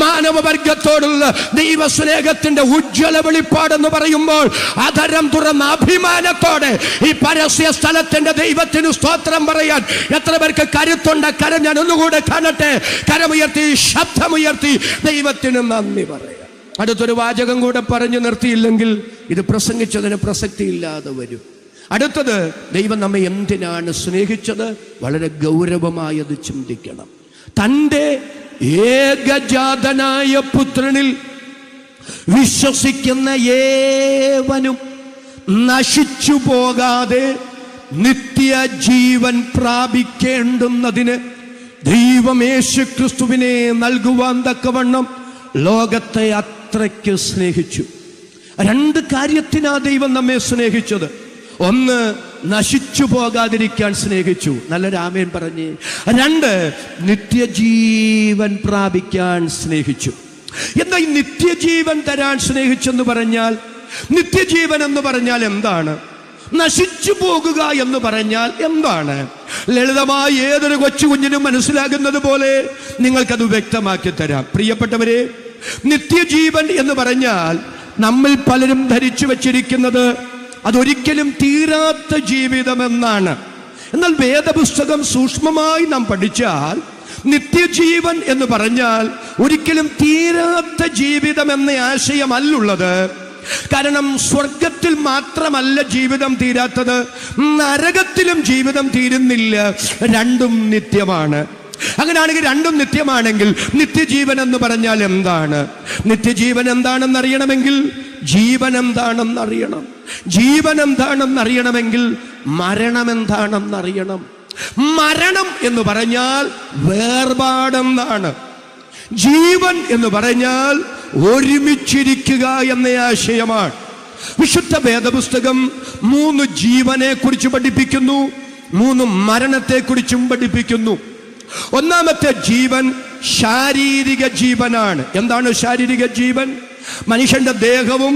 മാനവവർഗത്തോടുള്ള ദൈവസ്നേഹത്തിന്റെ ഉജ്ജ്വല വെളിപ്പാടെന്ന് പറയുമ്പോൾ അധരം തുറന്ന അഭിമാനത്തോടെ ഈ പരസ്യ സ്ഥലത്തിന്റെ ദൈവത്തിന് സ്തോത്രം പറയാൻ എത്ര പേർക്ക് കരുത്തുണ്ട്? കരം ഞാൻ ഒന്നുകൂടെ കാണട്ടെ. കരമുയർത്തി, ശബ്ദമുയർത്തി ദൈവത്തിന് നന്ദി പറയാം. അടുത്തൊരു വാചകം കൂടെ പറഞ്ഞു നിർത്തിയില്ലെങ്കിൽ ഇത് പ്രസംഗിച്ചതിന് പ്രസക്തിയില്ലാതെ വരും. അടുത്തത്, ദൈവം നമ്മെ എന്തിനാണ് സ്നേഹിച്ചത്? വളരെ ഗൗരവമായത് ചിന്തിക്കണം. തൻ്റെ ഏകജാതനായ പുത്രനിൽ വിശ്വസിക്കുന്ന ഏവനും നശിച്ചു പോകാതെ നിത്യജീവൻ പ്രാപിക്കേണ്ടുന്നതിന് ദൈവം യേശുക്രിസ്തുവിനെ നൽകുവാൻ തക്കവണ്ണം ലോകത്തെ അത്രയ്ക്ക് സ്നേഹിച്ചു. രണ്ട് കാര്യത്തിനാ ദൈവം നമ്മെ സ്നേഹിച്ചത്. ഒന്ന്, നശിച്ചു പോകാതിരിക്കാൻ സ്നേഹിച്ചു. നല്ലൊരു ആമേൻ പറഞ്ഞേ. രണ്ട്, നിത്യജീവൻ പ്രാപിക്കാൻ സ്നേഹിച്ചു. എന്താ ഈ നിത്യജീവൻ തരാൻ സ്നേഹിച്ചെന്ന് പറഞ്ഞാൽ? നിത്യജീവൻ എന്ന് പറഞ്ഞാൽ എന്താണ്? നശിച്ചു പോകുക എന്ന് പറഞ്ഞാൽ എന്താണ്? ലളിതമായി ഏതൊരു കൊച്ചു കുഞ്ഞിനും മനസ്സിലാകുന്നത് പോലെ നിങ്ങൾക്കത് വ്യക്തമാക്കി തരാം. പ്രിയപ്പെട്ടവരെ, നിത്യജീവൻ എന്ന് പറഞ്ഞാൽ നമ്മൾ പലരും ധരിച്ചു വച്ചിരിക്കുന്നത് അതൊരിക്കലും തീരാത്ത ജീവിതമെന്നാണ്. എന്നാൽ വേദപുസ്തകം സൂക്ഷ്മമായി നാം പഠിച്ചാൽ നിത്യജീവൻ എന്ന് പറഞ്ഞാൽ ഒരിക്കലും തീരാത്ത ജീവിതം എന്ന ആശയമല്ലുള്ളത്. കാരണം സ്വർഗത്തിൽ മാത്രമല്ല ജീവിതം തീരാത്തത്, നരകത്തിലും ജീവിതം തീരുന്നില്ല. രണ്ടും നിത്യമാണ്. അങ്ങനെയാണെങ്കിൽ രണ്ടും നിത്യമാണെങ്കിൽ നിത്യജീവൻ എന്ന് പറഞ്ഞാൽ എന്താണ്? നിത്യജീവൻ എന്താണെന്നറിയണമെങ്കിൽ ജീവൻ എന്താണെന്നറിയണം. ജീവൻ എന്താണെന്നറിയണമെങ്കിൽ മരണം എന്താണെന്നറിയണം. മരണം എന്ന് പറഞ്ഞാൽ വേർപാടെന്നാണ്. ജീവൻ എന്ന് പറഞ്ഞാൽ ഒരുമിച്ചിരിക്കുക എന്ന ആശയമാണ്. വിശുദ്ധ വേദപുസ്തകം 3 ജീവനെ കുറിച്ച് പഠിപ്പിക്കുന്നു, 3 മരണത്തെ കുറിച്ചും പഠിപ്പിക്കുന്നു. ഒന്നാമത്തെ ജീവൻ ശാരീരിക ജീവനാണ്. എന്താണ് ശാരീരിക ജീവൻ? മനുഷ്യന്റെ ദേഹവും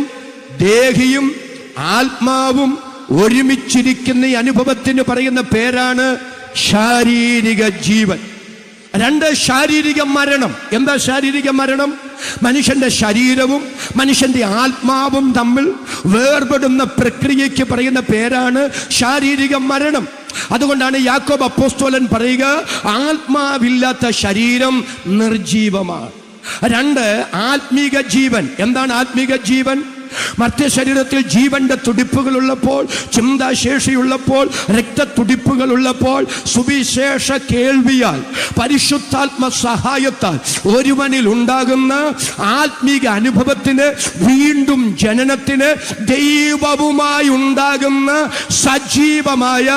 ദേഹിയും ആത്മാവും ഒരുമിച്ചിരിക്കുന്ന ഈ അനുഭവത്തിന് പറയുന്ന പേരാണ് ശാരീരിക ജീവൻ. 2, ശാരീരിക മരണം. എന്താ ശാരീരിക മരണം? മനുഷ്യന്റെ ശരീരവും മനുഷ്യന്റെ ആത്മാവും തമ്മിൽ വേർപെടുന്ന പ്രക്രിയയ്ക്ക് പറയുന്ന പേരാണ് ശാരീരിക മരണം. അതുകൊണ്ടാണ് യാക്കോബ് അപ്പോസ്തലൻ പറയുക, ആത്മാവില്ലാത്ത ശരീരം നിർജീവമാണ്. 2, ആത്മീക ജീവൻ. എന്താണ് ആത്മീക ജീവൻ? മർത്യശരീരത്തിൽ ജീവന്റെ തുടിപ്പുകളുള്ളപ്പോൾ, ചിന്താശേഷിയുള്ളപ്പോൾ, രക്തത്തുടിപ്പുകളുള്ളപ്പോൾ, സുവിശേഷ കേൾവിയാൽ പരിശുദ്ധാത്മ സഹായത്താൽ ഒരുവനിൽ ഉണ്ടാകുന്ന ആത്മീക അനുഭവത്തിന്, വീണ്ടും ജനനത്തിന്, ദൈവവുമായി ഉണ്ടാകുന്ന സജീവമായ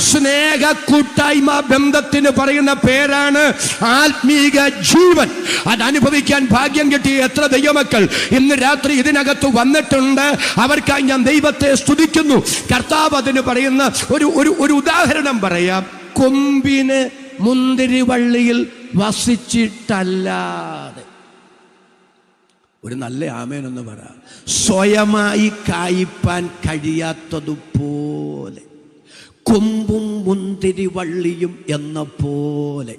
സ്നേഹ കൂട്ടായ്മ ബന്ധത്തിന് പറയുന്ന പേരാണ് ആത്മീക ജീവൻ. അതനുഭവിക്കാൻ ഭാഗ്യം കിട്ടിയ എത്ര ദൈവമക്കൾ ഇന്ന് രാത്രി ഇതിനകത്ത് വന്നിട്ടുണ്ട്. അവർക്കായി ഞാൻ ദൈവത്തെ സ്തുതിക്കുന്നു. കർത്താവ് അതിന് പറയുന്ന ഒരു ഉദാഹരണം പറയാം. കൊമ്പിന് മുന്തിരിവള്ളിയിൽ വസിച്ചിട്ടല്ലാതെ, ഒരു നല്ല ആമേനൊന്ന് പറ, സ്വയമായി കായ്പാൻ കഴിയാത്തതുപോലെ, കൊമ്പും മുന്തിരിവള്ളിയും എന്ന പോലെ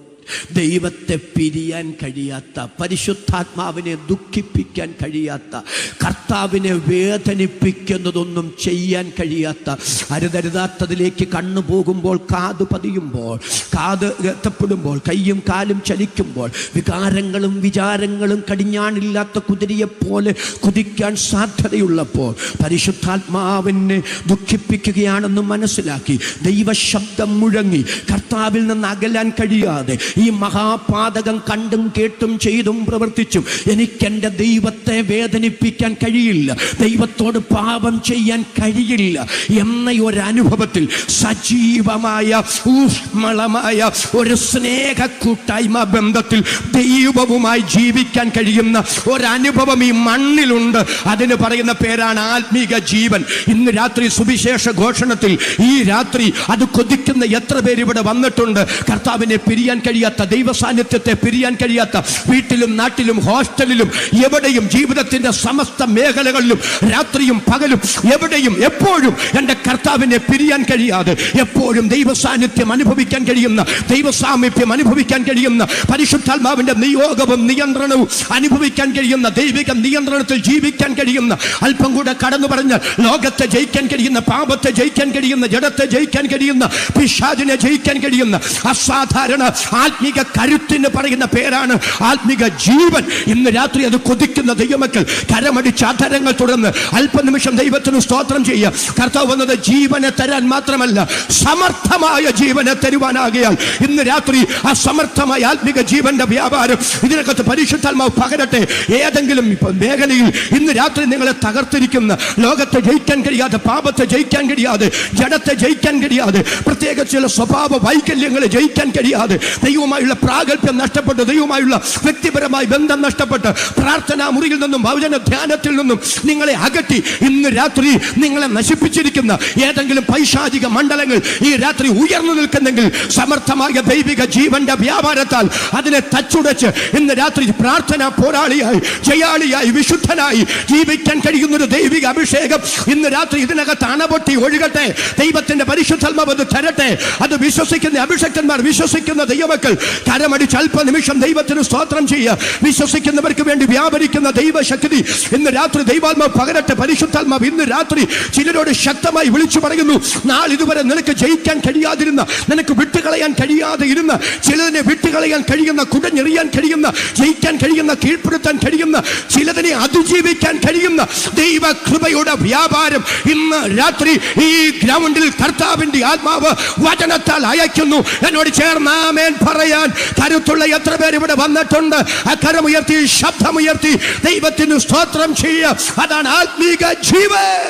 ദൈവത്തെ പിരിയാൻ കഴിയാത്ത, പരിശുദ്ധാത്മാവിനെ ദുഃഖിപ്പിക്കാൻ കഴിയാത്ത, കർത്താവിനെ വേദനിപ്പിക്കുന്നതൊന്നും ചെയ്യാൻ കഴിയാത്ത, അരുതരുതാത്തതിലേക്ക് കണ്ണു പോകുമ്പോൾ, കാത് പതിയുമ്പോൾ, കാത് എത്തപ്പെടുമ്പോൾ, കയ്യും കാലും ചലിക്കുമ്പോൾ, വികാരങ്ങളും വിചാരങ്ങളും കടിഞ്ഞാണില്ലാത്ത കുതിരയെപ്പോലെ കുതിക്കാൻ സാധ്യതയുള്ളപ്പോൾ, പരിശുദ്ധാത്മാവിനെ ദുഃഖിപ്പിക്കുകയാണെന്ന് മനസ്സിലാക്കി ദൈവശബ്ദം മുഴങ്ങി കർത്താവിൽ നിന്ന് അകലാൻ കഴിയാതെ ഈ മഹാപാതകം കണ്ടും കേട്ടും ചെയ്തും പ്രവർത്തിച്ചും എനിക്കെൻ്റെ ദൈവത്തെ വേദനിപ്പിക്കാൻ കഴിയില്ല, ദൈവത്തോട് പാപം ചെയ്യാൻ കഴിയില്ല എന്ന ഒരു അനുഭവത്തിൽ സജീവമായ ഊഷ്മളമായ ഒരു സ്നേഹ കൂട്ടായ്മ ബന്ധത്തിൽ ദൈവവുമായി ജീവിക്കാൻ കഴിയുന്ന ഒരനുഭവം ഈ മണ്ണിലുണ്ട്. അതിന് പറയുന്ന പേരാണ് ആത്മീക ജീവൻ. ഇന്ന് രാത്രി സുവിശേഷ ഘോഷണത്തിൽ ഈ രാത്രി അത് കൊതിക്കുന്ന എത്ര പേര് ഇവിടെ വന്നിട്ടുണ്ട്. കർത്താവിനെ പിരിയാൻ കഴിയാത്ത കഴിയാത്ത, ദൈവ സാന്നിധ്യത്തെ പിരിയാൻ കഴിയാത്ത, വീട്ടിലും നാട്ടിലും ഹോസ്റ്റലിലും എവിടെയും ജീവിതത്തിന്റെ സമസ്ത മേഖലകളിലും രാത്രിയും പകലും എവിടെയും എപ്പോഴും എൻ്റെ കർത്താവിനെ പിരിയാൻ കഴിയാതെ എപ്പോഴും ദൈവ സാന്നിധ്യം അനുഭവിക്കാൻ കഴിയുന്ന, ദൈവ സാമീപ്യം അനുഭവിക്കാൻ കഴിയുന്ന, പരിശുദ്ധാത്മാവിന്റെ നിയോഗവും നിയന്ത്രണവും അനുഭവിക്കാൻ കഴിയുന്ന, ദൈവിക നിയന്ത്രണത്തിൽ ജീവിക്കാൻ കഴിയുന്ന, അല്പം കൂടെ കടന്നു പറഞ്ഞാൽ ലോകത്തെ ജയിക്കാൻ കഴിയുന്ന, പാപത്തെ ജയിക്കാൻ കഴിയുന്ന, ജഡത്തെ ജയിക്കാൻ കഴിയുന്ന, പിശാചിനെ ജയിക്കാൻ കഴിയുന്ന അസാധാരണ ആത്മീക കരുത്തിന് പറയുന്ന പേരാണ് ആത്മീക ജീവൻ. ഇന്ന് രാത്രി അത് കൊതിക്കുന്ന ദൈവമക്കൾ കരമടിച്ച് അധരങ്ങൾ തുടർന്ന് അല്പനിമിഷം ദൈവത്തിന് സ്തോത്രം ചെയ്യുക. കർത്താവ് വന്നത് ജീവനെ തരാൻ മാത്രമല്ല, സമർത്ഥമായ ജീവനെ തരുവാനാകിയാൽ ഇന്ന് രാത്രി ആ സമർത്ഥമായ ആത്മീക ജീവന്റെ വ്യാപാരം ഇതിനകത്ത് പരിശുദ്ധാത്മാവ് പകരട്ടെ. ഏതെങ്കിലും മേഖലയിൽ ഇന്ന് രാത്രി നിങ്ങളെ തകർത്തിരിക്കുന്ന, ലോകത്തെ ജയിക്കാൻ കഴിയാതെ, പാപത്തെ ജയിക്കാൻ കഴിയാതെ, ജഡത്തെ ജയിക്കാൻ കഴിയാതെ, പ്രത്യേക ചില സ്വഭാവ വൈകല്യങ്ങളെ ജയിക്കാൻ കഴിയാതെ, ദൈവമായുള്ള പ്രാഗൽഭ്യം നഷ്ടപ്പെട്ട്, ദൈവമായുള്ള വ്യക്തിപരമായ ബന്ധം നഷ്ടപ്പെട്ട്, പ്രാർത്ഥനാ മുറിയിൽ നിന്നും വചന ധ്യാനത്തിൽ നിന്നും നിങ്ങളെ അകറ്റി ഇന്ന് രാത്രി നിങ്ങളെ നശിപ്പിച്ചിരിക്കുന്ന ഏതെങ്കിലും പൈശാചിക മണ്ഡലങ്ങൾ ഈ രാത്രി ഉയർന്നു നിൽക്കുന്നെങ്കിൽ സമർത്ഥമായ ദൈവിക ജീവന്റെ വ്യാപാരത്താൽ അതിനെ തച്ചുടച്ച് ഇന്ന് രാത്രി പ്രാർത്ഥനാ പോരാളിയായി, ജയാളിയായി, വിശുദ്ധനായി ജീവിക്കാൻ കഴിയുന്ന ഒരു ദൈവിക അഭിഷേകം ഇന്ന് രാത്രി ഇതിനകത്ത് അണപൊട്ടി ഒഴുകട്ടെ. ദൈവത്തിന്റെ പരിശുദ്ധാത്മാവ് അത് തരട്ടെ. അത് വിശ്വസിക്കുന്ന അഭിഷക്തന്മാർ, വിശ്വസിക്കുന്ന ദൈവമക്കൾ കരമടിച്ച് അല്പനിമിഷം ദൈവത്തിന് സ്തോത്രം ചെയ്യുക. വിശ്വസിക്കുന്നവർക്ക് വേണ്ടി വ്യാപരിക്കുന്ന ദൈവശക്തി ഇന്ന് രാത്രി ദൈവാത്മാവ് പകരട്ടെ. പരിശുദ്ധാത്മാവ് ഇന്ന് രാത്രി ചിലരോട് ശക്തമായി വിളിച്ചു പറയുന്നു, നാളിതുവരെ നിനക്ക് ജയിക്കാൻ കഴിയാതിരുന്ന, നിനക്ക് വിട്ടുകളയാൻ കഴിയാതെ ഇരുന്ന, ചിലതിനെ വിട്ടുകളയാൻ കഴിയുന്ന, കുടഞ്ഞെറിയാൻ കഴിയുന്ന, ജയിക്കാൻ കഴിയുന്ന, കീഴ്പ്പെടുത്താൻ കഴിയുന്ന, ചിലതിനെ അതിജീവിക്കാൻ കഴിയുന്ന ദൈവ കൃപയുടെ വ്യാപാരം ഇന്ന് രാത്രി ഈ ഗ്രൗണ്ടിൽ കർത്താവിന്റെ ആത്മാവ് വചനത്താൽ അയക്കുന്നു. എന്നോട് ചേർന്ന് ആമേൻ പറയാൻ കരുത്തുള്ള എത്ര പേര് ഇവിടെ വന്നിട്ടുണ്ട്? കരമുയർത്തി, ശബ്ദമുയർത്തി ദൈവത്തിന് സ്തോത്രം ചെയ്യുക. അതാണ് ആത്മീക ജീവൻ.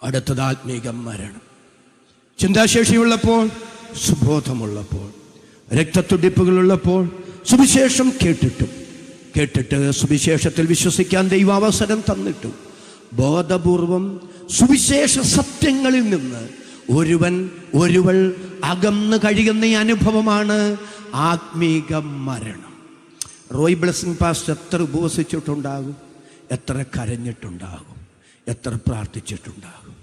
അടുത്തത് ആത്മീക മരണം. ചിന്താശേഷിയുള്ളപ്പോൾ, സുബോധമുള്ളപ്പോൾ, രക്തത്തുടിപ്പുകളുള്ളപ്പോൾ, സുവിശേഷം കേട്ടിട്ട് സുവിശേഷത്തിൽ വിശ്വസിക്കാൻ ദൈവ അവസരം തന്നിട്ടും ബോധപൂർവം സുവിശേഷ സത്യങ്ങളിൽ നിന്ന് ഒരുവൾ അകന്നു കഴിയുന്ന ഈ അനുഭവമാണ് ആത്മീക മരണം. റോയ് ബ്ലെസ്സിംഗ് പാസ്റ്റർ എത്ര ഉപവസിച്ചിട്ടുണ്ടാകും, എത്ര കരഞ്ഞിട്ടുണ്ടാകും, എത്ര പ്രാർത്ഥിച്ചിട്ടുണ്ടാകും.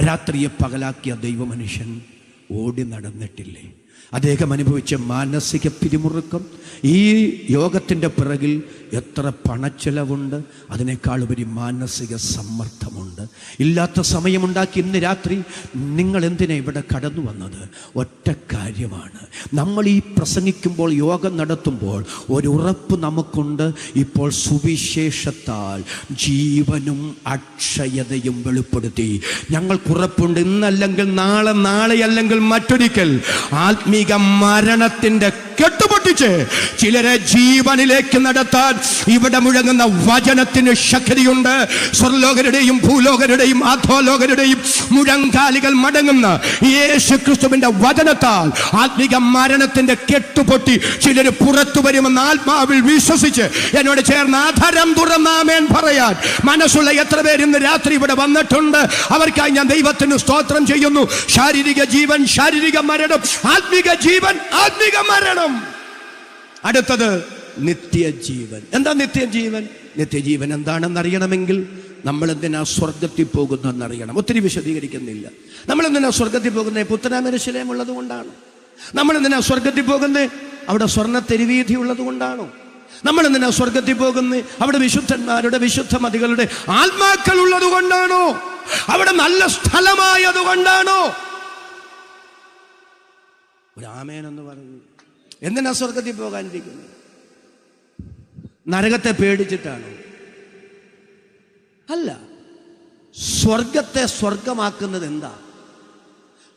രാത്രിയെ പകലാക്കിയ ദൈവമനുഷ്യൻ ഓടി നടന്നിട്ടില്ലേ? അദ്ദേഹം അനുഭവിച്ച മാനസിക പിരിമുറുക്കം, ഈ യോഗത്തിൻ്റെ പിറകിൽ എത്ര പണച്ചെലവുണ്ട്, അതിനേക്കാളുപരി മാനസിക സമ്മർദ്ദമുണ്ട്. ഇല്ലാത്ത സമയമുണ്ടാക്കി ഇന്ന് രാത്രി നിങ്ങൾ എന്തിനാ ഇവിടെ കടന്നു വന്നത്? ഒറ്റ കാര്യമാണ്. നമ്മൾ ഈ പ്രസംഗിക്കുമ്പോൾ, യോഗം നടത്തുമ്പോൾ ഒരു ഉറപ്പ് നമുക്കുണ്ട്. ഇപ്പോൾ സുവിശേഷത്താൽ ജീവനും അക്ഷയതയും വെളിപ്പെടുത്തി. ഞങ്ങൾക്കുറപ്പുണ്ട്, ഇന്നല്ലെങ്കിൽ നാളെ, നാളെയല്ലെങ്കിൽ മറ്റൊരിക്കൽ ആത്മീയ മരണത്തിന്റെ കെട്ടുപൊട്ടിച്ച് ചിലരെ ജീവനിലേക്ക് നടത്താൻ ഇവിടെ മുഴങ്ങുന്ന വചനത്തിന് ശക്തിയുണ്ട്. സ്വർലോകരുടെയും ഭൂലോകരുടെയും അധോലോകരുടെയും മുഴങ്കാലികൾ മടങ്ങുന്ന യേശു ക്രിസ്തുവിന്റെ വചനത്താൽ ആത്മീക മരണത്തിന്റെ കെട്ടുപൊട്ടി ചിലർ പുറത്തു വരുമെന്ന് ആത്മാവിൽ വിശ്വസിച്ച് എന്നോട് ചേർന്ന് ആധാരം തുറന്നാമേൻ പറയാൻ മനസ്സുള്ള എത്ര പേര് ഇന്ന് രാത്രി ഇവിടെ വന്നിട്ടുണ്ട്? അവർക്കായി ഞാൻ ദൈവത്തിന് സ്തോത്രം ചെയ്യുന്നു. ശാരീരിക ജീവൻ, ശാരീരിക മരണം, ആത്മീക ജീവൻ, ആത്മീക മരണം. അടുത്തത് നിത്യജീവൻ. എന്താ നിത്യജീവൻ? നിത്യജീവൻ എന്താണെന്നറിയണമെങ്കിൽ നമ്മൾ എന്തിനാ സ്വർഗത്തിൽ പോകുന്നതെന്നറിയണം. ഒത്തിരി വിശദീകരിക്കുന്നില്ല. നമ്മൾ എന്തിനാ സ്വർഗത്തിൽ പോകുന്നത്? പുത്തനാമരശിലയം ഉള്ളത് കൊണ്ടാണ്. നമ്മൾ എന്തിനാ സ്വർഗത്തിൽ പോകുന്നത്? അവിടെ സ്വർണ്ണ തെരുവീഥി ഉള്ളത് കൊണ്ടാണോ? നമ്മൾ എന്തിനാ സ്വർഗത്തിൽ പോകുന്നത്? അവിടെ വിശുദ്ധന്മാരുടെ, വിശുദ്ധ മതികളുടെ ആത്മാക്കൾ ഉള്ളത് കൊണ്ടാണോ? അവിടെ നല്ല സ്ഥലമായത് കൊണ്ടാണോ? ഒരു ആമേനെന്ന് പറഞ്ഞു. എന്തിനാ സ്വർഗത്തിൽ പോകാനിരിക്കുന്നത്? നരകത്തെ പേടിച്ചിട്ടാണോ? അല്ല. സ്വർഗത്തെ സ്വർഗമാക്കുന്നത് എന്താ?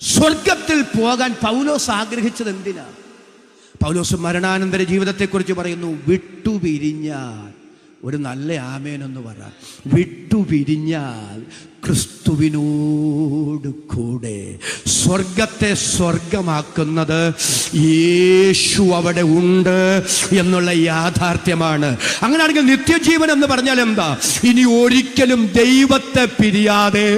സ്വർഗത്തിൽ പോകാൻ പൗലോസ് ആഗ്രഹിച്ചത് എന്തിനാ? പൗലോസ് മരണാനന്തര ജീവിതത്തെക്കുറിച്ച് പറയുന്നു, വിട്ടുപിരിഞ്ഞാൽ. ഒരു നല്ല ആമേനെന്ന് പറ. വിട്ടുപിരിഞ്ഞാൽ ക്രിസ്തുവിനോട് കൂടെ സ്വർഗത്തെ സ്വർഗമാക്കുന്നത് യേശു അവിടെ ഉണ്ട് എന്നുള്ള യാഥാർത്ഥ്യമാണ്. അങ്ങനെയാണെങ്കിൽ നിത്യജീവൻ എന്ന് പറഞ്ഞാൽ എന്താ? ഇനി ഒരിക്കലും ദൈവത്തെ പിരിയാതെ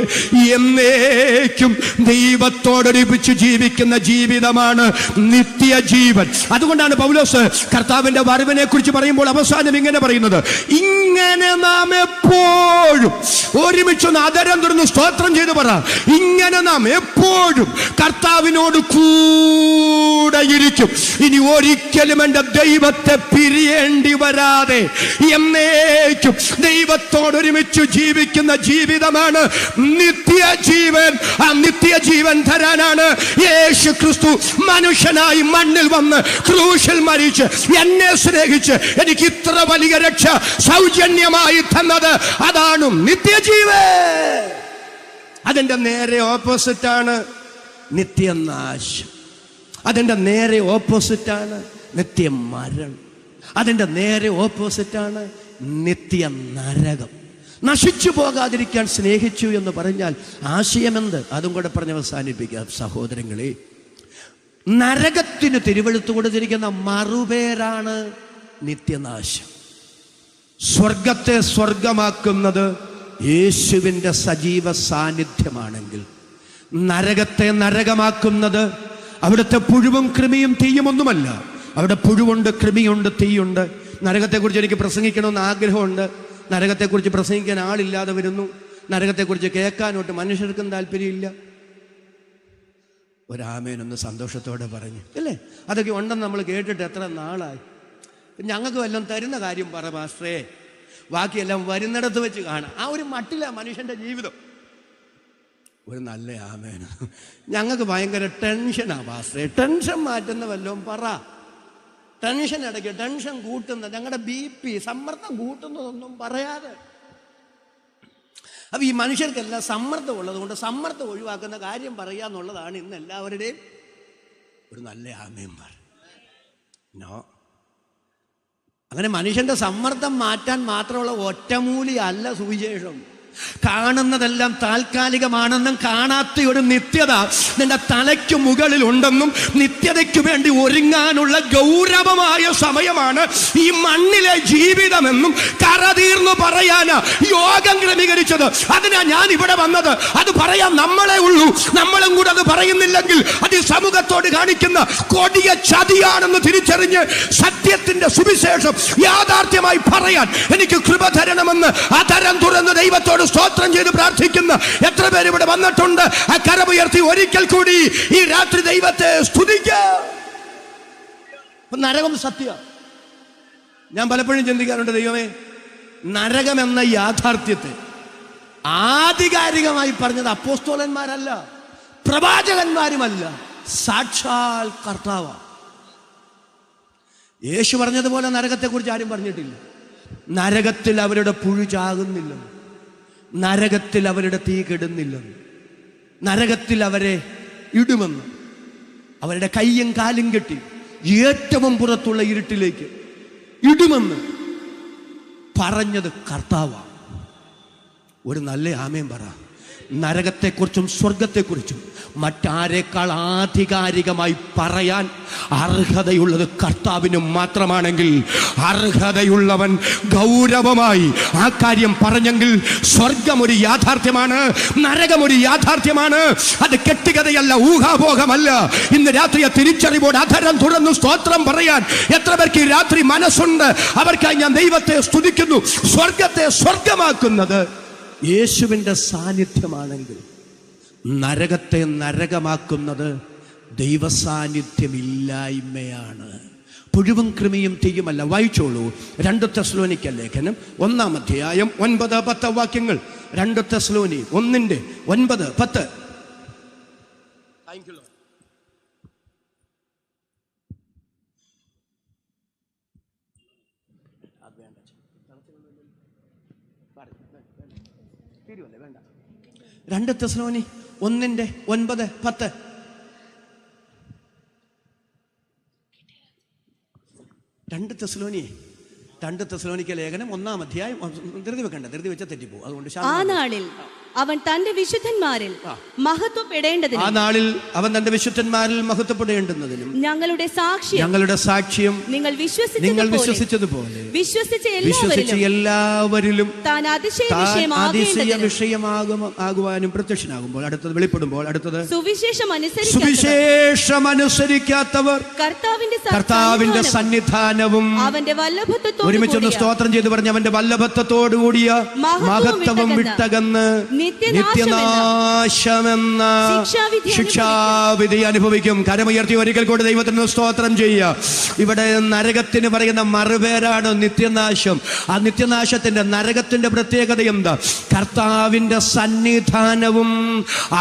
എന്നേക്കും ദൈവത്തോടൊരുമിച്ച് ജീവിക്കുന്ന ജീവിതമാണ് നിത്യജീവൻ. അതുകൊണ്ടാണ് പൗലോസ് കർത്താവിന്റെ വരവിനെ കുറിച്ച് പറയുമ്പോൾ അവസാനം ഇങ്ങനെ പറയുന്നത്, ഇങ്ങനെ നാം എപ്പോഴും ഒരുമിച്ച് ആദരം തുറന്ന് സ്തോത്രം ചെയ്ത് പറ, ഇങ്ങനെ നാം എപ്പോഴും കർത്താവിനോട് കൂടെ ഇരിക്കും. ഇനി ഒരിക്കലും എൻ്റെ ദൈവത്തെ പിരിയേണ്ടി വരാതെ എന്നേക്കും ദൈവത്തോടൊരുമിച്ച് ജീവിക്കുന്ന ജീവിതമാണ് നിത്യജീവൻ. ആ നിത്യജീവൻ തരാനാണ് യേശു ക്രിസ്തു മനുഷ്യനായി മണ്ണിൽ വന്ന് ക്രൂശിൽ മരിച്ച് എന്നെ സ്നേഹിച്ച് എനിക്ക് ഇത്ര വലിയ രക്ഷ സൗജന്യമായി തന്നത്. അതാണ് നിത്യജീവൻ. അതിൻ്റെ നേരെ ഓപ്പോസിറ്റാണ് നിത്യനാശം. അതിൻ്റെ നേരെ ഓപ്പോസിറ്റാണ് നിത്യമരണം. അതിൻ്റെ നേരെ ഓപ്പോസിറ്റാണ് നിത്യനരകം. നശിച്ചു പോകാതിരിക്കാൻ സ്നേഹിച്ചു എന്ന് പറഞ്ഞാൽ ആശയമെന്ത്? അതും കൂടെ പറഞ്ഞ് അവസാനിപ്പിക്കാം സഹോദരങ്ങളെ. നരകത്തിന് തിരുവെഴുത്ത് കൊടുത്തിരിക്കുന്ന മറുപേരാണ് നിത്യനാശം. സ്വർഗത്തെ സ്വർഗമാക്കുന്നത് യേശുവിൻ്റെ സജീവ സാന്നിധ്യമാണെങ്കിൽ, നരകത്തെ നരകമാക്കുന്നത് അവിടുത്തെ പുഴുവും കൃമിയും തീയും ഒന്നുമല്ല. അവിടെ പുഴുവുണ്ട്, കൃമിയുണ്ട്, തീയുണ്ട്. നരകത്തെക്കുറിച്ച് എനിക്ക് പ്രസംഗിക്കണമെന്ന് ആഗ്രഹമുണ്ട്. നരകത്തെക്കുറിച്ച് പ്രസംഗിക്കാൻ ആളില്ലാതെ വരുന്നു. നരകത്തെക്കുറിച്ച് കേൾക്കാനോട്ട് മനുഷ്യർക്കും താല്പര്യമില്ല. ഒരാമേനൊന്ന് സന്തോഷത്തോടെ പറഞ്ഞു അല്ലേ? അതൊക്കെ ഉണ്ടെന്ന് നമ്മൾ കേട്ടിട്ട് എത്ര നാളായി. ഞങ്ങൾക്ക് വല്ലതും തരുന്ന കാര്യം പറ പാസ്റ്ററേ, ബാക്കിയെല്ലാം വരുന്നിടത്ത് വെച്ച് കാണാം. ആ ഒരു മട്ടിലാണ് മനുഷ്യൻ്റെ ജീവിതം. ഒരു നല്ല ആമേന. ഞങ്ങൾക്ക് ഭയങ്കര ടെൻഷനാണ് പാസ്റ്ററേ. ടെൻഷൻ മാറ്റുന്ന വല്ലതും പറ. ടെൻഷൻ ഇടയ്ക്ക് ടെൻഷൻ കൂട്ടുന്ന, ഞങ്ങളുടെ BP സമ്മർദ്ദം കൂട്ടുന്നതൊന്നും പറയാതെ. അപ്പം ഈ മനുഷ്യർക്കെല്ലാം സമ്മർദ്ദം ഉള്ളത് കൊണ്ട് സമ്മർദ്ദം ഒഴിവാക്കുന്ന കാര്യം പറയുക എന്നുള്ളതാണ് ഇന്ന് എല്ലാവരുടെയും ഒരു നല്ല ആമേന്മാർ. നോ, അങ്ങനെ മനുഷ്യന്റെ സമ്മർദ്ദം മാറ്റാൻ മാത്രമുള്ള ഒറ്റമൂലി അല്ല സുവിശേഷം. കാണുന്നതെല്ലാം താൽക്കാലികമാണെന്നും കാണാത്ത ഒരു നിത്യത നിന്റെ തലയ്ക്ക് മുകളിൽ ഉണ്ടെന്നും നിത്യതയ്ക്ക് വേണ്ടി ഒരുങ്ങാനുള്ള ഗൗരവമായ സമയമാണ് ഈ മണ്ണിലെ ജീവിതമെന്നും കറതീർന്നു പറയാനാ യോഗം ക്രമീകരിച്ചത്. അതിനാ ഞാൻ ഇവിടെ വന്നത്. അത് പറയാൻ നമ്മളെ ഉള്ളൂ. നമ്മളും കൂടെ അത് പറയുന്നില്ലെങ്കിൽ അത് സമൂഹത്തോട് കാണിക്കുന്ന കൊടിയ ചതിയാണെന്ന് തിരിച്ചറിഞ്ഞ് സത്യത്തിന്റെ സുവിശേഷം യാഥാർത്ഥ്യമായി പറയാൻ എനിക്ക് കൃപ തരണമെന്ന് അതരം തുറന്ന് ദൈവത്തോട് സ്തോത്രം ചെയ്ത് പ്രാർത്ഥിക്കുന്ന എത്ര പേര് ഇവിടെ വന്നിട്ടുണ്ട്? ആ കരമുയർത്തി ഒരിക്കൽ കൂടി ഈ രാത്രി ദൈവത്തെ സ്തുതിക്കാം. നരകം സത്യ. ഞാൻ പലപ്പോഴും ചിന്തിക്കാറുണ്ട്, ദൈവമേ, നരകം എന്ന യാഥാർത്ഥ്യത്തെ ആധികാരികമായി പറഞ്ഞത് അപ്പോസ്തലന്മാരല്ല, പ്രവാചകന്മാരുമല്ല, സാക്ഷാൽ കർത്താവ്. യേശു പറഞ്ഞതുപോലെ നരകത്തെക്കുറിച്ച് ആരും പറഞ്ഞിട്ടില്ല. നരകത്തിൽ അവരുടെ പുഴു ചാകുന്നില്ലെന്ന്, നരകത്തിൽ അവരുടെ തീ കെടുന്നില്ലെന്ന്, നരകത്തിൽ അവരെ ഇടുമെന്ന്, അവരുടെ കയ്യും കാലും കെട്ടി ഏറ്റവും പുറത്തുള്ള ഇരുട്ടിലേക്ക് ഇടുമെന്ന് പറഞ്ഞത് കർത്താവാണ്. ഒരു നല്ല ആമേൻ പറ. നരകത്തെക്കുറിച്ചും സ്വർഗത്തെക്കുറിച്ചും മറ്റാരേക്കാൾ ആധികാരികമായി പറയാൻ അർഹതയുള്ളത് കർത്താവിന് മാത്രമാണെങ്കിൽ, അർഹതയുള്ളവൻ ഗൗരവമായി ആ കാര്യം പറഞ്ഞെങ്കിൽ സ്വർഗം ഒരു യാഥാർത്ഥ്യമാണ്, നരകം ഒരു യാഥാർത്ഥ്യമാണ്. അത് കെട്ടുകഥയല്ല, ഊഹാഭോഗമല്ല. ഇന്ന് രാത്രി തിരിച്ചറിവോട് അധരം തുറന്നു സ്തോത്രം പറയാൻ എത്ര പേർക്ക് ഈ രാത്രി മനസ്സുണ്ട്? അവർക്കായി ഞാൻ ദൈവത്തെ സ്തുതിക്കുന്നു. സ്വർഗത്തെ സ്വർഗമാക്കുന്നത് യേശുവിൻ്റെ സാന്നിധ്യമാണെങ്കിൽ, നരകത്തെ നരകമാക്കുന്നത് ദൈവസാന്നിധ്യമില്ലായ്മയാണ്. പുഴുവും കൃമിയും തീയുമല്ല. വായിച്ചോളൂ 2 തെസ്സലോനിക്ക ലേഖനം 1-ാം അധ്യായം 9-10 വാക്യങ്ങൾ. 2 തെസ്സലോനി 1:9-10. വേണ്ട. 2 തെസ്സലോനി 1:9-10. രണ്ട് തെസ്സലോനി 2 തെസ്സലോനിക്ക ലേഖനം 1-ാം അധ്യായം. ധൃതി വെക്കണ്ട, ധൃതി വെച്ചാൽ തെറ്റിപ്പോ. അതുകൊണ്ട് ആ നാളിൽ അവൻ തന്റെ വിശുദ്ധന്മാരിൽ മഹത്വപ്പെടേണ്ടതിനും, ആ നാളിൽ അവൻ തന്റെ വിശുദ്ധന്മാരിൽ മഹത്വപ്പെടേണ്ടുന്നതിനും ഞങ്ങളുടെ സാക്ഷ്യം നിങ്ങൾ വിശ്വസിച്ചതുപോലെ വിശ്വസിച്ച എല്ലാവരിലും താൻ അതിശയ വിഷയമാകുവാനും പ്രത്യക്ഷനാകുമ്പോൾ. അടുത്തത് വെളിപ്പെടുമ്പോൾ. അടുത്തത് സുവിശേഷം അനുസരിക്കാത്തവർ കർത്താവിന്റെ സന്നിധാനവും അവന്റെ വല്ലഭത്വത്തോടും ഒരുമിച്ചൊന്ന് സ്തോത്രം ചെയ്ത് പറഞ്ഞ് അവന്റെ വല്ലഭത്വത്തോടു കൂടിയ മഹത്വവും വിട്ടകന്ന് നിത്യനാശമെന്ന ശിക്ഷാവിധി അനുഭവിക്കും. കരമുയർത്തി ഒരിക്കൽ കൂടി ദൈവത്തിന് സ്തോത്രം ചെയ്യുക. ഇവിടെ നരകത്തിന് പറയുന്ന മറുപേരാണ് നിത്യനാശം. ആ നിത്യനാശത്തിന്റെ നരകത്തിന്റെ പ്രത്യേകത എന്താ? കർത്താവിന്റെ സന്നിധാനവും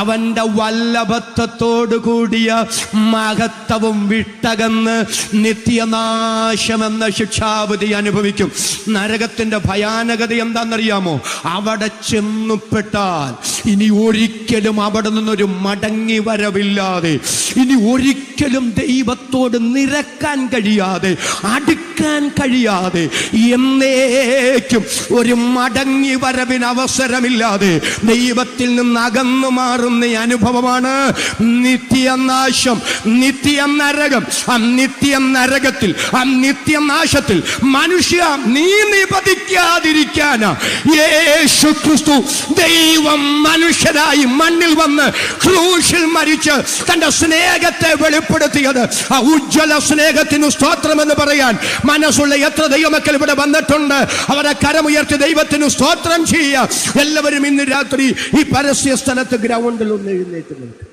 അവന്റെ വല്ലഭത്വത്തോടു കൂടിയ മഹത്വവും വിട്ടകന്ന് നിത്യനാശമെന്ന ശിക്ഷാവിധി അനുഭവിക്കും. നരകത്തിന്റെ ഭയാനകത എന്താണെന്നറിയാമോ? അവിടെ ചെന്നുപ്പെട്ടാൽ ഇനി ഒരിക്കലും അവിടെ നിന്നൊരു മടങ്ങി വരവില്ലാതെ, ഇനി ഒരിക്കലും ദൈവത്തോട് നിരക്കാൻ കഴിയാതെ, അടുക്കാൻ കഴിയാതെ, എന്നേക്കും ഒരു മടങ്ങി വരവിന് അവസരമില്ലാതെ ദൈവത്തിൽ നിന്ന് അകന്നു മാറുന്ന അനുഭവമാണ് നിത്യനാശം, നിത്യനരകം. ആ നിത്യനരകത്തിൽ, ആ നിത്യനാശത്തിൽ മനുഷ്യ നീ നിപതിക്കാതിരിക്കാൻ യേശു ക്രിസ്തു ദൈവം മനുഷ്യനായി മണ്ണിൽ വന്ന് ക്രൂശിൽ മരിച്ച് തന്റെ സ്നേഹത്തെ വെളിപ്പെടുത്തിയത്. ആ ഉജ്ജ്വല സ്നേഹത്തിന് സ്തോത്രം എന്ന് പറയാൻ മനസ്സുള്ള എത്ര ദൈവമക്കൾ ഇവിടെ വന്നിട്ടുണ്ട്? അവരെ കരമുയർത്തി ദൈവത്തിന് സ്തോത്രം ചെയ്യുക. എല്ലാവരും ഇന്ന് രാത്രി ഈ പരസ്യ സ്ഥലത്ത് ഗ്രൗണ്ടിൽ ഒന്ന് എഴുന്നേറ്റ് നിൽക്കും.